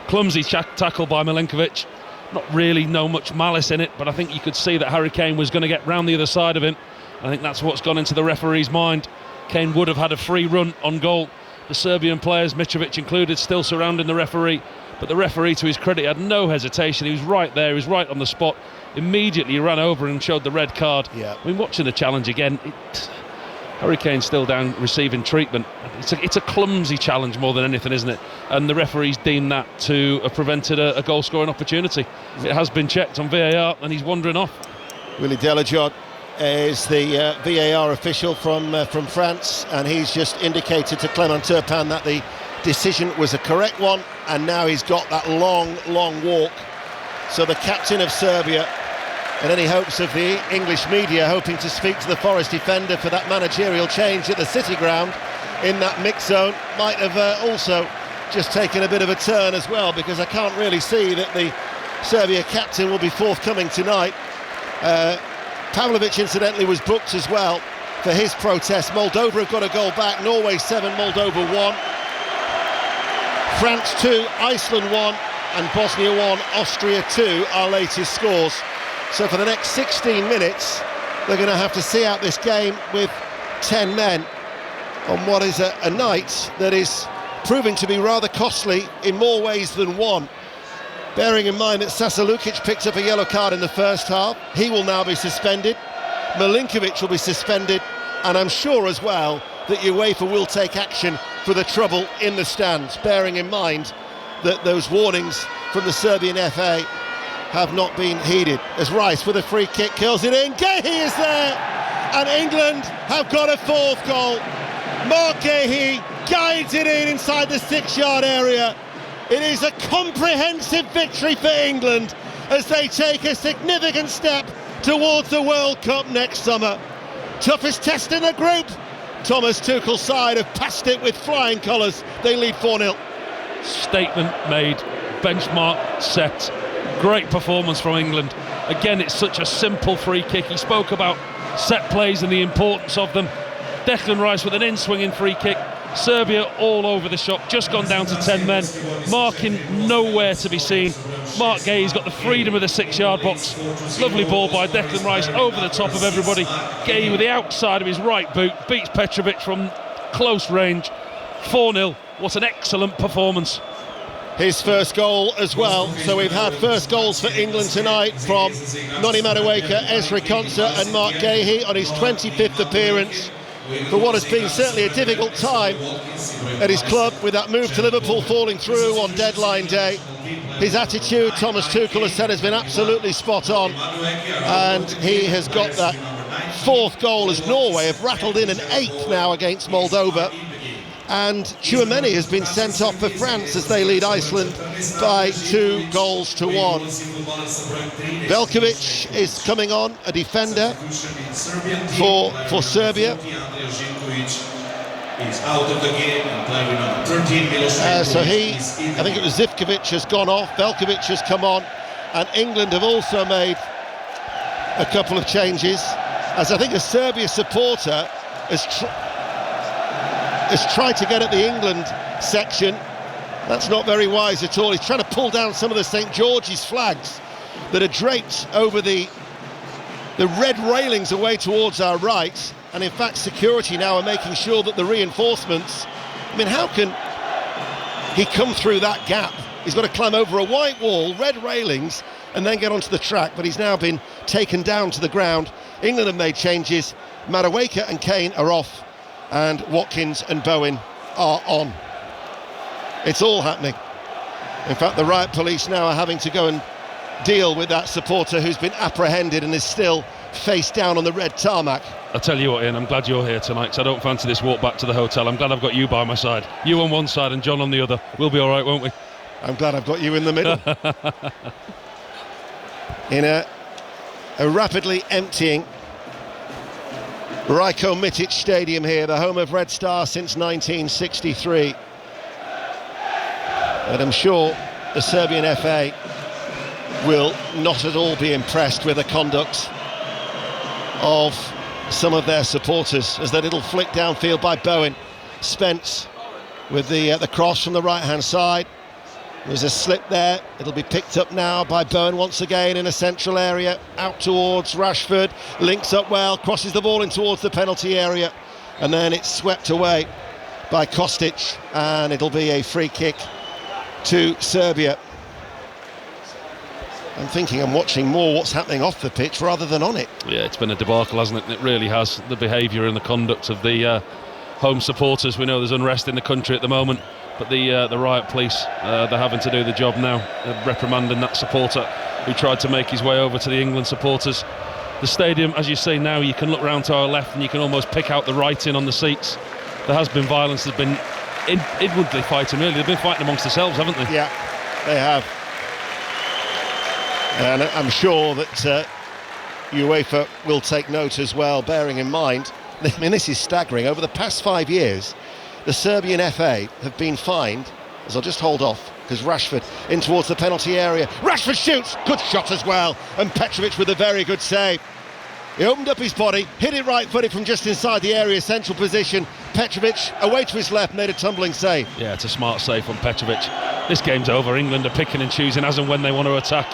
Clumsy tackle by Milinkovic. Not really much malice in it, but I think you could see that Harry Kane was going to get round the other side of him. I think that's what's gone into the referee's mind. Kane would have had a free run on goal. The Serbian players, Mitrovic included, still surrounding the referee, but the referee, to his credit, had no hesitation. He was right there, he was right on the spot. Immediately ran over and showed the red card.
Yeah.
I mean, watching the challenge again, Harry Kane's still down receiving treatment. It's a clumsy challenge more than anything, isn't it? And the referee's deemed that to have prevented a goal scoring opportunity. It has been checked on VAR and he's wandering off.
Willy Delajotte is the VAR official from France, and he's just indicated to Clement Turpin that the decision was a correct one, and now he's got that long walk. So the captain of Serbia, and any hopes of the English media hoping to speak to the Forest defender for that managerial change at the City ground in that mix zone, might have also just taken a bit of a turn as well, because I can't really see that the Serbia captain will be forthcoming tonight. Pavlovic incidentally was booked as well for his protest. Moldova have got a goal back. Norway 7, Moldova 1. France 2, Iceland 1, and Bosnia 1, Austria 2, our latest scores. So for the next 16 minutes, they're going to have to see out this game with 10 men on what is a night that is proving to be rather costly in more ways than one. Bearing in mind that Sasa Lukic picked up a yellow card in the first half, he will now be suspended. Milinkovic will be suspended, and I'm sure as well that UEFA will take action for the trouble in the stands, bearing in mind that those warnings from the Serbian FA have not been heeded. As Rice with a free kick curls it in, Gehi is there, and England have got a fourth goal. Mark Gehi guides it in inside the 6-yard area. It is a comprehensive victory for England as they take a significant step towards the World Cup next summer. Toughest test in the group. Thomas Tuchel's side have passed it with flying colours. They lead 4-0.
Statement made, benchmark set. Great performance from England. Again, it's such a simple free kick. He spoke about set plays and the importance of them. Declan Rice with an in-swinging free kick. Serbia all over the shop, just gone down to 10 men. Marking nowhere to be seen. Mark Gay's got the freedom of the 6-yard box. Lovely ball by Declan Rice over the top of everybody. Gay with the outside of his right boot beats Petrovic from close range. 4-0. What an excellent performance.
His first goal as well. So we've had first goals for England tonight from Noni Madueke, Ezri Konsa and Mark Gehi on his 25th appearance for what has been certainly a difficult time at his club, with that move to Liverpool falling through on deadline day. His attitude, Thomas Tuchel has said, has been absolutely spot on, and he has got that fourth goal as Norway have rattled in an 8th now against Moldova. And Tchouameni has been sent off for France as they lead Iceland by 2-1. Veljkovic is coming on, a defender for Serbia. So I think it was Zivkovic has gone off, Veljkovic has come on, and England have also made a couple of changes, as I think a Serbia supporter has tried to get at the England section. That's not very wise at all. He's trying to pull down some of the St George's flags that are draped over the red railings away towards our right, and in fact security now are making sure that the reinforcements, I mean, how can he come through that gap? He's got to climb over a white wall, red railings, and then get onto the track, but he's now been taken down to the ground. England have made changes. Madueke and Kane are off, and Watkins and Bowen are on. It's all happening. In fact, the riot police now are having to go and deal with that supporter who's been apprehended and is still face down on the red tarmac.
I'll tell you what, Ian, I'm glad you're here tonight, because I don't fancy this walk back to the hotel. I'm glad I've got you by my side. You on one side and John on the other. We'll be all right, won't we?
I'm glad I've got you in the middle. In a rapidly emptying Rajko Mitic Stadium here, the home of Red Star since 1963. And I'm sure the Serbian FA will not at all be impressed with the conduct of some of their supporters as their little flick downfield by Bowen. Spence with the cross from the right-hand side. There's a slip there. It'll be picked up now by Bowen once again in a central area. Out towards Rashford. Links up well. Crosses the ball in towards the penalty area. And then it's swept away by Kostic. And it'll be a free kick to Serbia. I'm watching more what's happening off the pitch rather than on it.
Yeah, it's been a debacle, hasn't it? It really has. The behaviour and the conduct of the home supporters. We know there's unrest in the country at the moment, but the riot police, they're having to do the job now. They're reprimanding that supporter who tried to make his way over to the England supporters. The stadium, as you say now, you can look round to our left and you can almost pick out the writing on the seats. There has been violence. There's been inwardly fighting, really. They've been fighting amongst themselves, haven't they?
Yeah, they have. And I'm sure that UEFA will take note as well, bearing in mind, I mean, this is staggering. Over the past 5 years, the Serbian FA have been fined, as I'll just hold off, because Rashford in towards the penalty area. Rashford shoots, good shot as well, and Petrovic with a very good save. He opened up his body, hit it right-footed from just inside the area, central position. Petrovic, away to his left, made a tumbling save.
Yeah, it's a smart save from Petrovic. This game's over. England are picking and choosing as and when they want to attack.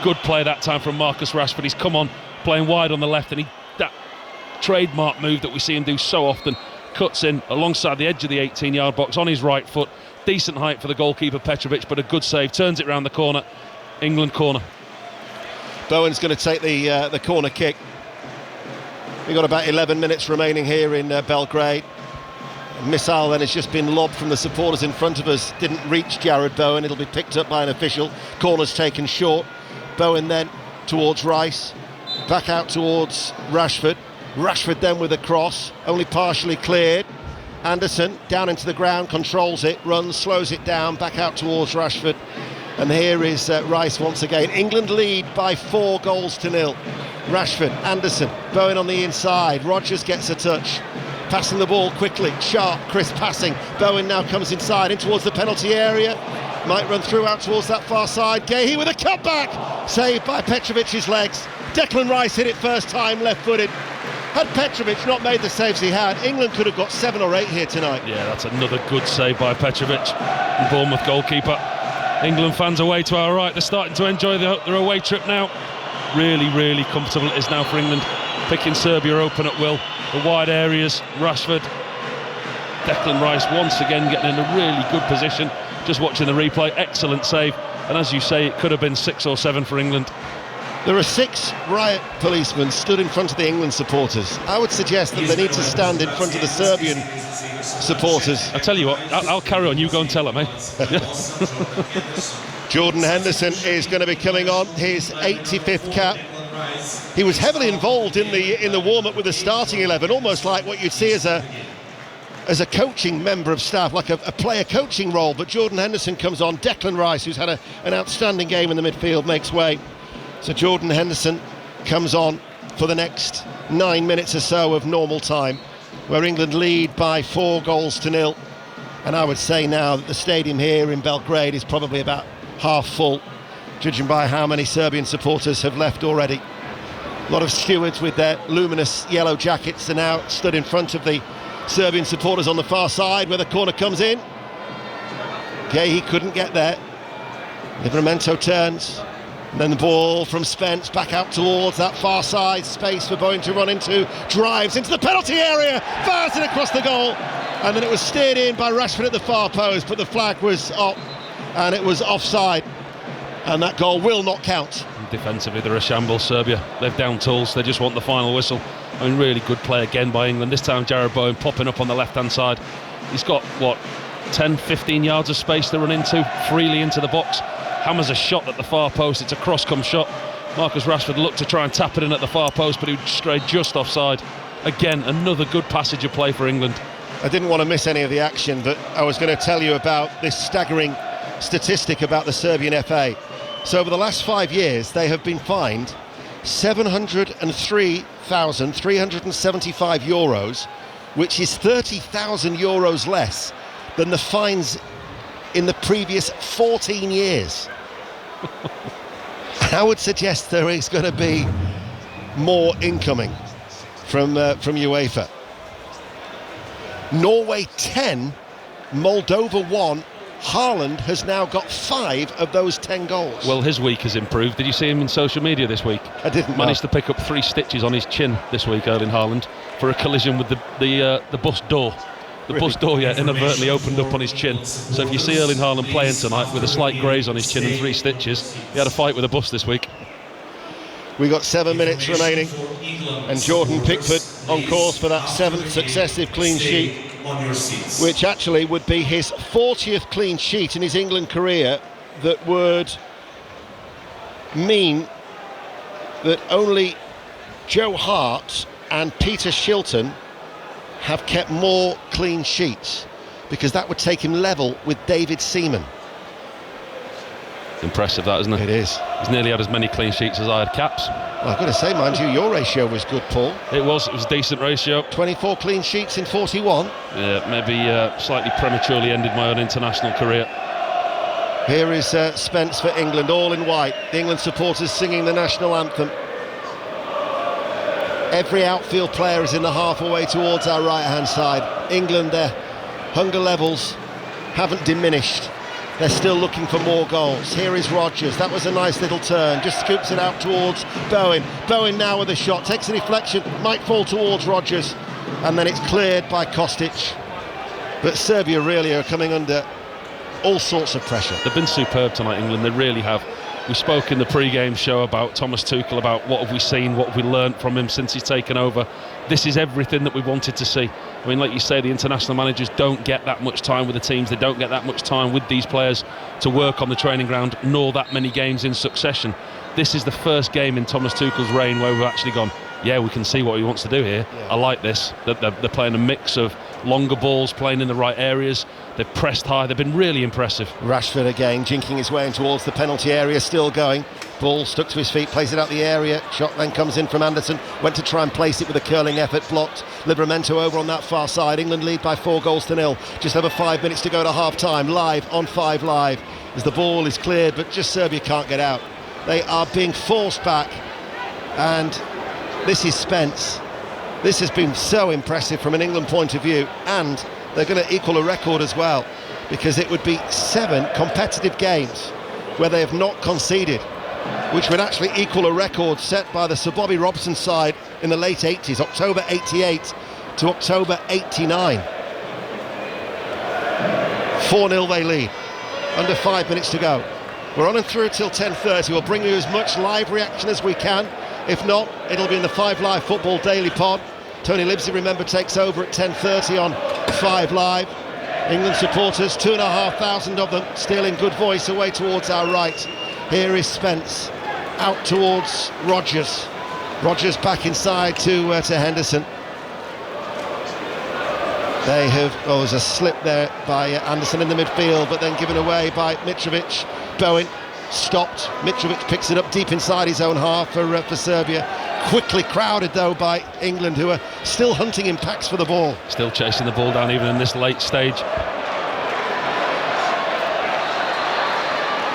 Good play that time from Marcus Rashford. He's come on, playing wide on the left, and that trademark move that we see him do so often, cuts in alongside the edge of the 18-yard box on his right foot. Decent height for the goalkeeper Petrovic, but a good save. Turns it round the corner. England corner.
Bowen's going to take the corner kick. We've got about 11 minutes remaining here in Belgrade. A missile then has just been lobbed from the supporters in front of us. Didn't reach Jared Bowen. It'll be picked up by an official. Corner's taken short. Bowen then towards Rice. Back out towards Rashford. Rashford then with a cross. Only partially cleared. Anderson down into the ground, controls it, runs, slows it down. Back out towards Rashford. And here is Rice once again. England lead by 4-0. Rashford, Anderson, Bowen on the inside. Rodgers gets a touch. Passing the ball quickly, sharp, crisp passing. Bowen now comes inside in towards the penalty area. Might run through out towards that far side. Gahey with a cutback. Saved by Petrovic's legs. Declan Rice hit it first time, left-footed. Had Petrovic not made the saves he had, England could have got 7 or 8 here tonight.
Yeah, that's another good save by Petrovic, the Bournemouth goalkeeper. England fans away to our right. They're starting to enjoy their away trip now. Really, really comfortable it is now for England. Picking Serbia open at will. The wide areas, Rashford. Declan Rice once again getting in a really good position. Just watching the replay, excellent save. And as you say, it could have been 6 or 7 for England.
There are 6 riot policemen stood in front of the England supporters. I would suggest that they need to stand in front of the Serbian supporters.
I'll tell you what, I'll carry on, you go and tell them, eh?
Jordan Henderson is going to be coming on, his 85th cap. He was heavily involved in the warm-up with the starting 11, almost like what you'd see as a coaching member of staff, like a player coaching role. But Jordan Henderson comes on. Declan Rice, who's had an outstanding game in the midfield, makes way. So Jordan Henderson comes on for the next 9 minutes or so of normal time, where England lead by 4-0. And I would say now that the stadium here in Belgrade is probably about half full, judging by how many Serbian supporters have left already. A lot of stewards with their luminous yellow jackets are now stood in front of the Serbian supporters on the far side where the corner comes in. Gahey couldn't get there. Livramento turns. And then the ball from Spence back out towards that far side. Space for Bowen to run into. Drives into the penalty area. Fires it across the goal. And then it was steered in by Rashford at the far post. But the flag was up. And it was offside. And that goal will not count.
Defensively, they're a shambles, Serbia. They've down tools. They just want the final whistle. I mean, really good play again by England. This time, Jared Bowen popping up on the left-hand side. He's got, 10, 15 yards of space to run into, freely into the box. Hammers a shot at the far post. It's a cross-come shot. Marcus Rashford looked to try and tap it in at the far post, but he strayed just offside. Again, another good passage of play for England.
I didn't want to miss any of the action, but I was going to tell you about this staggering statistic about the Serbian FA. So over the last 5 years, they have been fined €703,375, which is €30,000 less than the fines in the previous 14 years. I would suggest there is going to be more incoming from UEFA. Norway 10, Moldova 1. Haaland has now got 5 of those 10 goals.
Well, his week has improved. Did you see him in social media this week?
I didn't.
Managed to pick up 3 stitches on his chin this week, Erling Haaland, for a collision with the bus door. The bus door, inadvertently opened up on his chin. So if you see Erling Haaland playing tonight with a slight graze on his chin and 3 stitches, he had a fight with a bus this week.
We got 7 minutes remaining, and Jordan Pickford on course for that 7th successive clean sheet, which actually would be his 40th clean sheet in his England career. That would mean that only Joe Hart and Peter Shilton have kept more clean sheets, because that would take him level with David Seaman.
Impressive, that, isn't it?
It is.
He's nearly had as many clean sheets as I had caps.
Well, I've got to say, mind you, your ratio was good, Paul.
It was a decent ratio.
24 clean sheets in 41.
Yeah, maybe slightly prematurely ended my own international career.
Here is Spence for England, all in white. The England supporters singing the national anthem. Every outfield player is in the half away towards our right-hand side. England, their hunger levels haven't diminished. They're still looking for more goals. Here is Rodgers. That was a nice little turn. Just scoops it out towards Bowen. Bowen now with a shot. Takes a deflection. Might fall towards Rodgers. And then it's cleared by Kostic. But Serbia really are coming under all sorts of pressure.
They've been superb tonight, England. They really have. We spoke in the pre-game show about Thomas Tuchel, about what have we seen, what have we learnt from him since he's taken over. This is everything that we wanted to see. I mean, like you say, the international managers don't get that much time with the teams. They don't get that much time with these players to work on the training ground, nor that many games in succession. This is the first game in Thomas Tuchel's reign where we've actually gone, yeah, we can see what he wants to do here. Yeah. I like this. They're playing a mix of longer balls, playing in the right areas. They've pressed high. They've been really impressive.
Rashford again, jinking his way in towards the penalty area, still going. Ball stuck to his feet, plays it out the area. Shot then comes in from Anderson. Went to try and place it with a curling effort, blocked. Livramento over on that far side. England lead by 4-0. Just over 5 minutes to go to half-time. Live on 5 Live as the ball is cleared, but just Serbia can't get out. They are being forced back, and this is Spence. This has been so impressive from an England point of view, and they're going to equal a record as well, because it would be 7 competitive games where they have not conceded, which would actually equal a record set by the Sir Bobby Robson side in the late 80s, October 88 to October 89. 4-0 they lead, under 5 minutes to go. We're on and through till 10:30. We'll bring you as much live reaction as we can. If not, it'll be in the 5 Live Football Daily Pod. Tony Libsey, remember, takes over at 10:30 on 5 Live. England supporters, 2,500 of them, still in good voice away towards our right. Here is Spence, out towards Rodgers. Rodgers back inside to Henderson. They have, there's a slip there by Anderson in the midfield, but then given away by Mitrovic. Bowen stopped. Mitrovic picks it up deep inside his own half for Serbia. Quickly crowded though by England, who are still hunting in packs for the ball.
Still chasing the ball down even in this late stage.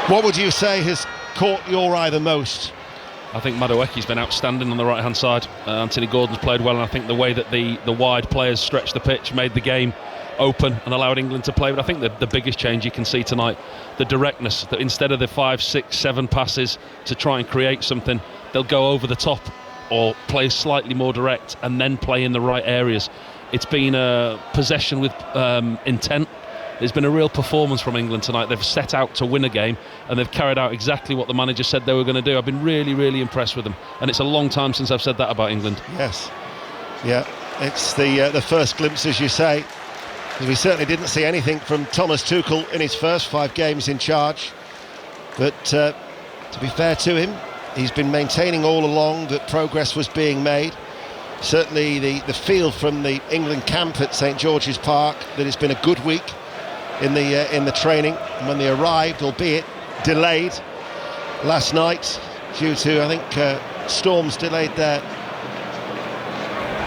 What would you say has caught your eye the most?
I think Madueke's been outstanding on the right hand side. Anthony Gordon's played well, and I think the way that the wide players stretched the pitch made the game open and allowed England to play. But I think the biggest change you can see tonight, the directness, that instead of the 5, 6, 7 passes to try and create something, they'll go over the top or play slightly more direct and then play in the right areas. It's been a possession with intent. There's been a real performance from England tonight. They've set out to win a game, and they've carried out exactly what the manager said they were going to do. I've been really, really impressed with them, and it's a long time since I've said that about England.
Yes, yeah, it's the first glimpse, as you say. We certainly didn't see anything from Thomas Tuchel in his first 5 games in charge, but to be fair to him, he's been maintaining all along that progress was being made. Certainly the feel from the England camp at St George's Park that it's been a good week in the training. And when they arrived, albeit delayed last night due to, I think, storms delayed their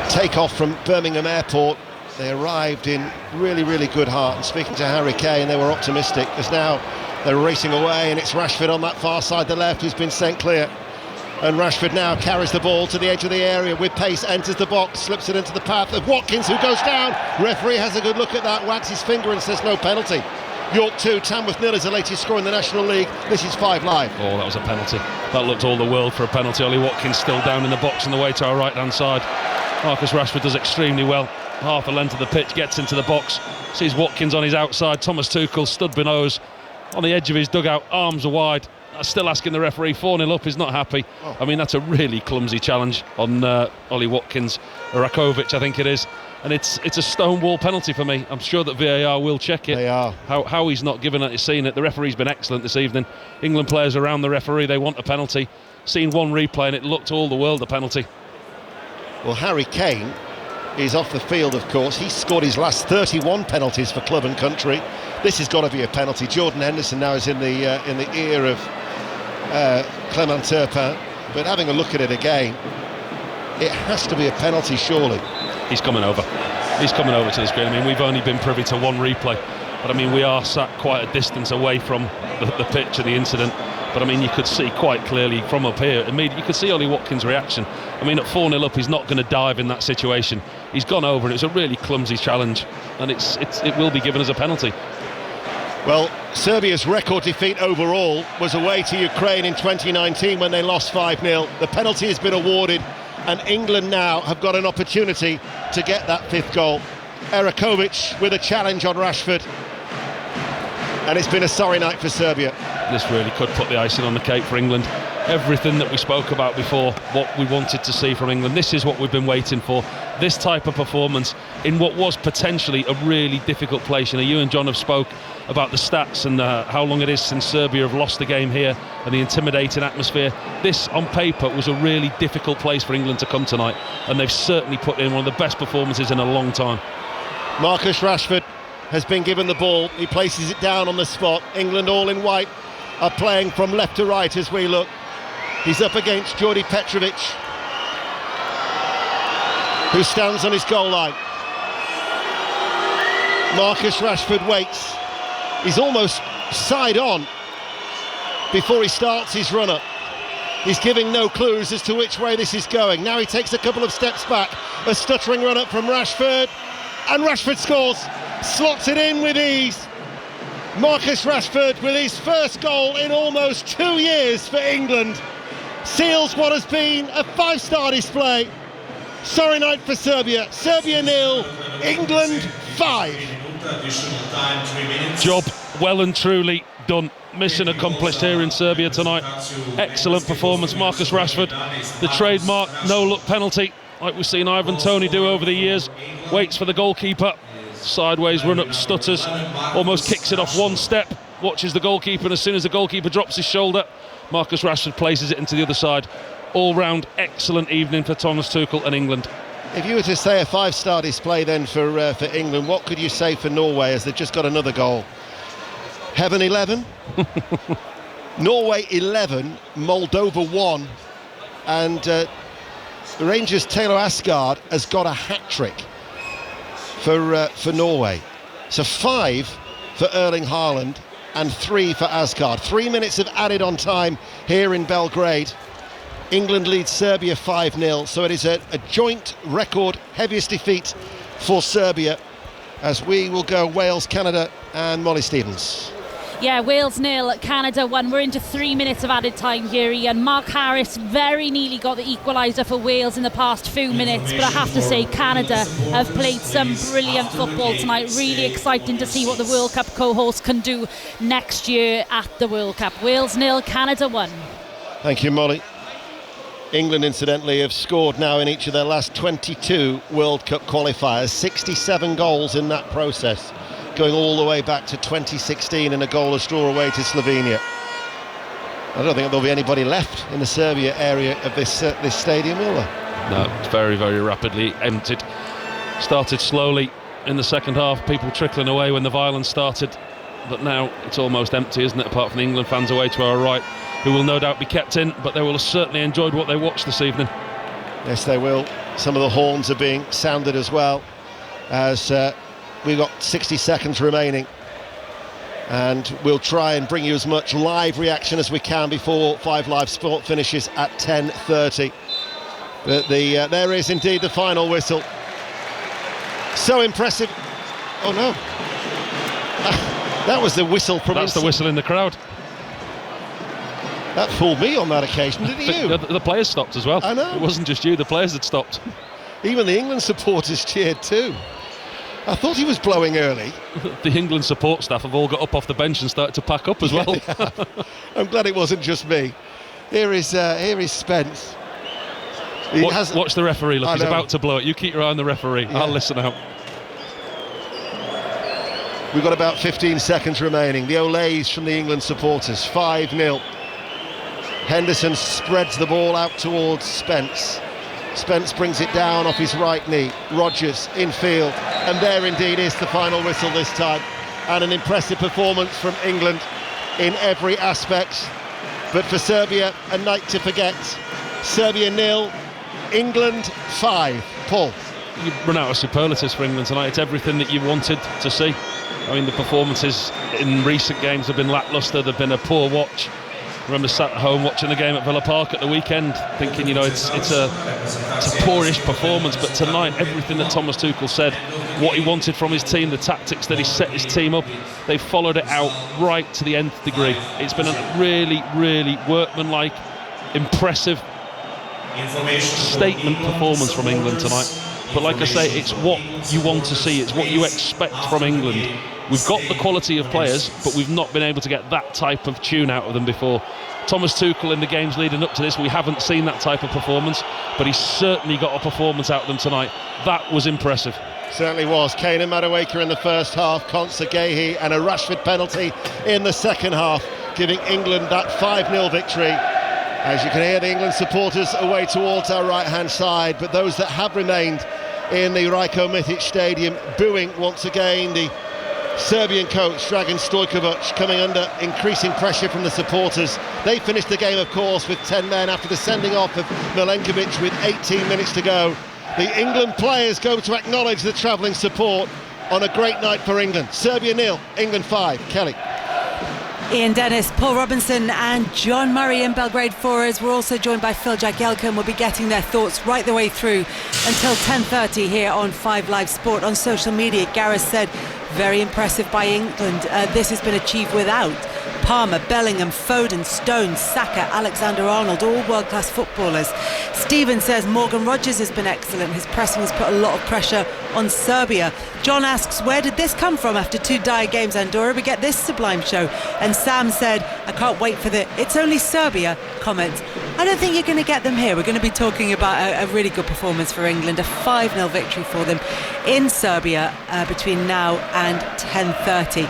takeoff from Birmingham Airport, they arrived in really, really good heart. And speaking to Harry Kane, they were optimistic, because now they're racing away, and it's Rashford on that far side, the left, who's been sent clear. And Rashford now carries the ball to the edge of the area with pace, enters the box, slips it into the path of Watkins, who goes down. Referee has a good look at that, wags his finger and says no penalty. York 2, Tamworth 0 is the latest score in the National League. This is 5 Live.
Oh, that was a penalty. That looked all the world for a penalty. Ollie Watkins still down in the box on the way to our right-hand side. Marcus Rashford does extremely well. Half a length of the pitch, gets into the box, sees Watkins on his outside. Thomas Tuchel stood below on the edge of his dugout, arms are wide. Still asking the referee, 4-0 up, he's not happy. I mean, that's a really clumsy challenge on Ollie Watkins, Rakovic I think it is, and it's a stonewall penalty for me. I'm sure that VAR will check it.
They are.
How he's not given it, seen it. The referee's been excellent this evening. England players around the referee, they want a penalty. Seen one replay and it looked all the world a penalty.
Well, Harry Kane is off the field, of course. He's scored his last 31 penalties for club and country. This has got to be a penalty. Jordan Henderson now is in the ear of Clement Turpin, but having a look at it again, it has to be a penalty, surely.
He's coming over to the screen. I mean, we've only been privy to one replay, but I mean, we are sat quite a distance away from the pitch of the incident. But I mean, you could see quite clearly from up here, immediately you could see Ollie Watkins' reaction. I mean, at 4-0 up, he's not going to dive in that situation. He's gone over, and it's a really clumsy challenge, and it will be given as a penalty.
Well, Serbia's record defeat overall was away to Ukraine in 2019 when they lost 5-0. The penalty has been awarded, and England now have got an opportunity to get that 5th goal. Erakovic with a challenge on Rashford, and it's been a sorry night for Serbia.
This really could put the icing on the cake for England. Everything that we spoke about before, what we wanted to see from England, this is what we've been waiting for. This type of performance in what was potentially a really difficult place. You know, you and John have spoke about the stats and how long it is since Serbia have lost the game here and the intimidating atmosphere. This, on paper, was a really difficult place for England to come tonight, and they've certainly put in one of the best performances in a long time.
Marcus Rashford has been given the ball. He places it down on the spot. England, all in white, are playing from left to right as we look. He's up against Jordi Petrovic, who stands on his goal line. Marcus Rashford waits. He's almost side on before he starts his run-up. He's giving no clues as to which way this is going. Now he takes a couple of steps back. A stuttering run-up from Rashford, and Rashford scores. Slots it in with ease. Marcus Rashford, with his first goal in almost 2 years for England, seals what has been a 5-star display. Sorry night for Serbia. Serbia 0, England 5.
Job well and truly done. Mission accomplished here in Serbia tonight. Excellent performance. Marcus Rashford, the trademark no-look penalty, like we've seen Ivan Toney do over the years. Waits for the goalkeeper. Sideways run-up, stutters, almost kicks it off one step, watches the goalkeeper, and as soon as the goalkeeper drops his shoulder, Marcus Rashford places it into the other side. All-round excellent evening for Thomas Tuchel and England.
If you were to say a 5-star display then for England, what could you say for Norway, as they've just got another goal? Heaven 11, Norway 11, Moldova 1, and Rangers' Taylor Asgard has got a hat-trick for Norway. So 5 for Erling Haaland and 3 for Asgard. 3 minutes of added on time here in Belgrade. England leads Serbia 5-0, so it is a joint record heaviest defeat for Serbia, as we will go Wales, Canada and Molly Stevens.
Yeah, Wales 0, Canada 1. We're into 3 minutes of added time here, Ian. Mark Harris very nearly got the equaliser for Wales in the past few minutes, but I have to say Canada have played some brilliant football tonight. Really exciting to see what the World Cup co-hosts can do next year at the World Cup. Wales 0, Canada 1.
Thank you, Molly. England, incidentally, have scored now in each of their last 22 World Cup qualifiers. 67 goals in that process, going all the way back to 2016 in a goalless draw away to Slovenia. I don't think there'll be anybody left in the Serbia area of this stadium, will there?
No, it's very, very rapidly emptied. Started slowly in the second half, people trickling away when the violence started, but now it's almost empty, isn't it, apart from the England fans away to our right, who will no doubt be kept in, but they will have certainly enjoyed what they watched this evening.
Yes, they will. Some of the horns are being sounded as well, as we've got 60 seconds remaining. And we'll try and bring you as much live reaction as we can before 5 Live Sport finishes at 10:30. But there is indeed the final whistle. So impressive. Oh no. That was the whistle from
That's the whistle in the crowd.
That fooled me on that occasion, didn't you?
The players stopped as well.
I know.
It wasn't just you, the players had stopped.
Even the England supporters cheered too. I thought he was blowing early.
The England support staff have all got up off the bench and started to pack up as well.
I'm glad it wasn't just me. Here is Spence.
Watch the referee, look, he's about to blow it. You keep your eye on the referee,
Yeah.
I'll listen out.
We've got about 15 seconds remaining. The olays from the England supporters, 5-0. Henderson spreads the ball out towards Spence. Spence brings it down off his right knee. Rodgers in field, and there indeed is the final whistle this time. And an impressive performance from England in every aspect. But for Serbia, a night to forget. Serbia 0, England 5. Paul.
You run out of superlatives for England tonight. It's everything that you wanted to see. I mean, the performances in recent games have been lacklustre. They've been a poor watch. I remember sat at home watching the game at Villa Park at the weekend, thinking, it's a poorish performance. But tonight, everything that Thomas Tuchel said, what he wanted from his team, the tactics that he set his team up, they followed it out right to the nth degree. It's been a really, really workmanlike, impressive statement performance from England tonight. But like I say, it's what you want to see, it's what you expect from England. We've got the quality of players, but we've not been able to get that type of tune out of them before. Thomas Tuchel in the games leading up to this, we haven't seen that type of performance, but he's certainly got a performance out of them tonight. That was impressive.
Certainly was. Kane and Madueke in the first half, Konsa Gehi and a Rashford penalty in the second half, giving England that 5-0 victory. As you can hear, the England supporters away towards our right-hand side, but those that have remained in the Rajko Mitic Stadium booing once again. The Serbian coach Dragan Stojkovic coming under increasing pressure from the supporters. They finished the game, of course, with 10 men after the sending off of Milenkovic with 18 minutes to go. The England players go to acknowledge the travelling support on a great night for England. Serbia 0, England 5. Kelly.
Ian Dennis, Paul Robinson and John Murray in Belgrade for us. We're also joined by Phil Jagielka, and we'll be getting their thoughts right the way through until 10:30 here on 5 Live Sport. On social media, Gareth said, very impressive by England. This has been achieved without Palmer, Bellingham, Foden, Stones, Saka, Alexander-Arnold, all world-class footballers. Stephen says Morgan Rodgers has been excellent. His pressing has put a lot of pressure on Serbia. John asks, where did this come from after 2 dire games, Andorra? We get this sublime show. And Sam said, I can't wait for the "it's only Serbia" comment. I don't think you're going to get them here. We're going to be talking about a really good performance for England, a 5-0 victory for them in Serbia between now and 10:30.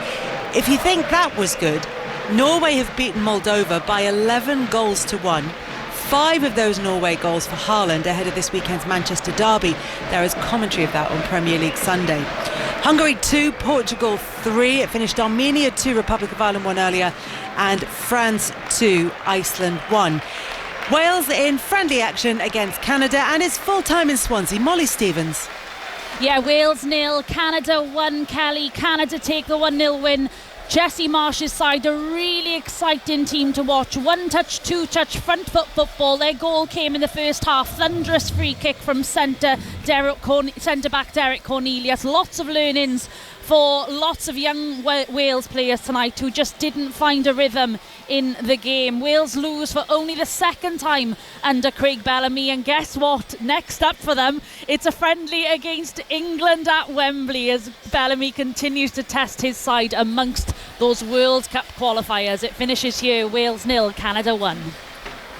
If you think that was good, Norway have beaten Moldova by 11 goals to 1. 5 of those Norway goals for Haaland ahead of this weekend's Manchester derby. There is commentary of that on Premier League Sunday. Hungary 2, Portugal 3. It finished Armenia 2, Republic of Ireland 1 earlier, and France 2, Iceland 1. Wales in friendly action against Canada, and it's full time in Swansea. Molly Stevens.
Yeah, Wales 0, Canada 1, Kelly. Canada take the 1-0 win. Jesse Marsh's side, a really exciting team to watch. 1-touch, 2-touch, front foot football. Their goal came in the first half. Thunderous free kick from centre back Derek Cornelius. Lots of learnings for lots of young Wales players tonight who just didn't find a rhythm in the game. Wales lose for only the second time under Craig Bellamy, and guess what? Next up for them, it's a friendly against England at Wembley as Bellamy continues to test his side amongst those World Cup qualifiers. It finishes here, Wales 0, Canada 1.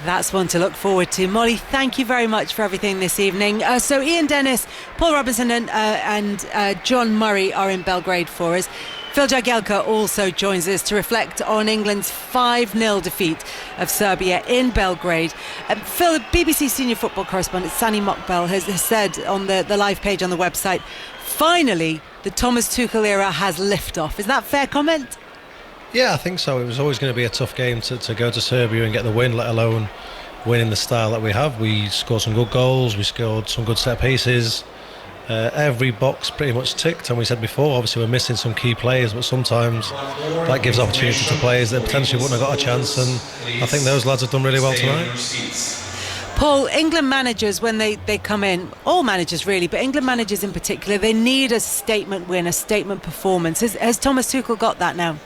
That's one to look forward to. Molly, thank you very much for everything this evening. So Ian Dennis, Paul Robinson and John Murray are in Belgrade for us. Phil Jagielka also joins us to reflect on England's 5-0 defeat of Serbia in Belgrade. Phil, BBC senior football correspondent Sani Mokbel has said on the live page on the website, finally the Thomas Tuchel era has liftoff. Is that a fair comment?
Yeah, I think so. It was always going to be a tough game to go to Serbia and get the win, let alone win in the style that we have. We scored some good goals, we scored some good set pieces, every box pretty much ticked, and we said before, obviously we're missing some key players, but sometimes that gives opportunity to players that potentially wouldn't have got a chance, and I think those lads have done really well tonight.
Paul, England managers, when they come in, all managers really, but England managers in particular, they need a statement win, a statement performance. Has Thomas Tuchel got that now?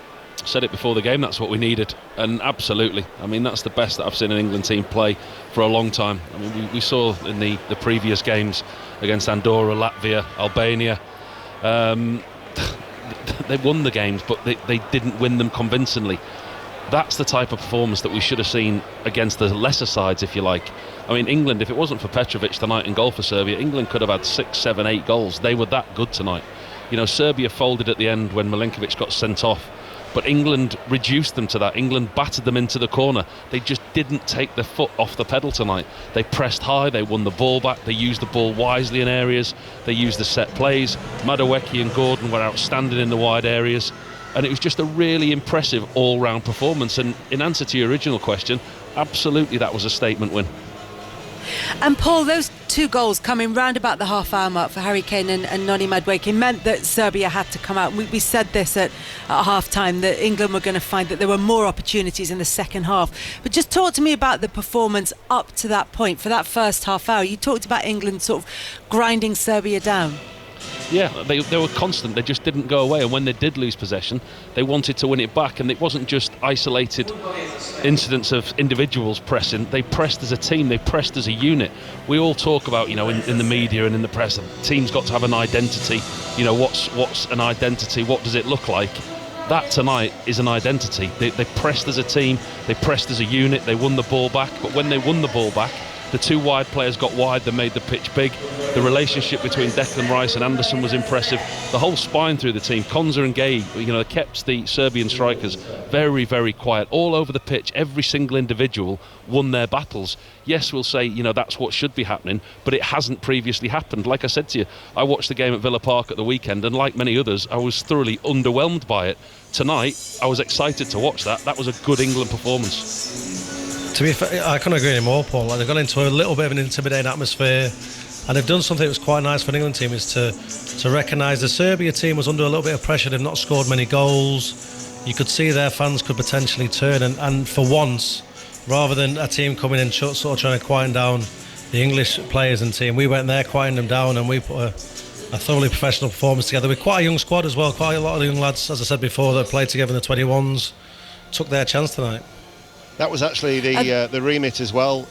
Said it before the game, that's what we needed, and absolutely, I mean, that's the best that I've seen an England team play for a long time. I mean, we saw in the previous games against Andorra, Latvia, Albania, they won the games, but they didn't win them convincingly. That's the type of performance that we should have seen against the lesser sides, if you like. I mean, England, if it wasn't for Petrovic tonight in goal for Serbia, England could have had 6, 7, 8 goals. They were that good tonight. You know, Serbia folded at the end when Milinkovic got sent off, but England reduced them to that. England battered them into the corner. They just didn't take their foot off the pedal tonight. They pressed high, they won the ball back, they used the ball wisely in areas, they used the set plays. Madueke and Gordon were outstanding in the wide areas, and it was just a really impressive all-round performance. And in answer to your original question, absolutely that was a statement win.
And Paul, those 2 goals coming round about the half-hour mark for Harry Kane and Noni Madueke meant that Serbia had to come out. We said this at half-time, that England were going to find that there were more opportunities in the second half. But just talk to me about the performance up to that point, for that first half-hour. You talked about England sort of grinding Serbia down.
Yeah, they were constant, they just didn't go away, and when they did lose possession, they wanted to win it back, and it wasn't just isolated incidents of individuals pressing. They pressed as a team, they pressed as a unit. We all talk about, you know, in the media and in the press, the team's got to have an identity. You know, what's an identity, what does it look like? That tonight is an identity. They pressed as a team, they pressed as a unit, they won the ball back, but when they won the ball back, the 2 wide players got wide, they made the pitch big. The relationship between Declan Rice and Anderson was impressive. The whole spine through the team, Konza and Gay, you know, kept the Serbian strikers very, very quiet. All over the pitch, every single individual won their battles. Yes, we'll say, you know, that's what should be happening, but it hasn't previously happened. Like I said to you, I watched the game at Villa Park at the weekend, and like many others, I was thoroughly underwhelmed by it. Tonight, I was excited to watch that. That was a good England performance.
To be fair, I couldn't agree anymore, Paul. Like, they've gone into a little bit of an intimidating atmosphere, and they've done something that was quite nice for an England team, is to recognise the Serbia team was under a little bit of pressure. They've not scored many goals. You could see their fans could potentially turn, and for once, rather than a team coming in sort of trying to quieten down the English players and team, we went there, quietened them down, and we put a thoroughly professional performance together with quite a young squad as well. Quite a lot of young lads, as I said before, that played together in the 21s, took their chance tonight.
That was actually the remit as well,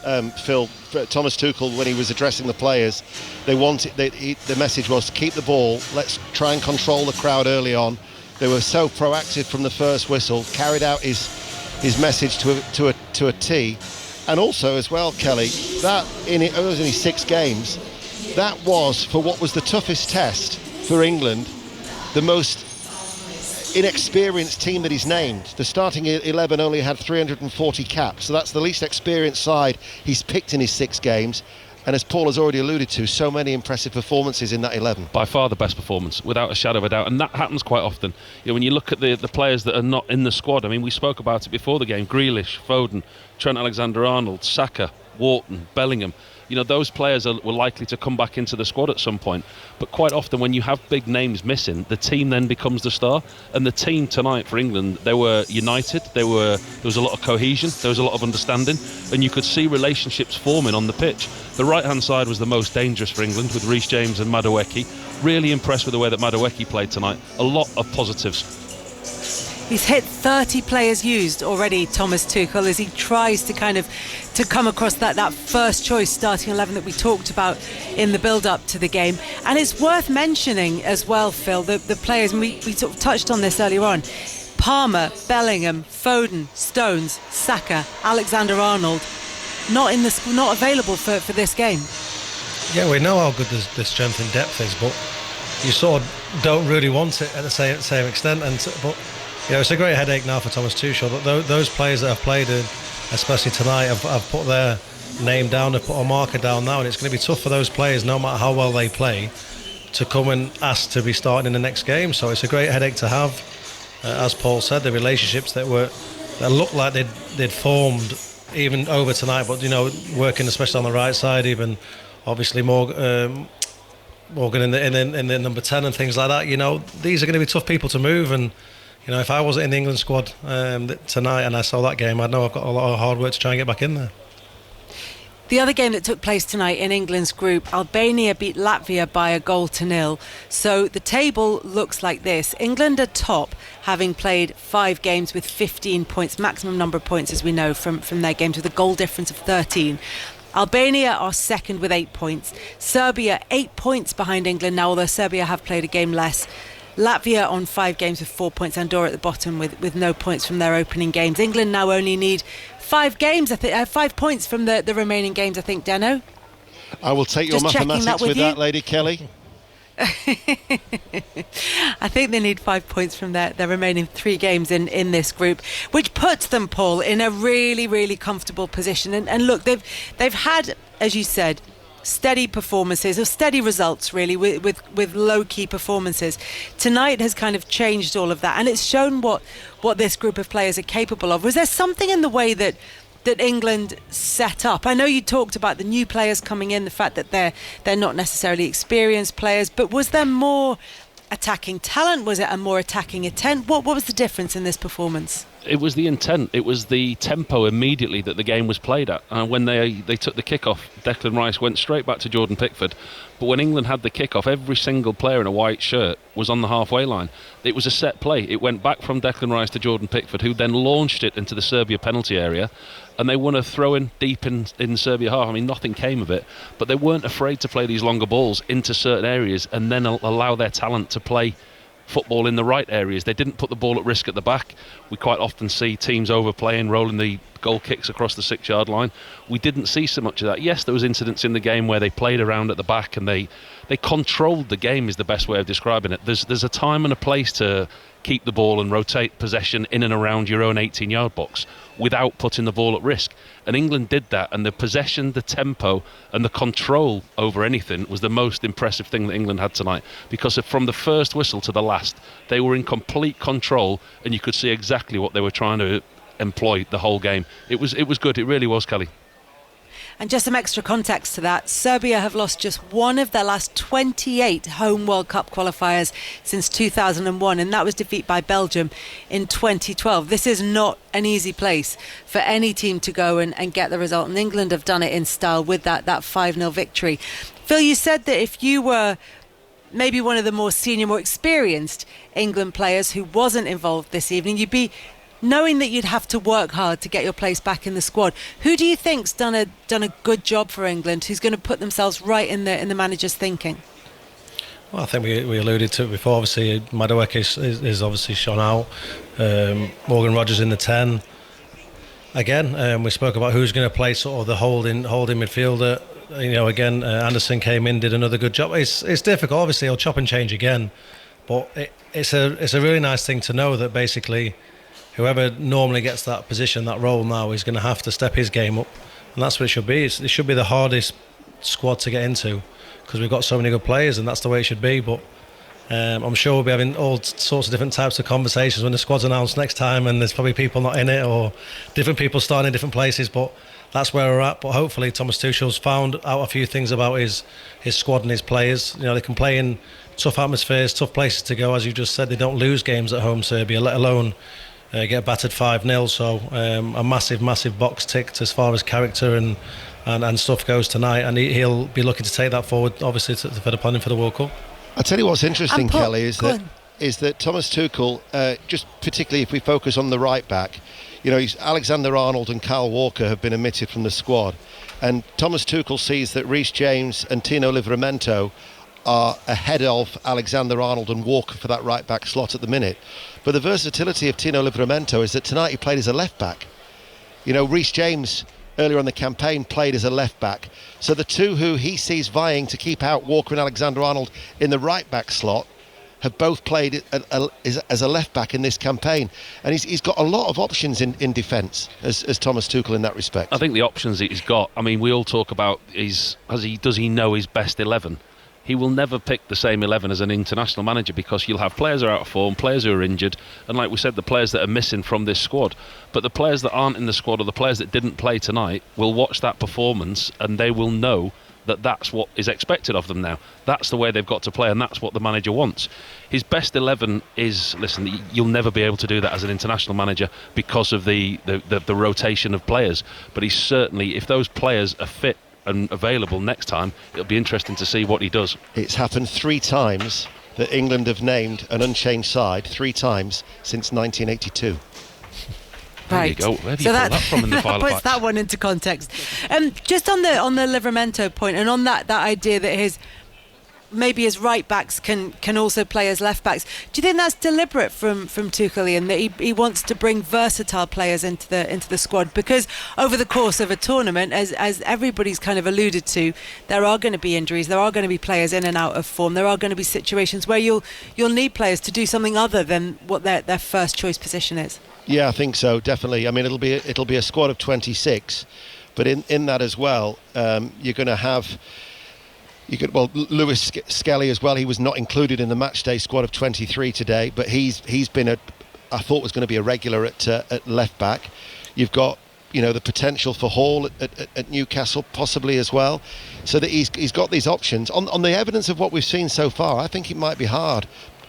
Phil. Thomas Tuchel, when he was addressing the players, the message was to keep the ball. Let's try and control the crowd early on. They were so proactive from the first whistle, carried out his message to a T, and also as well, Kelly, that it was only 6 games. That was, for what was the toughest test for England, the most inexperienced team that he's named. The starting 11 only had 340 caps, so that's the least experienced side he's picked in his 6 games. And as Paul has already alluded to, so many impressive performances in that 11.
By far the best performance, without a shadow of a doubt, and that happens quite often. You know, when you look at the players that are not in the squad, I mean, we spoke about it before the game: Grealish, Foden, Trent Alexander-Arnold, Saka, Wharton, Bellingham. You know, those players were likely to come back into the squad at some point. But quite often when you have big names missing, the team then becomes the star. And the team tonight for England, they were united. There was a lot of cohesion. There was a lot of understanding. And you could see relationships forming on the pitch. The right-hand side was the most dangerous for England, with Reece James and Madueke. Really impressed with the way that Madueke played tonight. A lot of positives.
He's hit 30 players used already, Thomas Tuchel, as he tries to to come across that first choice starting 11 that we talked about in the build-up to the game. And it's worth mentioning as well, Phil, the players, and we sort of touched on this earlier on: Palmer, Bellingham, Foden, Stones, Saka, Alexander-Arnold, not available for this game.
Yeah, we know how good the strength and depth is, but you sort of don't really want it at the same extent. But you know, it's a great headache now for Thomas Tuchel that those players that have played, especially tonight, have put their name down, have put a marker down now, and it's going to be tough for those players, no matter how well they play, to come and ask to be starting in the next game. So it's a great headache to have. As Paul said, the relationships that looked like they'd formed even over tonight, but you know, working especially on the right side, even obviously more Morgan in the number 10 and things like that. These are going to be tough people to move, and if I wasn't in the England squad tonight and I saw that game, I'd know I've got a lot of hard work to try and get back in there.
The other game that took place tonight in England's group, Albania beat Latvia by 1-0. So the table looks like this. England are top, having played 5 games with 15 points, maximum number of points, as we know, from their games, with a goal difference of 13. Albania are second with 8 points. Serbia 8 points behind England now, although Serbia have played a game less. Latvia on 5 games with 4 points. Andorra at the bottom with no points from their opening games. England now only need 5 games, 5 points from the remaining games, I think, Deno.
I will take your mathematics with that, Lady Kelly.
I think they need 5 points from their remaining 3 games in this group, which puts them, Paul, in a really, really comfortable position. And look, they've had, as you said, steady performances, or steady results really, with low-key performances. Tonight has kind of changed all of that, and it's shown what this group of players are capable of. Was there something in the way that England set up? I know you talked about the new players coming in, the fact that they're not necessarily experienced players, but was there more attacking talent? Was it a more attacking intent? What was the difference in this performance?
It was the intent. It was the tempo immediately that the game was played at. And when they took the kick-off, Declan Rice went straight back to Jordan Pickford. But when England had the kick-off, every single player in a white shirt was on the halfway line. It was a set play. It went back from Declan Rice to Jordan Pickford, who then launched it into the Serbia penalty area. And they won a throw-in deep in Serbia half. I mean, nothing came of it. But they weren't afraid to play these longer balls into certain areas and then allow their talent to play football in the right areas. They didn't put the ball at risk at the back. We quite often see teams overplaying, rolling the goal kicks across the 6-yard line. We didn't see so much of that. Yes, there was incidents in the game where they played around at the back and they controlled the game, is the best way of describing it. There's a time and a place to keep the ball and rotate possession in and around your own 18-yard box without putting the ball at risk. And England did that, and the possession, the tempo and the control over anything was the most impressive thing that England had tonight, because from the first whistle to the last, they were in complete control and you could see exactly what they were trying to employ the whole game. It was good, it really was, Kelly.
And just some extra context to that, Serbia have lost just one of their last 28 home World Cup qualifiers since 2001, and that was defeat by Belgium in 2012. This is not an easy place for any team to go and get the result, and England have done it in style with that 5-0 victory. Phil, you said that if you were maybe one of the more senior, more experienced England players who wasn't involved this evening, you'd be knowing that you'd have to work hard to get your place back in the squad. Who do you think's done a good job for England? Who's going to put themselves right in the manager's thinking?
Well, I think we alluded to it before. Obviously, Madueke is obviously shone out. Morgan Rogers in the 10. Again, we spoke about who's going to play sort of the holding midfielder. Again, Anderson came in, did another good job. It's difficult. Obviously, he'll chop and change again, but it's a really nice thing to know that basically whoever normally gets that position, that role now, is going to have to step his game up, and that's what it should be. It should be the hardest squad to get into because we've got so many good players, and that's the way it should be. But I'm sure we'll be having all sorts of different types of conversations when the squad's announced next time, and there's probably people not in it or different people starting in different places, but that's where we're at. But hopefully Thomas Tuchel's found out a few things about his squad and his players. They can play in tough atmospheres, tough places to go. As you just said, they don't lose games at home, Serbia, let alone get battered 5-0. So a massive box ticked as far as character and stuff goes tonight, and he'll be looking to take that forward, obviously, for the planning for the World Cup.
I'll tell you what's interesting, Kelly, is that Thomas Tuchel, just particularly if we focus on the right back, Alexander Arnold and Kyle Walker have been omitted from the squad, and Thomas Tuchel sees that Reece James and Tino Livramento are ahead of Alexander Arnold and Walker for that right back slot at the minute. But the versatility of Tino Livramento is that tonight he played as a left back. Reece James earlier on the campaign played as a left back. So the two who he sees vying to keep out Walker and Alexander Arnold in the right back slot have both played as a left back in this campaign, and he's got a lot of options in defence as Thomas Tuchel in that respect.
I think the options that he's got, I mean, we all talk about does he know his best 11? He will never pick the same 11 as an international manager, because you'll have players who are out of form, players who are injured, and like we said, the players that are missing from this squad. But the players that aren't in the squad, or the players that didn't play tonight, will watch that performance and they will know that's what is expected of them now. That's the way they've got to play, and that's what the manager wants. His best 11 is, listen, you'll never be able to do that as an international manager because of the rotation of players. But he's certainly, if those players are fit and available next time, it'll be interesting to see what he does.
It's happened 3 times that England have named an unchanged side, 3 times since 1982.
Right.
There you go. Where have you pulled that from in the
that
file
puts
facts?
that one into context. Just on the Livramento point, and on that idea that maybe his right backs can also play as left backs. Do you think that's deliberate from Tuchel, Ian, that he wants to bring versatile players into the squad? Because over the course of a tournament, as everybody's kind of alluded to, there are going to be injuries, there are going to be players in and out of form, there are going to be situations where you'll need players to do something other than what their first choice position is.
Yeah, I think so, definitely. I mean, it'll be a squad of 26, but in that as well, you're going to have. Lewis Skelly as well. He was not included in the matchday squad of 23 today, but he's been I thought was going to be a regular at left back. You've got the potential for Hall at Newcastle possibly as well, so that he's got these options. On the evidence of what we've seen so far, I think it might be hard,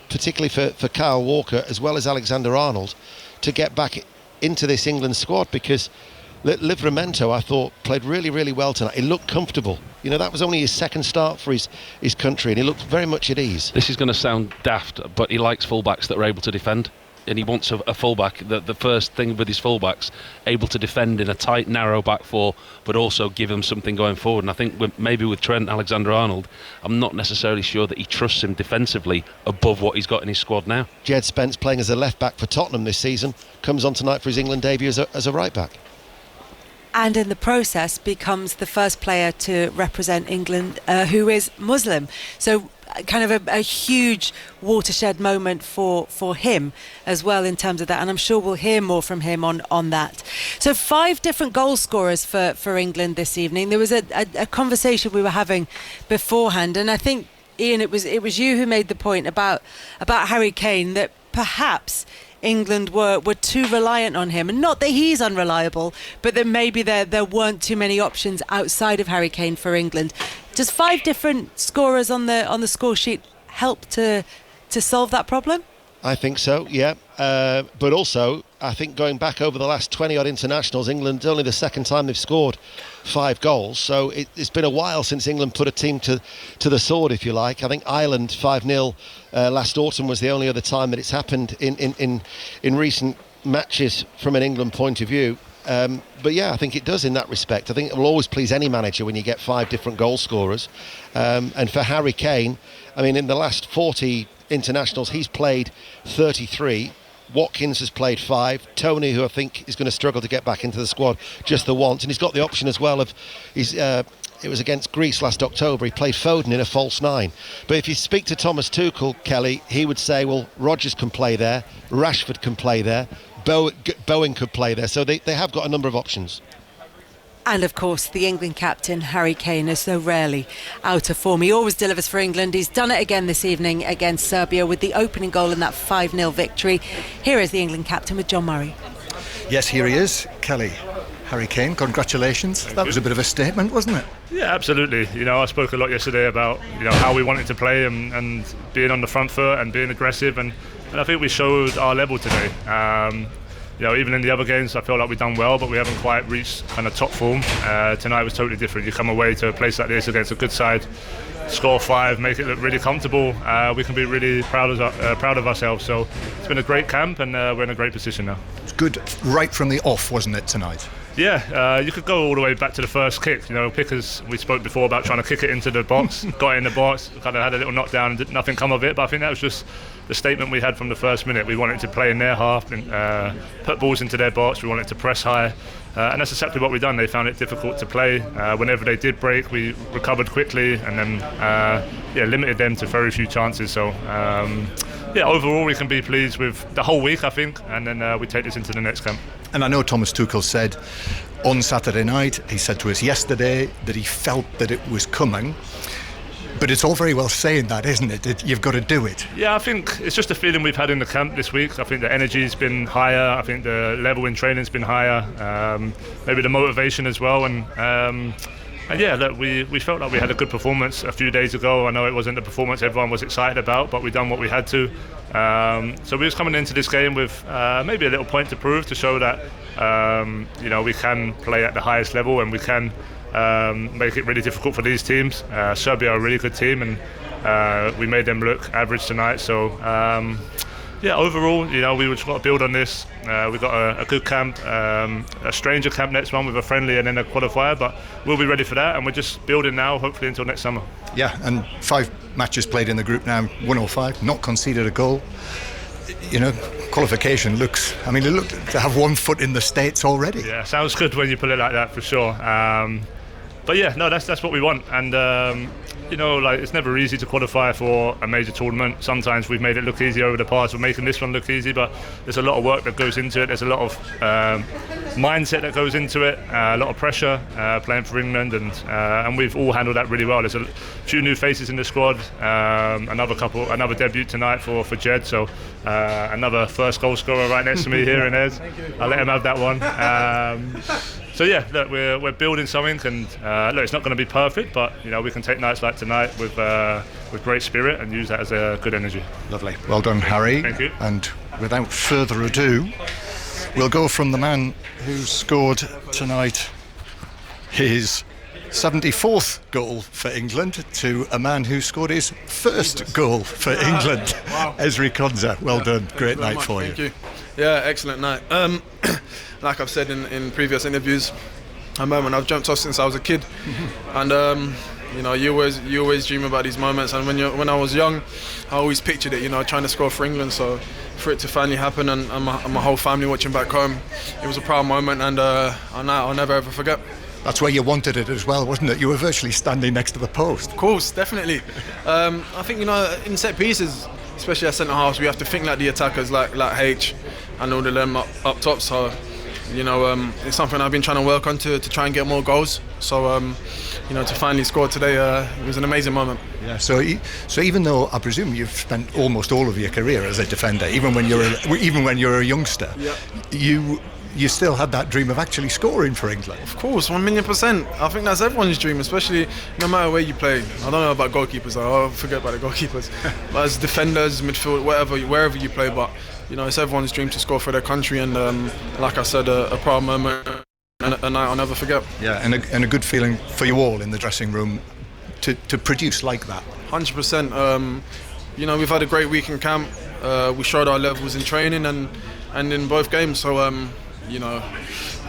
particularly for Kyle Walker as well as Alexander-Arnold, to get back into this England squad, because Livramento, I thought, played really, really well tonight. He looked comfortable. That was only his second start for his country, and he looked very much at ease.
This is going to sound daft, but he likes fullbacks that are able to defend. And he wants a fullback. The first thing with his fullbacks, able to defend in a tight, narrow back four, but also give him something going forward. And I think maybe with Trent Alexander-Arnold, I'm not necessarily sure that he trusts him defensively above what he's got in his squad now.
Jed Spence, playing as a left back for Tottenham this season, comes on tonight for his England debut as a right back.
And in the process becomes the first player to represent England who is Muslim. So kind of a huge watershed moment for him as well in terms of that, and I'm sure we'll hear more from him on that. So 5 different goal scorers for England this evening. There was a conversation we were having beforehand, and I think, Ian, it was you who made the point about Harry Kane, that perhaps England were too reliant on him, and not that he's unreliable, but that maybe there weren't too many options outside of Harry Kane for England. Does 5 different scorers on the score sheet help to solve that problem?
I think so, yeah. But also, I think going back over the last 20-odd internationals, England, only the second time they've scored 5 goals. So it's been a while since England put a team to the sword, if you like. I think Ireland 5-0 last autumn was the only other time that it's happened in recent matches from an England point of view. But yeah, I think it does in that respect. I think it will always please any manager when you get 5 different goal scorers. And for Harry Kane, I mean, in the last 40 internationals, he's played 33. Watkins has played 5. Tony, who I think is going to struggle to get back into the squad, just the once. And he's got the option as well of it was against Greece last October. He played Foden in a false 9. But if you speak to Thomas Tuchel, Kelly, he would say, well, Rodgers can play there, Rashford can play there, Bowen could play there. So they have got a number of options.
And of course, the England captain, Harry Kane, is so rarely out of form. He always delivers for England. He's done it again this evening against Serbia with the opening goal in that 5-0 victory. Here is the England captain with John Murray.
Yes, here he is, Kelly. Harry Kane, congratulations. That was a bit of a statement, wasn't it?
Yeah, absolutely. I spoke a lot yesterday about how we wanted to play and being on the front foot and being aggressive, and I think we showed our level today. Even in the other games, I feel like we've done well, but we haven't quite reached kind of top form. Tonight was totally different. You come away to a place like this against a good side, score 5, make it look really comfortable. We can be really proud of ourselves. So it's been a great camp, and we're in a great position now.
It's good right from the off, wasn't it, tonight?
Yeah, you could go all the way back to the first kick. Pickers, we spoke before about trying to kick it into the box, got it in the box, kind of had a little knockdown and did nothing come of it. But I think that was just the statement we had from the first minute. We wanted to play in their half and put balls into their box. We wanted to press high. And that's exactly what we've done. They found it difficult to play. Whenever they did break, we recovered quickly and then limited them to very few chances. So, overall we can be pleased with the whole week, I think, and then we take this into the next camp.
And I know Thomas Tuchel said on Saturday night, he said to us yesterday that he felt that it was coming. But it's all very well saying that, isn't it? You've got to do it.
Yeah, I think it's just a feeling we've had in the camp this week. I think the energy's been higher. I think the level in training's been higher. Maybe the motivation as well. And And yeah, look, we felt like we had a good performance a few days ago. I know it wasn't the performance everyone was excited about, but we done what we had to. So we was coming into this game with maybe a little point to prove, to show that we can play at the highest level and we can make it really difficult for these teams. Serbia are a really good team, and we made them look average tonight. So overall, we just got to build on this. We've got a good camp, a stranger camp next one with a friendly and then a qualifier, but we'll be ready for that, and we're just building now, hopefully until next summer.
Yeah, and 5 matches played in the group now, 105, not conceded a goal. Qualification looks, it looked to have 1 foot in the States already.
Yeah, sounds good when you put it like that, for sure. But yeah, no, that's what we want, and it's never easy to qualify for a major tournament. Sometimes we've made it look easy over the past. We're making this one look easy, but there's a lot of work that goes into it. There's a lot of mindset that goes into it, a lot of pressure playing for England, and we've all handled that really well. There's a few new faces in the squad, another debut tonight for Jed, so another first goal scorer right next to me here in Ed. I'll let him have that one. So yeah, look, we're building something, and look, it's not going to be perfect, but we can take nights like tonight with great spirit and use that as a good energy.
Lovely. Well done, Harry.
Thank you.
And without further ado, we'll go from the man who scored tonight his 74th goal for England to a man who scored his first goal for England. Wow. Ezri Konsa, well done. Great night
much.
for
Thank
you.
Yeah, excellent night. Like I've said in previous interviews, a moment I've dreamt of since I was a kid, and you always dream about these moments. And when I was young, I always pictured it, trying to score for England. So for it to finally happen, and my whole family watching back home, it was a proud moment, and I'll never ever forget.
That's where you wanted it as well, wasn't it? You were virtually standing next to the post.
Of course, definitely. I think in set pieces, especially at centre halves, we have to think like the attackers, like H, and all of them up top. So it's something I've been trying to work on to try and get more goals. So to finally score today, it was an amazing moment.
Yeah. So even though I presume you've spent almost all of your career as a defender, even when you're a youngster, you still had that dream of actually scoring for England.
Of course, 1,000,000%. I think that's everyone's dream, especially no matter where you play. I don't know about goalkeepers. I forget about the goalkeepers. But as defenders, midfield, wherever you play, but it's everyone's dream to score for their country, and like I said, a proud moment and a night I'll never forget.
Yeah, and a good feeling for you all in the dressing room to produce like that.
100%. We've had a great week in camp. We showed our levels in training and in both games. So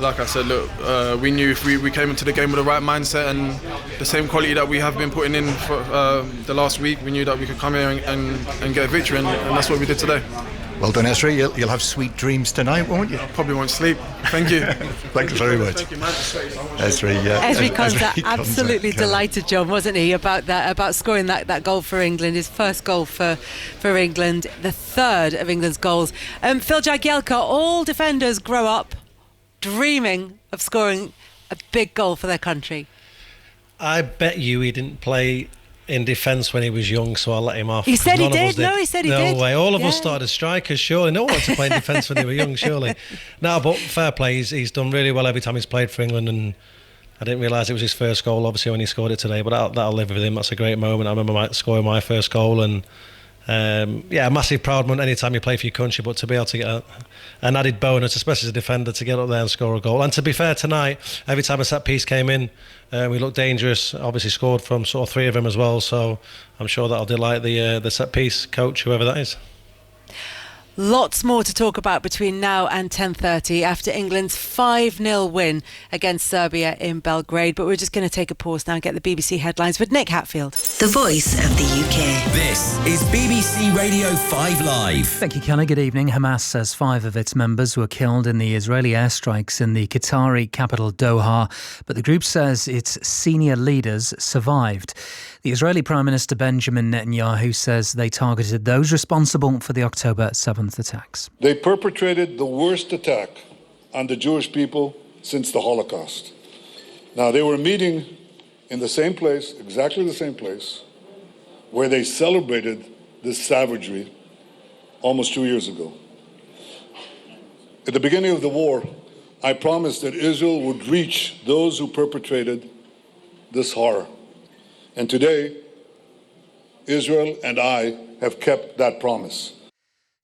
like I said, look, we knew if we came into the game with the right mindset and the same quality that we have been putting in for the last week, we knew that we could come here and get a victory, and that's what we did today.
Well done, Ezri. You'll have sweet dreams tonight, won't you?
I probably won't sleep. Thank you.
Thanks very much.
Thank you, man.
Ezri Konsa, absolutely delighted, John, wasn't he, about scoring that goal for England, his first goal for England, the third of England's goals. Phil Jagielka, all defenders grow up dreaming of scoring a big goal for their country.
I bet you he didn't play in defence when he was young, so I'll let him off.
He said he did. No, he said he did.
No way. All of us started as strikers, surely. No one wanted to play in defence when they were young, surely. No, but fair play. He's done really well every time he's played for England, and I didn't realise it was his first goal, obviously, when he scored it today, but that'll live with him. That's a great moment. I remember scoring my first goal, and a massive proud moment anytime you play for your country, but to be able to get an added bonus, especially as a defender, to get up there and score a goal. And to be fair, tonight, every time a set piece came in, we looked dangerous. Obviously scored from sort of 3 of them as well, so I'm sure that'll delight the set piece coach, whoever that is.
Lots more to talk about between now and 10:30 after England's 5-0 win against Serbia in Belgrade. But we're just going to take a pause now and get the BBC headlines with Nick Hatfield.
The voice of the UK.
This is BBC Radio 5 Live.
Thank you, Kelly. Good evening. Hamas says 5 of its members were killed in the Israeli airstrikes in the Qatari capital Doha, but the group says its senior leaders survived. The Israeli Prime Minister Benjamin Netanyahu says they targeted those responsible for the October 7th attacks.
They perpetrated the worst attack on the Jewish people since the Holocaust. Now, they were meeting in the same place, exactly the same place, where they celebrated this savagery almost 2 years ago. At the beginning of the war, I promised that Israel would reach those who perpetrated this horror. And today, Israel and I have kept that promise.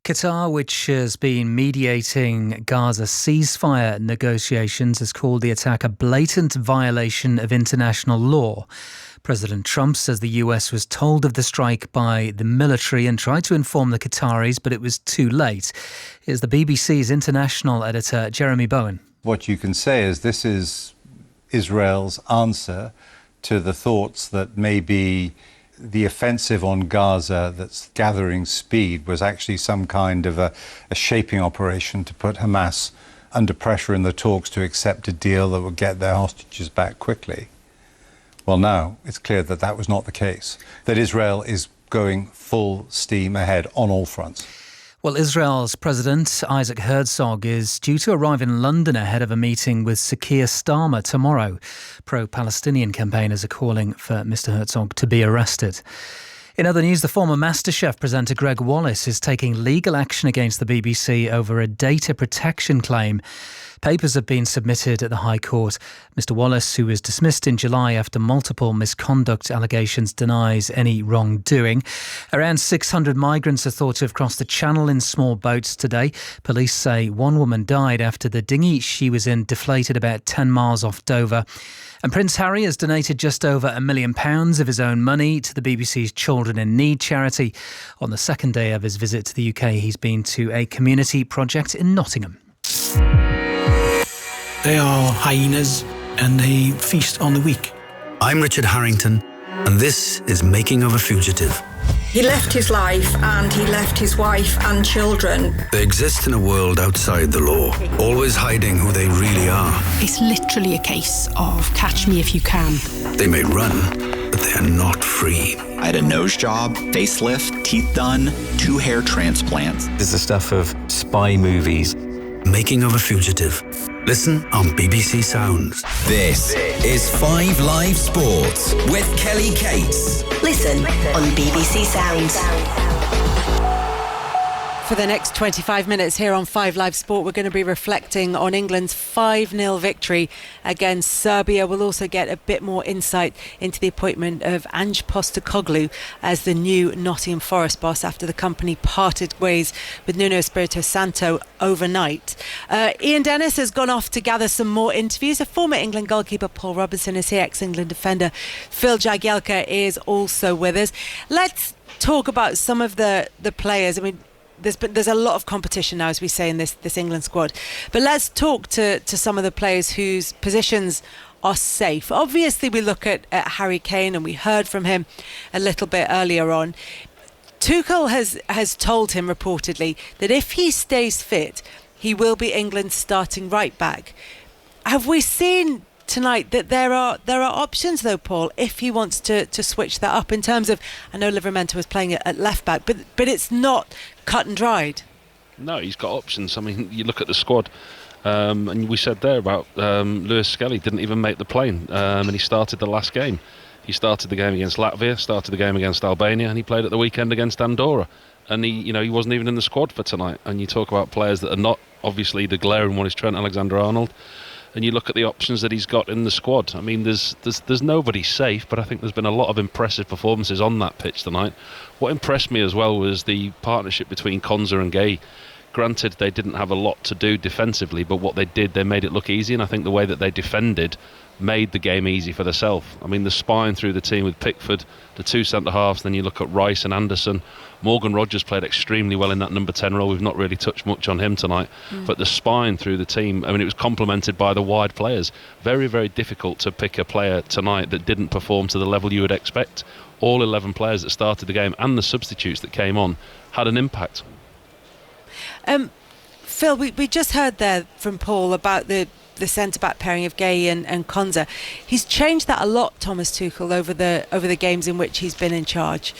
Qatar, which has been mediating Gaza ceasefire negotiations, has called the attack a blatant violation of international law. President Trump says the US was told of the strike by the military and tried to inform the Qataris, but it was too late. Here's the BBC's international editor, Jeremy Bowen.
What you can say is this is Israel's answer to the thoughts that maybe the offensive on Gaza that's gathering speed was actually some kind of a shaping operation to put Hamas under pressure in the talks to accept a deal that would get their hostages back quickly. Well, now it's clear that that was not the case, that Israel is going full steam ahead on all fronts.
Well, Israel's President Isaac Herzog is due to arrive in London ahead of a meeting with Keir Starmer tomorrow. Pro-Palestinian campaigners are calling for Mr Herzog to be arrested. In other news, the former MasterChef presenter Greg Wallace is taking legal action against the BBC over a data protection claim. Papers have been submitted at the High Court. Mr Wallace, who was dismissed in July after multiple misconduct allegations, denies any wrongdoing. Around 600 migrants are thought to have crossed the Channel in small boats today. Police say one woman died after the dinghy she was in deflated about 10 miles off Dover. And Prince Harry has donated just over £1 million of his own money to the BBC's Children in Need charity. On the second day of his visit to the UK, he's been to a community project in Nottingham.
They are hyenas and they feast on the weak.
I'm Richard Harrington, and this is Making of a Fugitive.
He left his life and he left his wife and children.
They exist in a world outside the law, always hiding who they really are.
It's literally a case of catch me if you can.
They may run, but they are not free.
I had a nose job, facelift, teeth done, 2 hair transplants.
This is the stuff of spy movies. Making of a Fugitive. Listen on BBC Sounds.
This is 5 Live Sports with Kelly Cates.
Listen on BBC Sounds.
For the next 25 minutes here on 5 Live Sport, we're going to be reflecting on England's 5-0 victory against Serbia. We'll also get a bit more insight into the appointment of Ange Postecoglou as the new Nottingham Forest boss after the company parted ways with Nuno Espirito Santo overnight. Ian Dennis has gone off to gather some more interviews. A former England goalkeeper, Paul Robinson, is here. Ex-England defender Phil Jagielka is also with us. Let's talk about some of the players. I mean, there's a lot of competition now, as we say, in this England squad. But let's talk to some of the players whose positions are safe. Obviously, we look at Harry Kane, and we heard from him a little bit earlier on. Tuchel has told him reportedly that if he stays fit, he will be England's starting right back. Have we seen tonight that there are options, though, Paul, if he wants to switch that up in terms of, I know Livramento was playing at left back, but it's not cut and dried.
No, he's got options. I mean, you look at the squad, and we said there about Lewis Skelly didn't even make the plane, and he started the last game. He started the game against Latvia, started the game against Albania, and he played at the weekend against Andorra. And he wasn't even in the squad for tonight. And you talk about players that are not, obviously the glaring one is Trent Alexander-Arnold. And you look at the options that he's got in the squad. I mean, there's nobody safe, but I think there's been a lot of impressive performances on that pitch tonight. What impressed me as well was the partnership between Konza and Gay. Granted, they didn't have a lot to do defensively, but what they did, they made it look easy, and I think the way that they defended made the game easy for themselves. I mean, the spine through the team with Pickford, the 2 centre-halves, then you look at Rice and Anderson. Morgan Rogers played extremely well in that number 10 role. We've not really touched much on him tonight. But the spine through the team, I mean, it was complemented by the wide players. Very, very difficult to pick a player tonight that didn't perform to the level you would expect. All 11 players that started the game and the substitutes that came on had an impact.
Phil, we just heard there from Paul about the centre-back pairing of Gay and Konza. He's changed that a lot, Thomas Tuchel, over the games in which he's been in charge.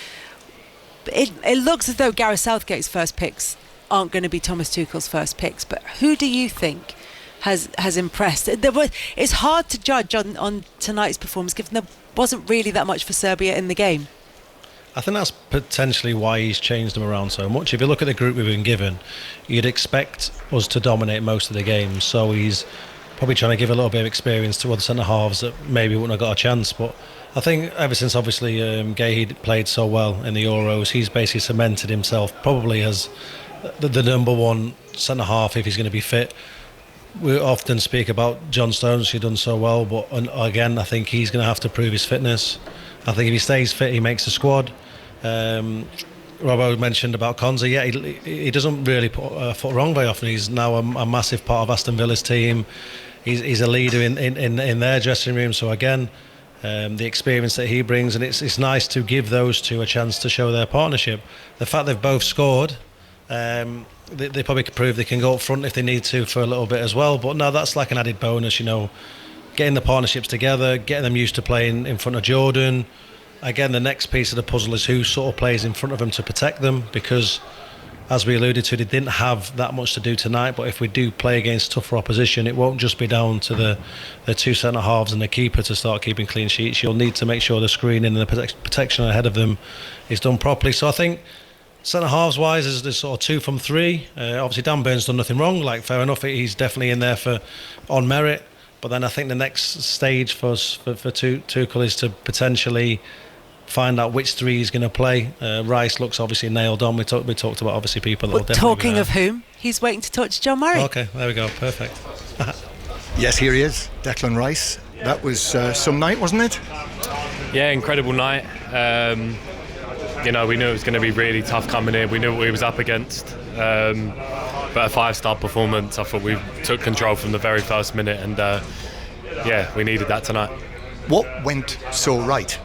It looks as though Gareth Southgate's first picks aren't going to be Thomas Tuchel's first picks, but who do you think has impressed? It's hard to judge on tonight's performance, given there wasn't really that much for Serbia in the game.
I think that's potentially why he's changed them around so much. If you look at the group we've been given, you'd expect us to dominate most of the games. So he's probably trying to give a little bit of experience to other centre halves that maybe wouldn't have got a chance. But I think ever since obviously Gahey played so well in the Euros, he's basically cemented himself probably as the number one centre half if he's going to be fit. We often speak about John Stones, who's done so well, but again, I think he's going to have to prove his fitness. I think if he stays fit, he makes the squad. Robbo mentioned about Konza. Yeah, he doesn't really put a foot wrong very often. He's now a massive part of Aston Villa's team. He's a leader in their dressing room. So again, the experience that he brings, and it's nice to give those two a chance to show their partnership. The fact they've both scored, they probably could prove they can go up front if they need to for a little bit as well. But no, that's like an added bonus, getting the partnerships together, getting them used to playing in front of Jordan. Again, the next piece of the puzzle is who sort of plays in front of them to protect them, because as we alluded to, they didn't have that much to do tonight. But if we do play against tougher opposition, it won't just be down to the two centre halves and the keeper to start keeping clean sheets. You'll need to make sure the screening and the protection ahead of them is done properly. So I think centre halves wise is the sort of 2 from 3. Obviously Dan Burns done nothing wrong, fair enough, he's definitely in there on merit. But then I think the next stage for Tuchel is to potentially find out which 3 he's going to play. Rice looks obviously nailed on. We talked about obviously people that will definitely
talking of whom, he's waiting to touch John Murray.
Okay, there we go, perfect.
Yes, here he is, Declan Rice. That was some night, wasn't it?
Yeah, incredible night. We knew it was going to be really tough coming in. We knew what we was up against. But a 5-star performance. I thought we took control from the very first minute, and we needed that tonight.
What went so right?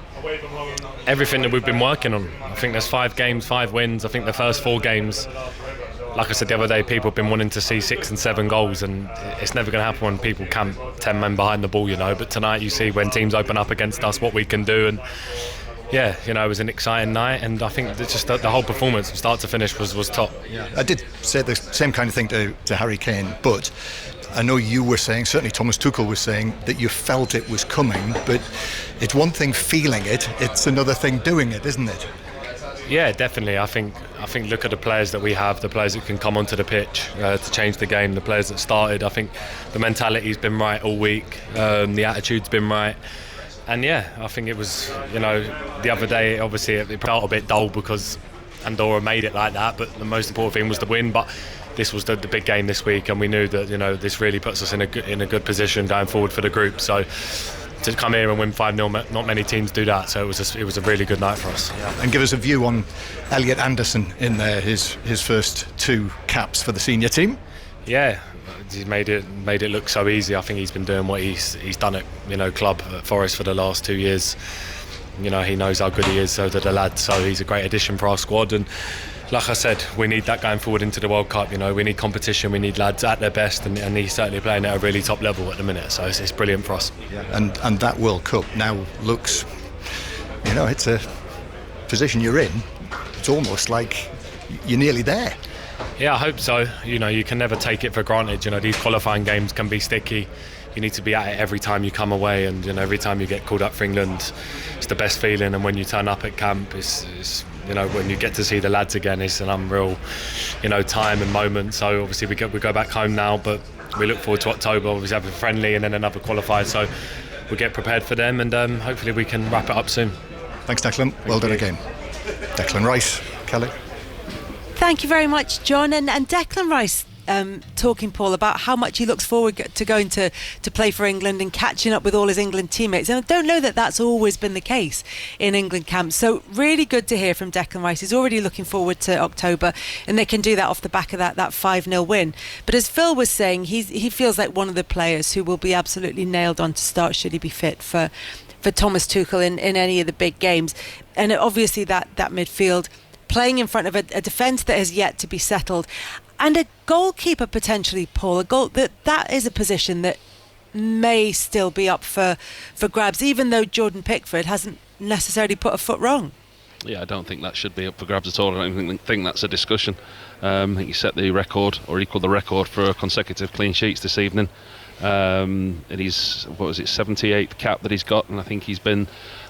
Everything that we've been working on. I think there's 5 games, 5 wins. I think the first 4 games, like I said the other day, people have been wanting to see 6 and 7 goals, and it's never going to happen when people camp 10 men behind the ball, But tonight you see when teams open up against us what we can do, and it was an exciting night, and I think that just the whole performance from start to finish was top.
Yeah. I did say the same kind of thing to Harry Kane, but I know you were saying, certainly Thomas Tuchel was saying, that you felt it was coming, but it's one thing feeling it, it's another thing doing it, isn't it?
Yeah, definitely. I think look at the players that we have, the players that can come onto the pitch to change the game, the players that started. I think the mentality's been right all week, the attitude's been right. And I think it was, the other day, obviously it felt a bit dull because Andorra made it like that, but the most important thing was the win. But this was the big game this week, and we knew that this really puts us in a good position going forward for the group. So to come here and win 5-0, not many teams do that. So it was a really good night for us.
Yeah. And give us a view on Elliot Anderson in there, his first 2 caps for the senior team.
Yeah. He made it look so easy. I think he's been doing what he's done at club at Forest for the last 2 years. He knows how good he is, so do the lads. So he's a great addition for our squad, and like I said, we need that going forward into the World Cup. We need competition, we need lads at their best, and he's certainly playing at a really top level at the minute. So it's brilliant for us.
Yeah. And that World Cup now looks, it's a position you're in. It's almost like you're nearly there.
Yeah, I hope so. You can never take it for granted. These qualifying games can be sticky. You need to be at it every time you come away, and every time you get called up for England, it's the best feeling. And when you turn up at camp, it's when you get to see the lads again, it's an unreal, time and moment. So obviously we go back home now, but we look forward to October. Obviously have a friendly and then another qualifier. So we'll get prepared for them, and hopefully we can wrap it up soon.
Thanks, Declan. Well done again. Declan Rice, Kelly.
Thank you very much, John. And Declan Rice talking, Paul, about how much he looks forward to going to play for England and catching up with all his England teammates. And I don't know that that's always been the case in England camps. So really good to hear from Declan Rice. He's already looking forward to October, and they can do that off the back of that 5-0 win. But as Phil was saying, he feels like one of the players who will be absolutely nailed on to start should he be fit for Thomas Tuchel in any of the big games. And obviously that midfield, playing in front of a defence that has yet to be settled, and a goalkeeper potentially, Paul. That is a position that may still be up for grabs, even though Jordan Pickford hasn't necessarily put a foot wrong.
Yeah, I don't think that should be up for grabs at all. I don't think that's a discussion. I think he set the record, or equalled the record, for consecutive clean sheets this evening. And he's, 78th cap that he's got, and I think he's been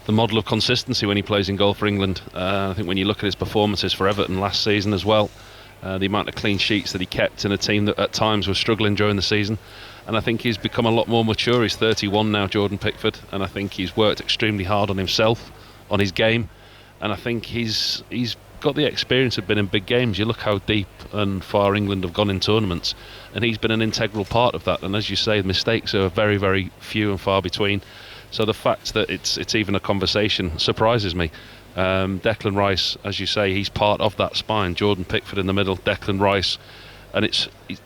the model of consistency when he plays in goal for England. I think when you look at his performances for Everton last season as well, the amount of clean sheets that he kept in a team that at times was struggling during the season, and I think he's become a lot more mature. He's 31 now, Jordan Pickford, and I think he's worked extremely hard on himself, on his game, and I think he's got the experience of being in big games. You look how deep and far England have gone in tournaments, and he's been an integral part of that. And as you say, mistakes are very, very few and far between. So the fact that it's even a conversation surprises me. Declan Rice, as you say, he's part of that spine. Jordan Pickford in the middle, Declan Rice. And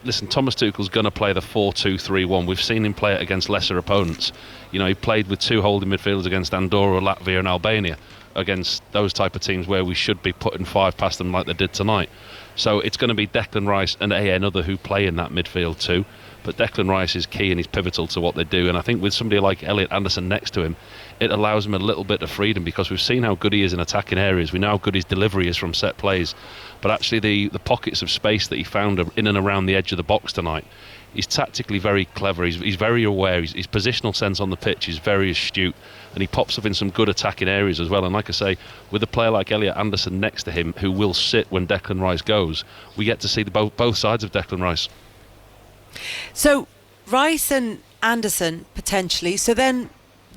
listen, Thomas Tuchel's going to play the 4-2-3-1. We've seen him play it against lesser opponents. You know, he played with 2 holding midfielders against Andorra, Latvia and Albania, against those type of teams where we should be putting 5 past them like they did tonight. So it's going to be Declan Rice and another who play in that midfield too. But Declan Rice is key and he's pivotal to what they do. And I think with somebody like Elliot Anderson next to him, it allows him a little bit of freedom, because we've seen how good he is in attacking areas. We know how good his delivery is from set plays. But actually the pockets of space that he found in and around the edge of the box tonight, he's tactically very clever. He's very aware. His positional sense on the pitch is very astute, and he pops up in some good attacking areas as well. And like I say, with a player like Elliot Anderson next to him, who will sit when Declan Rice goes, we get to see both sides of Declan Rice.
So Rice and Anderson potentially. So then,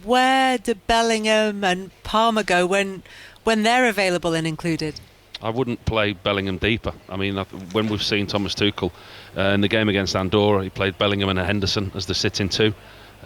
where do Bellingham and Palmer go when they're available and included?
I wouldn't play Bellingham deeper. I mean, when we've seen Thomas Tuchel in the game against Andorra, he played Bellingham and Henderson as the sitting 2.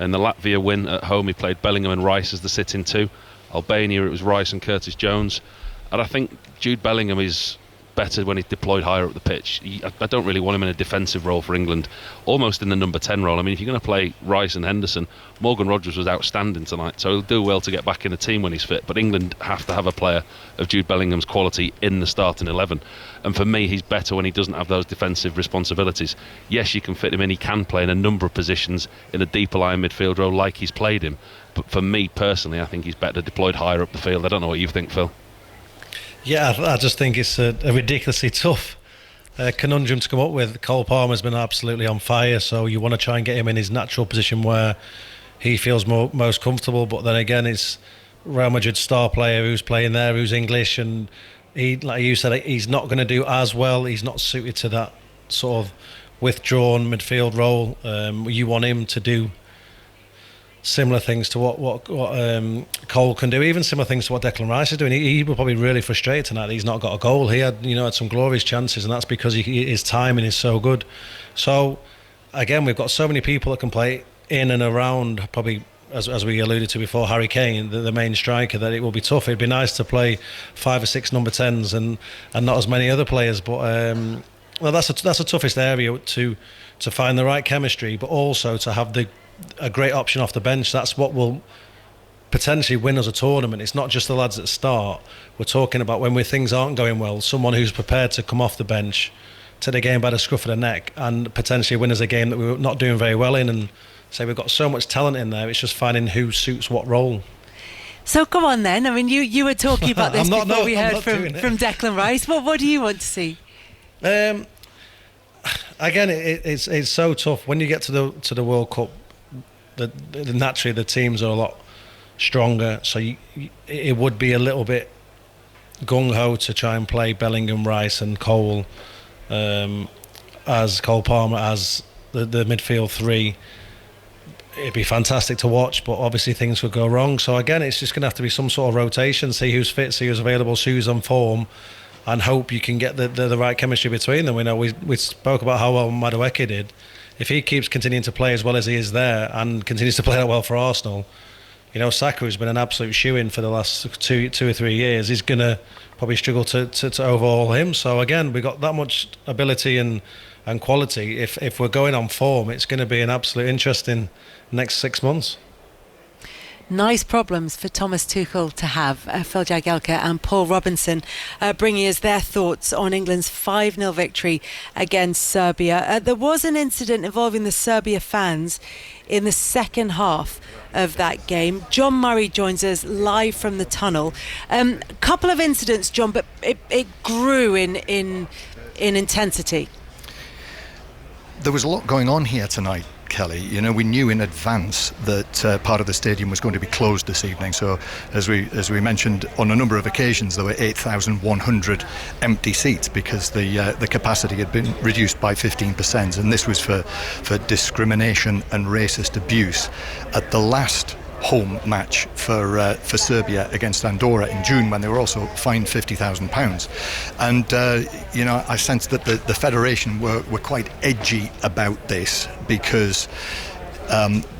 In the Latvia win at home, he played Bellingham and Rice as the sitting 2. Albania, it was Rice and Curtis Jones. And I think Jude Bellingham is better when he's deployed higher up the pitch. I don't really want him in a defensive role for England, almost in the number 10 role. I mean, if you're going to play Rice and Henderson, Morgan Rogers was outstanding tonight, so he'll do well to get back in the team when he's fit. But England have to have a player of Jude Bellingham's quality in the starting 11. And for me, he's better when he doesn't have those defensive responsibilities. Yes, you can fit him in. He can play in a number of positions in a deeper line midfield role like he's played him. But for me personally, I think he's better deployed higher up the field. I don't know what you think, Phil.
Yeah, I just think it's a ridiculously tough conundrum to come up with. Cole Palmer's been absolutely on fire, so you want to try and get him in his natural position where he feels most comfortable. But then again, it's Real Madrid's star player who's playing there, who's English, and he, like you said, he's not going to do as well. He's not suited to that sort of withdrawn midfield role. You want him to do similar things to what Cole can do, even similar things to what Declan Rice is doing. He will probably really frustrated tonight that he's not got a goal. He had some glorious chances, and that's because his timing is so good. So again, we've got so many people that can play in and around, probably as we alluded to before, Harry Kane, the main striker, that it will be tough. It'd be nice to play 5 or 6 number 10s and not as many other players, but well, that's the toughest area to find the right chemistry, but also to have a great option off the bench. That's what will potentially win us a tournament. It's not just the lads that start. We're talking about when things aren't going well, someone who's prepared to come off the bench, take the game by the scruff of the neck, and potentially win us a game that we're not doing very well in. And say we've got so much talent in there, it's just finding who suits what role.
So come on then. I mean, you were talking about this before we heard from Declan Rice. What do you want to see?
Again, it's so tough when you get to the World Cup. Naturally the teams are a lot stronger, so it would be a little bit gung-ho to try and play Bellingham, Rice and Cole as Cole Palmer as the midfield 3. It'd be fantastic to watch, but obviously things could go wrong. So again, it's just going to have to be some sort of rotation, see who's fit, see who's available, see who's on form, and hope you can get the right chemistry between them. We know we spoke about how well Madueke did. If he keeps continuing to play as well as he is there and continues to play that well for Arsenal, Saka has been an absolute shoo-in for the last two or 3 years. He's going to probably struggle to overhaul him. So again, we've got that much ability and quality. If we're going on form, it's going to be an absolute interesting next 6 months.
Nice problems for Thomas Tuchel to have. Phil Jagielka and Paul Robinson bringing us their thoughts on England's 5-0 victory against Serbia. There was an incident involving the Serbia fans in the second half of that game. John Murray joins us live from the tunnel. Couple of incidents, John, but it grew in intensity.
There was a lot going on here tonight, Kelly. You know, we knew in advance that part of the stadium was going to be closed this evening. So, as we mentioned on a number of occasions, there were 8,100 empty seats because the capacity had been reduced by 15%, and this was for discrimination and racist abuse. At the last home match for Serbia against Andorra in June, when they were also fined £50,000, and you know, I sensed that the federation were quite edgy about this because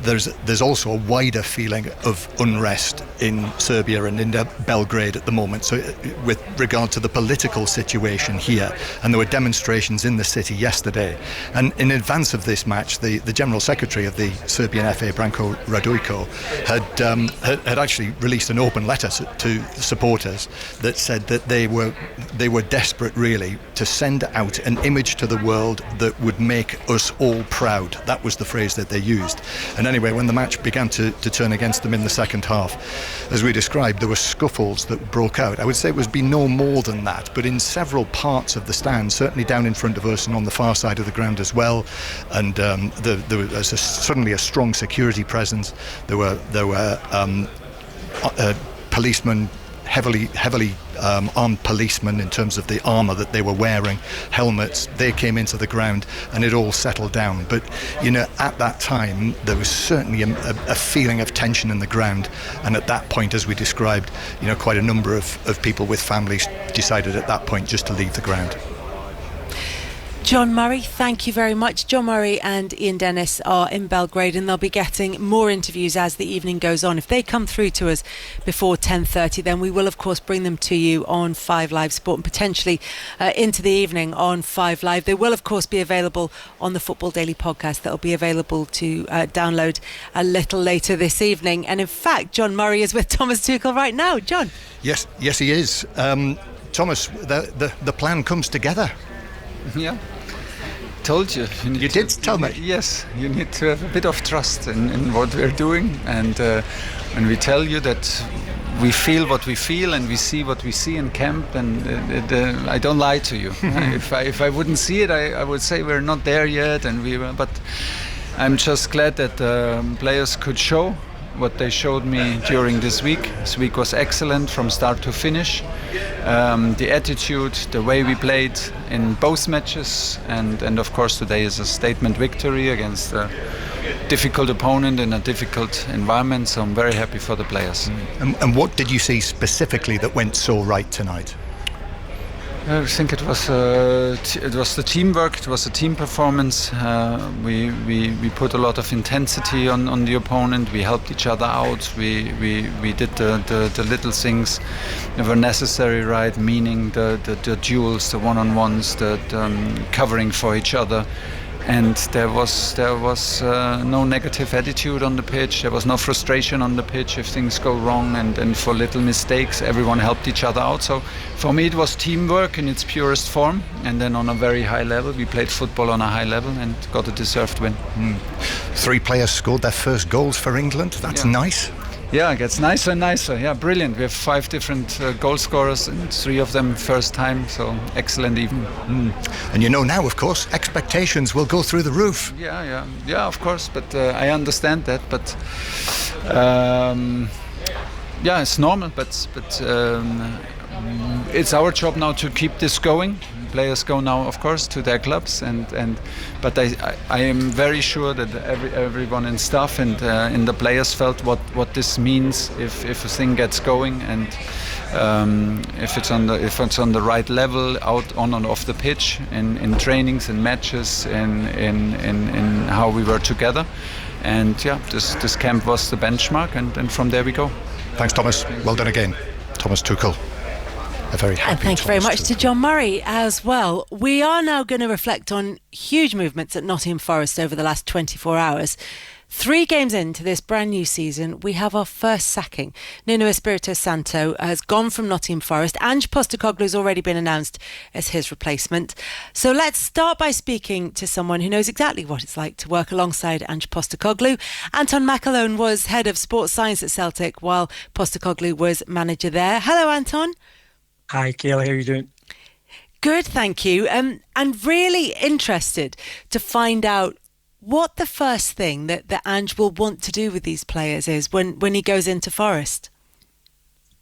there's also a wider feeling of unrest in Serbia and in Belgrade at the moment, so with regard to the political situation here, and there were demonstrations in the city yesterday, and in advance of this match the General Secretary of the Serbian FA, Branko Radujko, had actually released an open letter to the supporters that said that they were desperate really to send out an image to the world that would make us all proud. That was the phrase that they used. And anyway, when the match began to turn against them in the second half, as we described, there were scuffles that broke out. I would say it was be no more than that, but in several parts of the stand, certainly down in front of us and on the far side of the ground as well. And there was suddenly a strong security presence. There were policemen, heavily armed policemen in terms of the armour that they were wearing, helmets. They came into the ground and it all settled down. But you know, at that time there was certainly a feeling of tension in the ground, and at that point, as we described, you know, quite a number of people with families decided at that point just to leave the ground.
John Murray, thank you very much. John Murray and Ian Dennis are in Belgrade, and they'll be getting more interviews as the evening goes on. If they come through to us before 10:30, then we will of course bring them to you on 5 Live Sport, and potentially into the evening on 5 Live. They will of course be available on the Football Daily podcast that will be available to download a little later this evening. And in fact, John Murray is with Thomas Tuchel right now. John?
Yes he is. Thomas, the plan comes together.
Yeah, told you.
You did tell me.
Yes, you need to have a bit of trust in what we're doing, and when we tell you that we feel what we feel and we see what we see in camp, and I don't lie to you. If I wouldn't see it, I would say we're not there yet, but I'm just glad that players could show what they showed me during this week. This week was excellent from start to finish. The attitude, the way we played in both matches, and of course today is a statement victory against a difficult opponent in a difficult environment, so I'm very happy for the players.
And what did you see specifically that went so right tonight?
I think it was the teamwork. It was a team performance. We put a lot of intensity on the opponent. We helped each other out. We did the little things that were necessary, right? Meaning the duels, the one-on-ones, the covering for each other. And there was no negative attitude on the pitch. There was no frustration on the pitch if things go wrong, and for little mistakes everyone helped each other out. So for me it was teamwork in its purest form, and then on a very high level we played football on a high level and got a deserved win.
3 players scored their first goals for England. That's nice.
Yeah, it gets nicer and nicer. Yeah, brilliant. We have 5 different goal scorers, and 3 of them first time, so excellent even.
And you know now, of course, expectations will go through the roof.
Yeah, of course, but I understand that, but it's normal, but it's our job now to keep this going. Players go now, of course, to their clubs, but I am very sure that everyone in staff and in the players felt what this means if a thing gets going, and if it's on the right level, out on and off the pitch, in trainings and matches, in how we were together, and this camp was the benchmark, and from there we go.
Thanks, Thomas. Well done again, Thomas Tuchel. A very happy.
And thank you very much to John Murray as well. We are now going to reflect on huge movements at Nottingham Forest over the last 24 hours. 3 games into this brand new season, we have our first sacking. Nuno Espirito Santo has gone from Nottingham Forest. Ange Postecoglou has already been announced as his replacement. So let's start by speaking to someone who knows exactly what it's like to work alongside Ange Postecoglou. Anton McAlone was head of sports science at Celtic while Postecoglou was manager there. Hello, Anton.
Hi, Kayla, how are you doing?
Good, thank you. And really interested to find out what the first thing that Ange will want to do with these players is when he goes into Forest?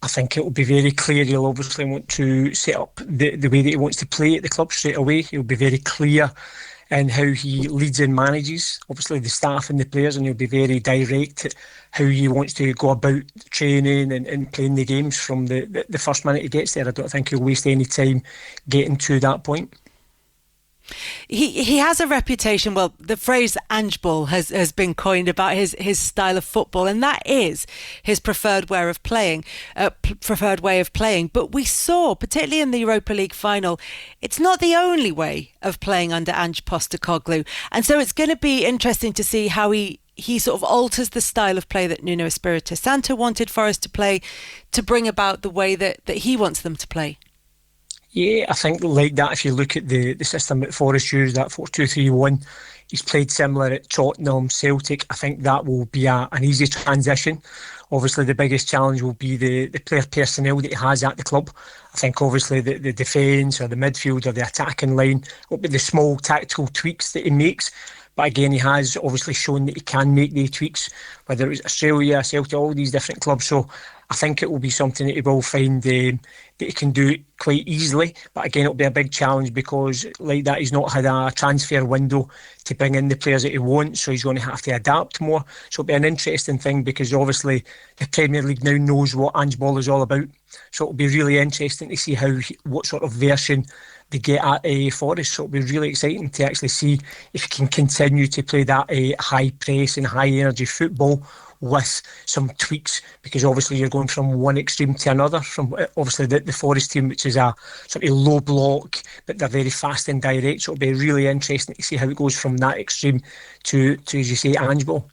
I think it will be very clear. He'll obviously want to set up the way that he wants to play at the club straight away. He'll be very clear in how he leads and manages, obviously, the staff and the players, and he'll be very direct at how he wants to go about training and playing the games from the first minute he gets there. I don't think he'll waste any time getting to that point.
He has a reputation, well, the phrase Ange Ball has been coined about his style of football, and that is his preferred way of playing. But we saw, particularly in the Europa League final, it's not the only way of playing under Ange Postecoglou. And so it's going to be interesting to see how he sort of alters the style of play that Nuno Espirito Santo wanted Forest to play to bring about the way that he wants them to play.
Yeah, I think like that, if you look at the system that Forest used, that 4-2-3-1, he's played similar at Tottenham, Celtic. I think that will be an easy transition. Obviously, the biggest challenge will be the player personnel that he has at the club. I think obviously the defence or the midfield or the attacking line will be the small tactical tweaks that he makes. But again, he has obviously shown that he can make the tweaks, whether it's Australia, Celtic, all these different clubs. So I think it will be something that he will find that he can do quite easily. But again, it'll be a big challenge because like that, he's not had a transfer window to bring in the players that he wants, so he's going to have to adapt more. So it'll be an interesting thing because obviously the Premier League now knows what Ange Ball is all about. So it'll be really interesting to see what sort of version they get at Forest. So it'll be really exciting to actually see if he can continue to play that high press and high energy football with some tweaks, because obviously you're going from one extreme to another, from obviously the Forest team, which is a sort of low block, but they're very fast and direct. So it'll be really interesting to see how it goes from that extreme to as you say, Ange Ball.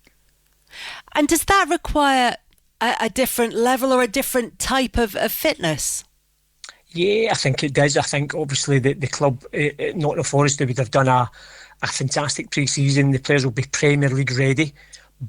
And does that require a different level or a different type of fitness?
Yeah, I think it does. I think obviously the club, Nottingham Forest, they would have done a fantastic pre-season. The players will be Premier League ready,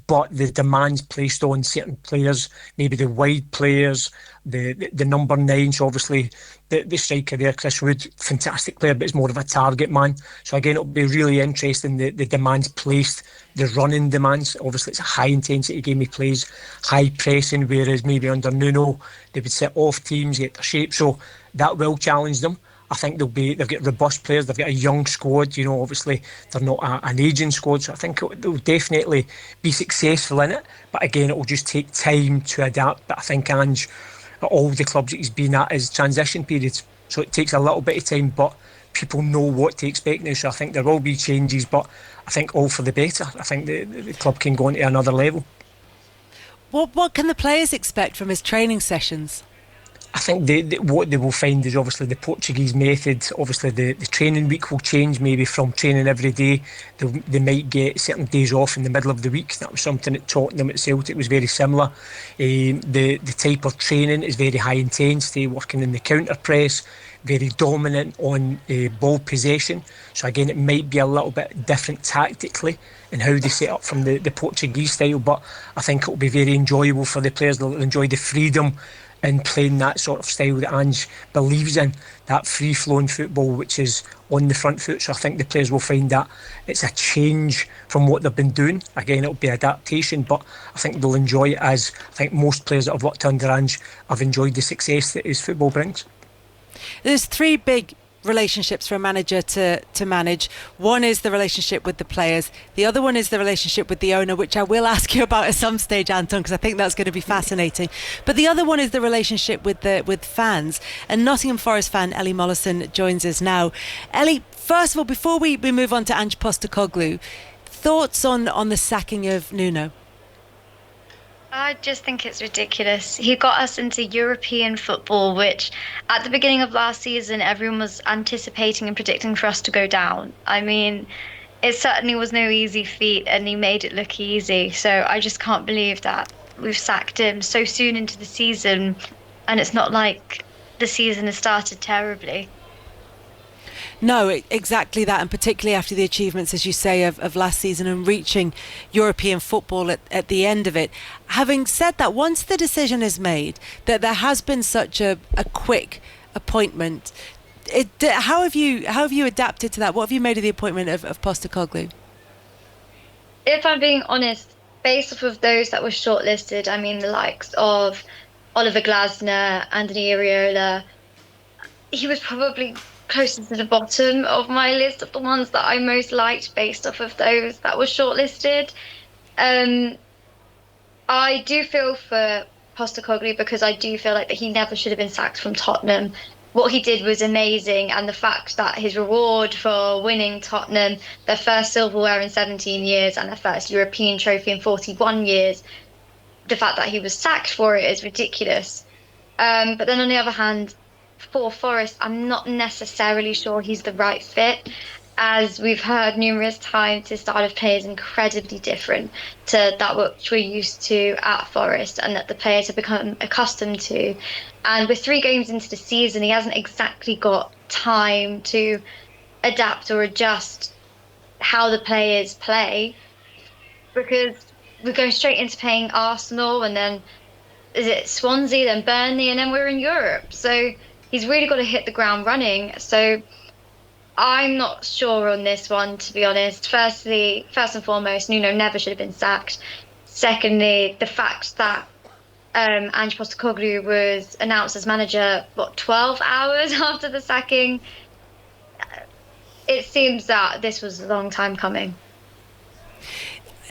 but the demands placed on certain players, maybe the wide players, the number 9, so obviously the striker there, Chris Wood, fantastic player, but it's more of a target man. So again, it'll be really interesting, the demands placed, the running demands. Obviously it's a high intensity game he plays, high pressing, whereas maybe under Nuno they would sit off teams, get their shape, so that will challenge them. I think they've got robust players, they've got a young squad, obviously they're not an aging squad, so I think they'll definitely be successful in it, but again it will just take time to adapt. But I think Ange, at all the clubs that he's been at, is transition periods, so it takes a little bit of time, but people know what to expect now, so I think there will be changes, but I think all for the better. I think the club can go on to another level.
What can the players expect from his training sessions?
I think what they will find is obviously the Portuguese method. Obviously the training week will change, maybe from training every day. They might get certain days off in the middle of the week. That was something at Tottenham, at Celtic, was very similar. The type of training is very high intensity, working in the counter press, very dominant on ball possession. So again, it might be a little bit different tactically in how they set up from the Portuguese style, but I think it will be very enjoyable for the players. They'll enjoy the freedom in playing that sort of style that Ange believes in, that free-flowing football which is on the front foot. So I think the players will find that it's a change from what they've been doing. Again, it'll be adaptation, but I think they'll enjoy it, as I think most players that have worked under Ange have enjoyed the success that his football brings.
There's 3 big relationships for a manager to manage. One is the relationship with the players. The other one is the relationship with the owner, which I will ask you about at some stage, Anton, because I think that's going to be fascinating. But the other one is the relationship with fans. And Nottingham Forest fan Ellie Mollison joins us now. Ellie, first of all, before we move on to Ange Postecoglou, thoughts on the sacking of Nuno?
I just think it's ridiculous. He got us into European football, which at the beginning of last season, everyone was anticipating and predicting for us to go down. I mean, it certainly was no easy feat, and he made it look easy. So I just can't believe that we've sacked him so soon into the season, and it's not like the season has started terribly.
No, exactly that, and particularly after the achievements, as you say, of last season and reaching European football at the end of it. Having said that, once the decision is made that there has been such a quick appointment, how have you adapted to that? What have you made of the appointment of Postecoglou?
if I'm being honest, based off of those that were shortlisted, I mean the likes of Oliver Glasner, Anthony Areola, he was probably closest to the bottom of my list of the ones that I most liked based off of those that were shortlisted. I do feel for Postecoglou because I do feel like that he never should have been sacked from Tottenham. What he did was amazing, and the fact that his reward for winning Tottenham, their first silverware in 17 years and their first European trophy in 41 years, the fact that he was sacked for it is ridiculous. But then on the other hand, for Forest, I'm not necessarily sure he's the right fit. As we've heard numerous times, his style of play is incredibly different to that which we're used to at Forest and that the players have become accustomed to. And with 3 games into the season, he hasn't exactly got time to adapt or adjust how the players play, because we're going straight into playing Arsenal and then is it Swansea, then Burnley, and then we're in Europe. So he's really got to hit the ground running. So I'm not sure on this one, to be honest. First and foremost, Nuno never should have been sacked. Secondly, the fact that Ange Postecoglou was announced as manager, 12 hours after the sacking, it seems that this was a long time coming.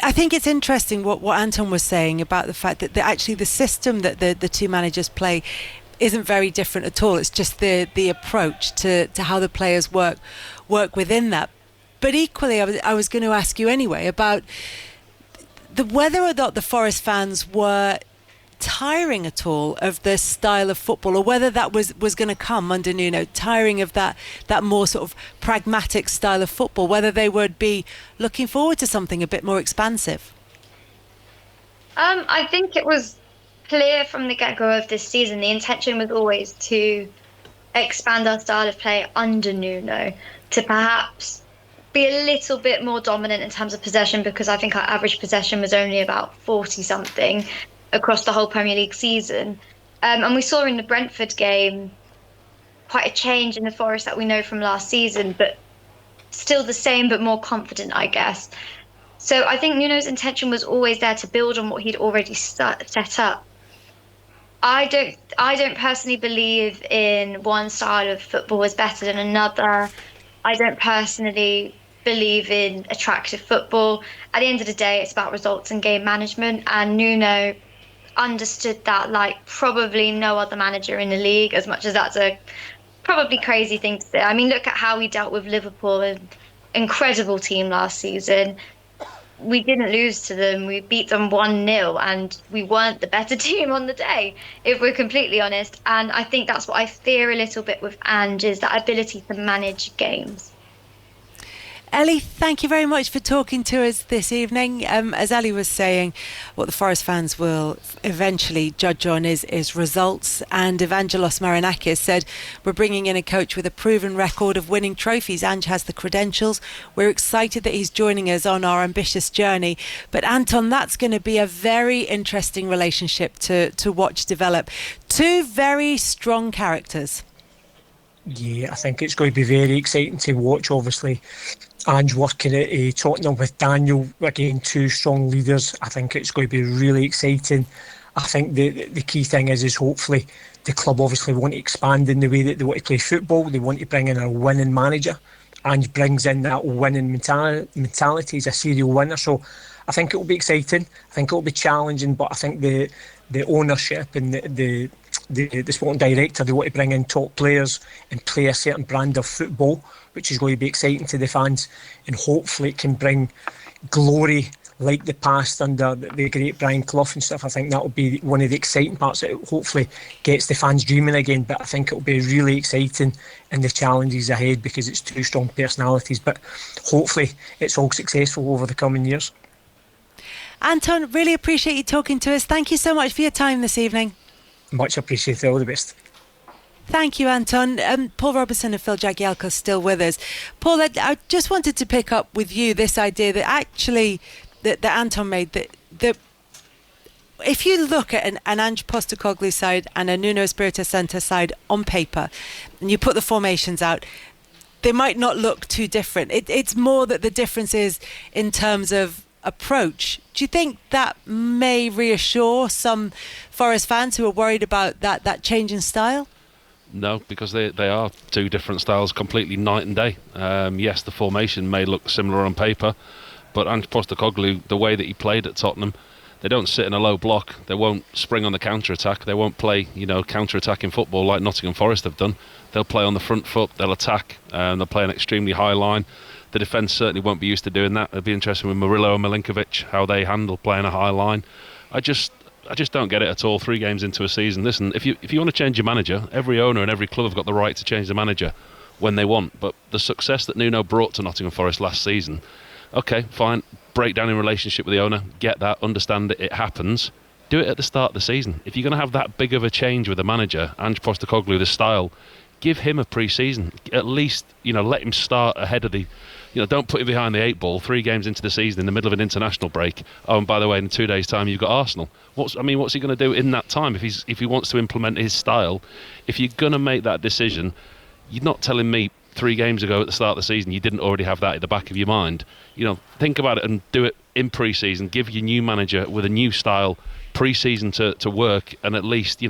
I think it's interesting what Anton was saying about the fact that actually the system that the two managers play isn't very different at all. It's just the approach to how the players work within that. But equally, I was going to ask you anyway about whether or not the Forest fans were tiring at all of the style of football, or whether that was going to come under Nuno, tiring of that more sort of pragmatic style of football, whether they would be looking forward to something a bit more expansive.
I think it was clear from the get-go of this season, the intention was always to expand our style of play under Nuno, to perhaps be a little bit more dominant in terms of possession, because I think our average possession was only about 40-something across the whole Premier League season. And we saw in the Brentford game quite a change in the Forest that we know from last season, but still the same but more confident, I guess. So I think Nuno's intention was always there to build on what he'd already set up. I don't personally believe in one style of football is better than another. I don't personally believe in attractive football. At the end of the day, it's about results and game management, and Nuno understood that like probably no other manager in the league, as much as that's a probably crazy thing to say. I mean, look at how we dealt with Liverpool, an incredible team last season. We didn't lose to them. We beat them 1-0, and we weren't the better team on the day, if we're completely honest. And I think that's what I fear a little bit with Ange, is that ability to manage games.
Ellie, thank you very much for talking to us this evening. As Ellie was saying, what the Forest fans will eventually judge on is results. And Evangelos Marinakis said, we're bringing in a coach with a proven record of winning trophies. Ange has the credentials. We're excited that he's joining us on our ambitious journey. But Anton, that's going to be a very interesting relationship to watch develop. Two very strong characters.
Yeah, I think it's going to be very exciting to watch, obviously. Ange working at Tottenham with Daniel, again, two strong leaders. I think it's going to be really exciting. I think the key thing is hopefully the club obviously want to expand in the way that they want to play football. They want to bring in a winning manager. Ange brings in that winning mentality. He's a serial winner. So I think it will be exciting. I think it will be challenging, but I think the ownership and the sporting director, they want to bring in top players and play a certain brand of football, which is going to be exciting to the fans, and hopefully it can bring glory like the past under the great Brian Clough and stuff. I think that will be one of the exciting parts. It hopefully gets the fans dreaming again, but I think it will be really exciting in the challenges ahead, because it's two strong personalities, but hopefully it's all successful over the coming years.
Anton, really appreciate you talking to us. Thank you so much for your time this evening.
Much appreciated. All the best.
Thank you, Anton. Paul Robertson and Phil Jagielka are still with us. Paul, I just wanted to pick up with you this idea that actually that Anton made, that if you look at an Ange Postecoglou side and a Nuno Espirito Santo side on paper, and you put the formations out, they might not look too different. It's more that the difference is in terms of approach. Do you think that may reassure some Forest fans who are worried about that change in style?
No, because they are two different styles, completely night and day. Yes, the formation may look similar on paper, but Ange Postecoglou, the way that he played at Tottenham, they don't sit in a low block. They won't spring on the counter-attack. They won't play, counter-attacking football like Nottingham Forest have done. They'll play on the front foot. They'll attack. They'll play an extremely high line. The defence certainly won't be used to doing that. It'll be interesting with Murillo and Milinkovic, how they handle playing a high line. I just don't get it at all. 3 games into a season. Listen, if you want to change your manager, every owner and every club have got the right to change the manager when they want. But the success that Nuno brought to Nottingham Forest last season, okay, fine, break down in relationship with the owner, get that, understand it happens. Do it at the start of the season. If you're going to have that big of a change with the manager, Ange Postecoglou, the style, give him a pre-season. At least, let him start ahead of the... don't put him behind the 8 ball 3 games into the season in the middle of an international break. Oh, and by the way, in 2 days' time, you've got Arsenal. What's he going to do in that time if he wants to implement his style? If you're going to make that decision, you're not telling me 3 games ago at the start of the season you didn't already have that at the back of your mind. Think about it and do it in pre-season. Give your new manager with a new style pre-season to work, and at least,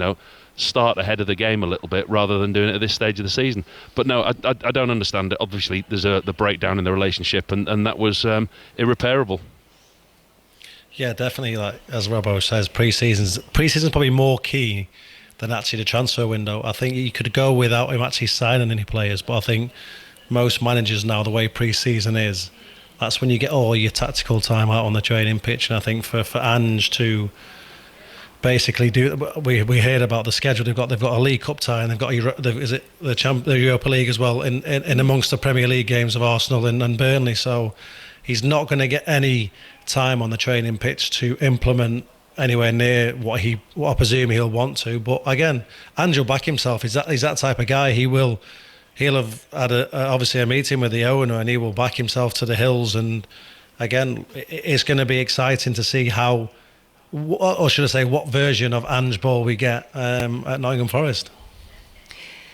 start ahead of the game a little bit rather than doing it at this stage of the season. But no, I don't understand it. Obviously, there's the breakdown in the relationship, and that was irreparable.
Yeah, definitely. Like as Robbo says, pre-season's probably more key than actually the transfer window. I think you could go without him actually signing any players, but I think most managers now, the way pre-season is, that's when you get all your tactical time out on the training pitch. And I think for Ange to basically we heard about the schedule. They've got a League Cup tie, and they've got the Europa League as well in amongst the Premier League games of Arsenal and Burnley. So he's not going to get any time on the training pitch to implement anywhere near what I presume he'll want to. But again, Ange will back himself. He's that type of guy. He'll have had obviously a meeting with the owner, and he will back himself to the hills. And again, it's going to be exciting to see how, or should I say, what version of Ange ball we get at Nottingham Forest.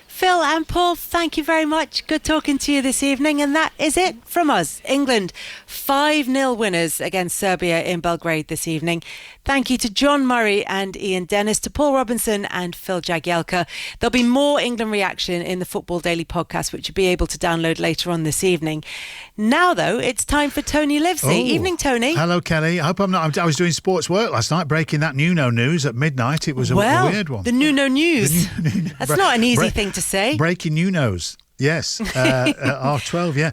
Phil and Paul, thank you very much. Good talking to you this evening. And that is it from us. England 5-0 winners against Serbia in Belgrade this evening. Thank you to John Murray and Ian Dennis, to Paul Robinson and Phil Jagielka. There'll be more England reaction in the Football Daily podcast, which you'll be able to download later on this evening. Now, though, it's time for Tony Livesey. Evening, Tony.
Hello, Kelly. I hope I'm not... I was doing sports work last night, breaking that Nuno news at midnight. It was a weird one.
The Nuno news. That's not an easy thing to say.
Breaking Nunos. Yes, R12, yeah.